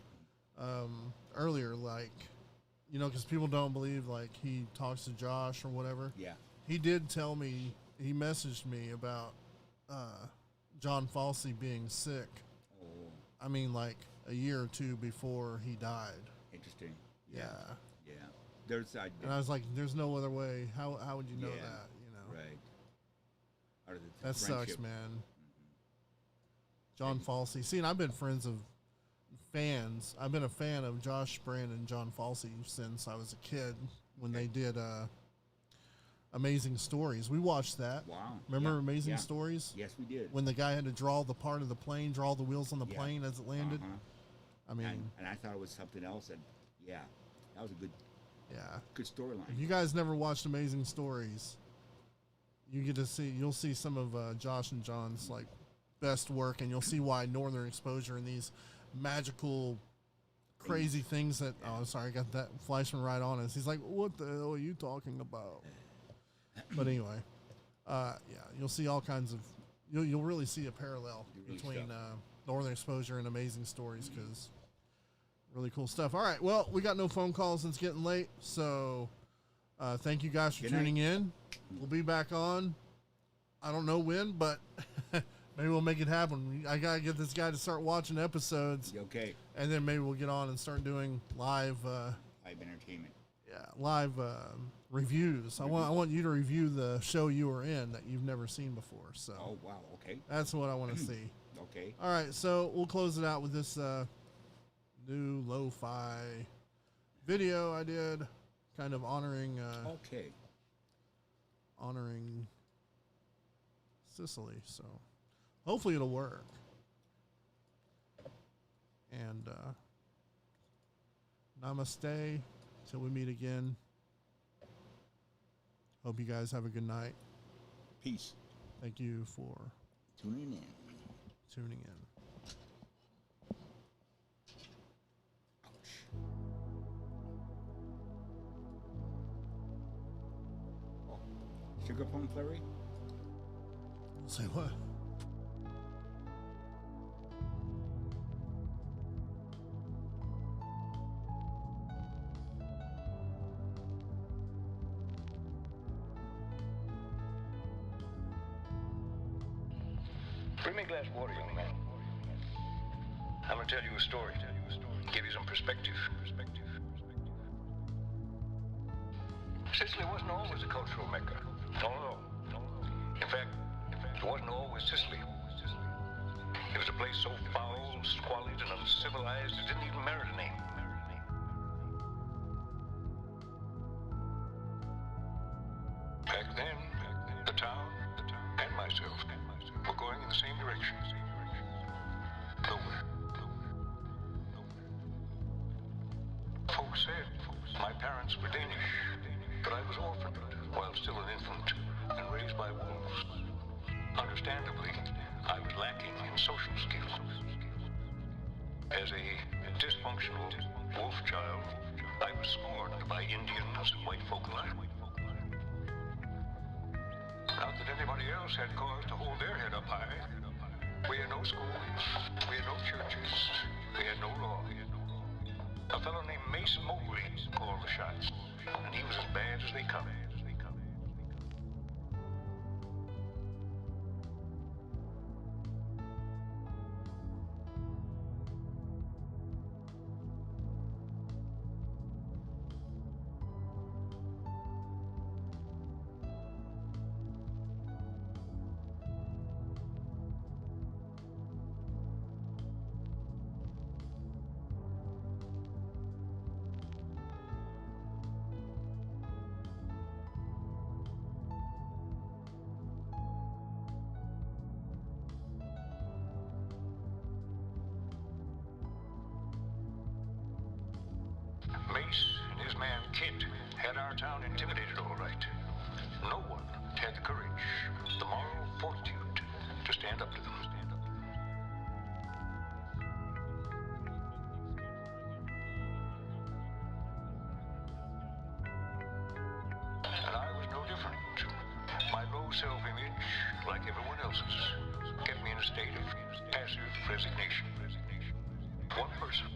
earlier, like, you know, because people don't believe like he talks to Josh or whatever. Yeah. He did tell me. He messaged me about John Falsey being sick. Oh. I mean, like a year or two before he died. Interesting. Yeah. Yeah. There's And I was like, "There's no other way. How would you know Yeah, that? You know, right? Out of the that sucks, friendship. man." John Falsey. See, and I've been I've been a fan of Josh Brand and John Falsey since I was a kid when they did Amazing Stories. We watched that. Wow. Remember Yeah, Amazing yeah. Stories? Yes, we did. When the guy had to draw the part of the plane, draw the wheels on the Yeah. plane as it landed. I mean, and I thought it was something else, and yeah, that was a good storyline. if you guys never watched Amazing Stories, you'll see some of Josh and John's like best work, and you'll see why Northern Exposure and these magical, crazy things that. Oh, sorry, I got that Fleischman right on us. He's like, "What the hell are you talking about?" But anyway, yeah, you'll see all kinds of. You'll really see a parallel between Northern Exposure and Amazing Stories because really cool stuff. All right, well, we got no phone calls and it's getting late, so thank you guys for Good tuning night. in. We'll be back on. I don't know when, but maybe we'll make it happen. I gotta get this guy to start watching episodes. Okay. And then maybe we'll get on and start doing live. Live entertainment. Yeah, live reviews. I want you to review the show you were in that you've never seen before. So. Oh wow. Okay. That's what I want to see. Okay. All right, so we'll close it out with this new lo-fi video I did, kind of honoring. Honoring Sicily. So hopefully it'll work. And namaste. Till we meet again. Hope you guys have a good night. Peace. Thank you for tuning in. Sugar Plum Flurry? Say what? Bring me a glass of water, young man. I'm gonna tell you a story. Give you some perspective. Sicily wasn't always a cultural mecca. No. In fact, it wasn't always Sicily. It was a place so foul, squalid, and uncivilized it didn't even merit a name. Back then, the town and myself were going in the same direction. Nowhere. Folks said my parents were Danish, but I was orphaned while still an infant and raised by wolves. Understandably, I was lacking in social skills. As a dysfunctional wolf child, I was scorned by Indians and white folk alike. Not that anybody else had cause to hold their head up high. We had no schools, we had no churches, we had no law. A fellow named Mace Mowgli called the shots, and he was as bad as they come. Mace and his man Kid had our town intimidated all right. No one had the courage, the moral fortitude to stand up to them. And I was no different. My low self-image, like everyone else's, kept me in a state of passive resignation. One person,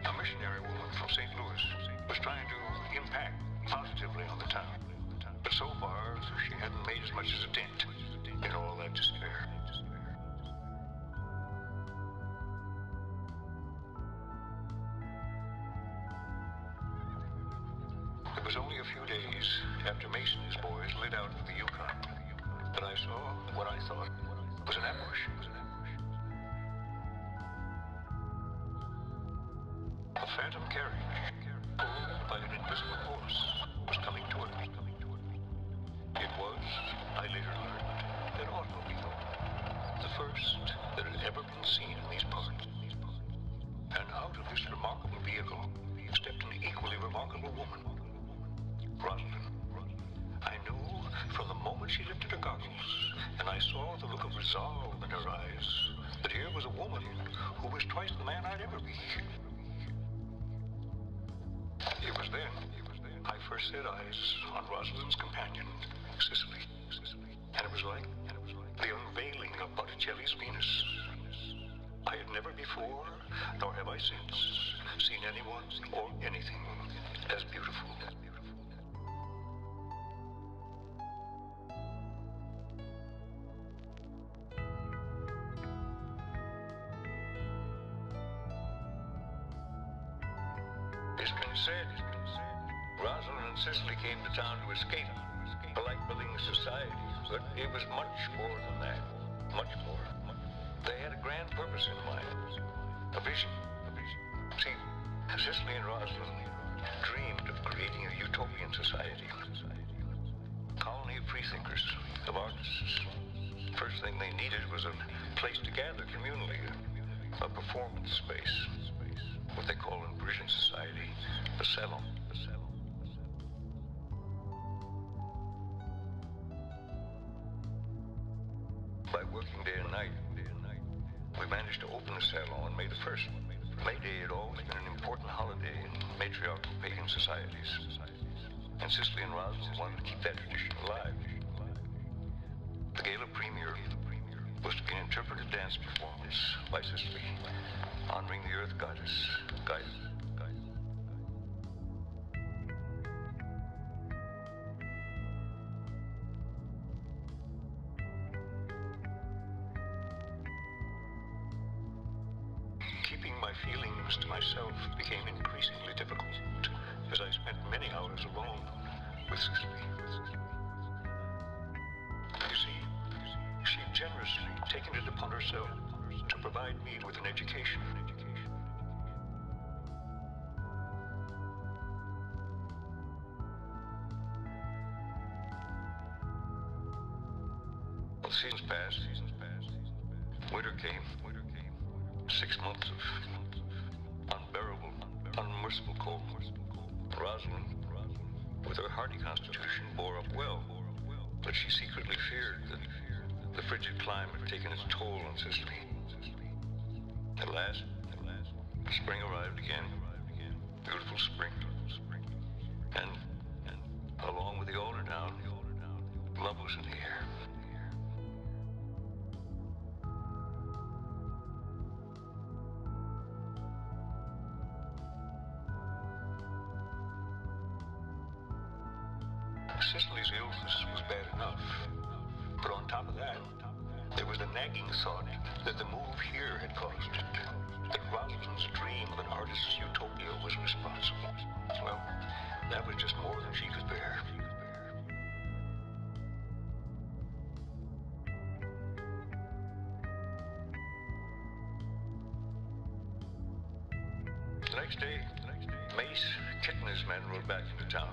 a missionary woman from St. Louis, was trying to impact positively on the town. But so far, she hadn't made as much as a dent in all that despair. It was only a few days after Mason and his boys lit out for the Yukon that I saw what I thought was an apparition. A phantom carriage, pulled by an invisible horse, was coming toward me. It was, I later learned, an automobile, the first that had ever been seen in these parts. And out of this remarkable vehicle stepped an equally remarkable woman, Rosalind. I knew from the moment she lifted her goggles, and I saw the look of resolve in her eyes, that here was a woman who was twice the man I'd ever be. It was then I first set eyes on Rosalind's companion, Sicily. And it was like the unveiling of Botticelli's Venus. I had never before, nor have I since, seen anyone or anything as beautiful. It's been said, Rosalind and Sicily came to town to escape a like-building society, but it was much more than that. Much more. They had a grand purpose in mind, a vision. See, Sicily and Rosalind dreamed of creating a utopian society. Colony of freethinkers, of artists. First thing they needed was a place to gather communally, a performance space. What they call in Parisian society, a salon. By working day and night, we managed to open the salon May the 1st. May Day had always been an important holiday in matriarchal pagan societies. And Sicily and Rosalind wanted to keep that tradition alive. The gala premiere was to be an interpretive dance performance by Sicily, honoring the earth goddess, Gaia. my feelings to myself became increasingly difficult as I spent many hours alone with Cicely. You see, she'd generously taken it upon herself to provide me with an education. Well, seasons passed. Winter came. 6 months of unbearable, unmerciful cold. Rosalind, with her hardy constitution, bore up well, but she secretly feared that the frigid climate had taken its toll on Cicely. At last, spring arrived again. Beautiful spring. And along with the older down, love was in the air. Cicely's illness was bad enough, but on top of that, there was the nagging thought that the move here had caused it, that Rosalind's dream of an artist's utopia was responsible. Well, that was just more than she could bear. The next day, Mace, Kit and his men rode back into town,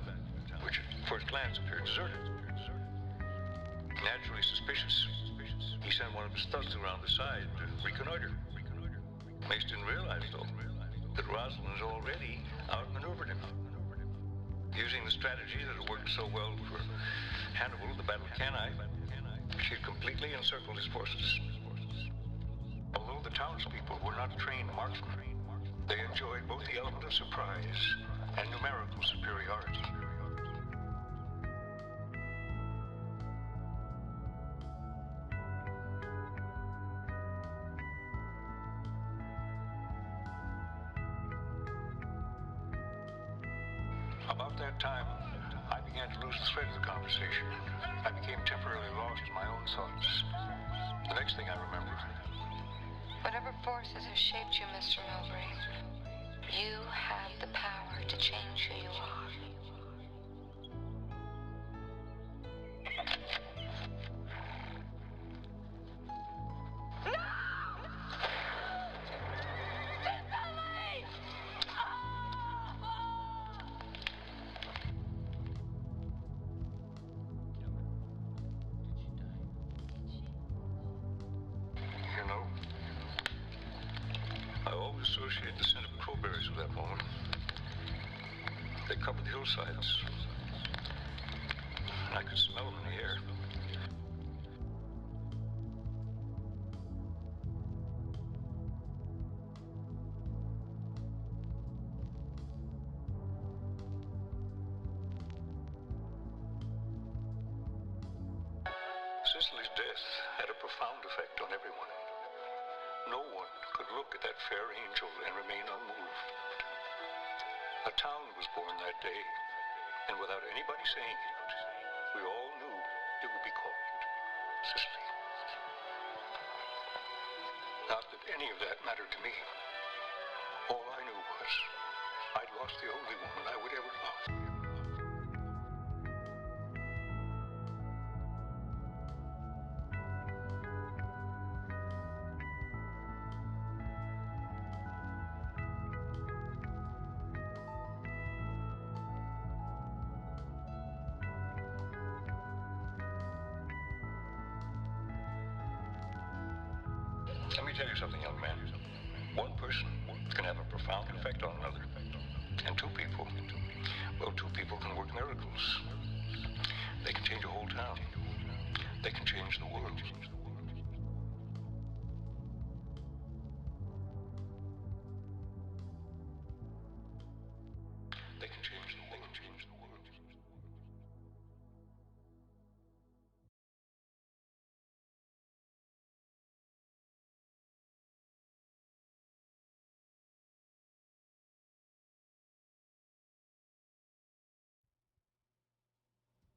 which at first glance appeared deserted. Naturally suspicious, he sent one of his thugs around the side to reconnoiter. Mace didn't realize, though, that Rosalind already outmaneuvered him. Using the strategy that had worked so well for Hannibal at the Battle of Cannae, she had completely encircled his forces. Although the townspeople were not trained marksmen, they enjoyed both the element of surprise and numerical superiority. About that time, I began to lose the thread of the conversation. I became temporarily lost in my own thoughts. The next thing I remember... Whatever forces have shaped you, Mr. Mowbray, you have the power to change who you are. You know, I always associate the scent of crowberries with that woman. They covered the hillsides. I could smell them in the air. Cicely's death had a profound effect on everyone. No one could look at that fair angel and remain unmoved. A town was born that day, and without anybody saying it, we all knew it would be called Cicely. Not that any of that mattered to me. All I knew was I'd lost the only woman I would ever love. Let me tell you something, young man. One person can have a profound effect on another. And two people can work miracles. They can change a whole town. They can change the world. They can change the world.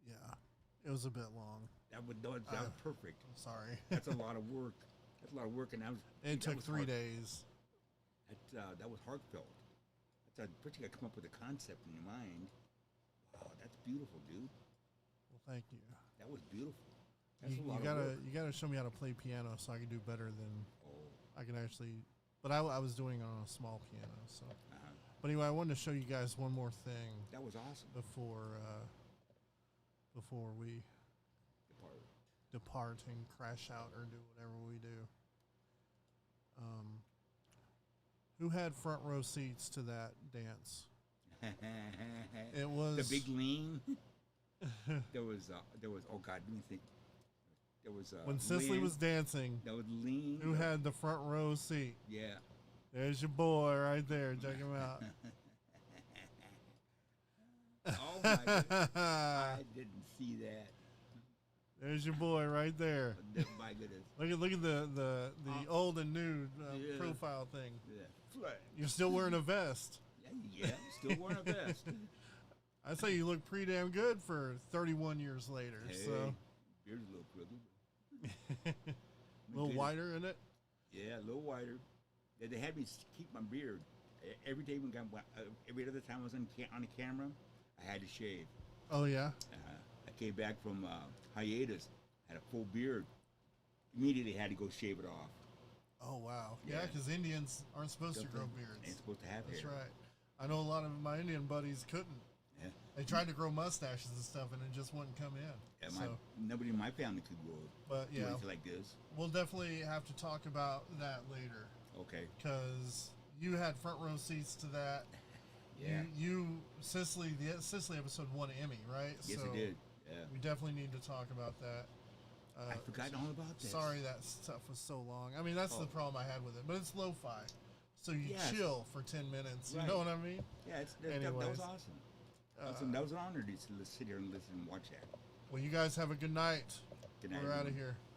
Yeah, it was a bit long. That was perfect. Sorry. That's a lot of work. That's a lot of work, and It took 3 days. that was heartfelt. That's first you got to come up with a concept in your mind. Wow, that's beautiful, dude. Well, thank you. That was beautiful. That's You, a lot you of gotta work. you gotta show me how to play piano so I can do better than I can actually. But I was doing it on a small piano. So, but anyway, I wanted to show you guys one more thing. That was awesome. Before we Depart. depart and crash out or do whatever we do. Who had front row seats to that dance? It was the big lean. there was oh God, let me think. There was when Cicely was dancing. That was lean. Who had the front row seat? Yeah. There's your boy right there. Check him out. Oh my goodness. I didn't see that. There's your boy right there. My goodness. Look at the old and new Yeah. profile thing. Yeah. You're still wearing a vest. Yeah, still wearing a vest. I say you look pretty damn good for 31 years later. Hey, So beard's a little crooked. a little whiter in it. Yeah, a little whiter. They had me keep my beard every day every other time I was on the camera. I had to shave. Oh yeah. I came back from hiatus, had a full beard. Immediately had to go shave it off. Oh wow. Yeah. Yeah, because Indians aren't supposed to grow beards. Ain't supposed to have That's hair. right. I know a lot of my Indian buddies couldn't. Yeah. They tried to grow mustaches and stuff, and it just wouldn't come in. Yeah, So, nobody in my family could grow. but do yeah, anything like this. we'll definitely have to talk about that later. Okay. Because you had front row seats to that. Yeah. You Cicely, the Cicely episode won an Emmy, right? Yes, so it did. Yeah. We definitely need to talk about that. I forgot all about this. Sorry that stuff was so long. I mean, that's the problem I had with it. But it's lo-fi. So you Yes. chill for 10 minutes. You Right. know what I mean? Yeah, that was Anyways. awesome. That was an honor to sit here and listen and watch that. Well, you guys have a good night. Good night, We're out of everyone. here.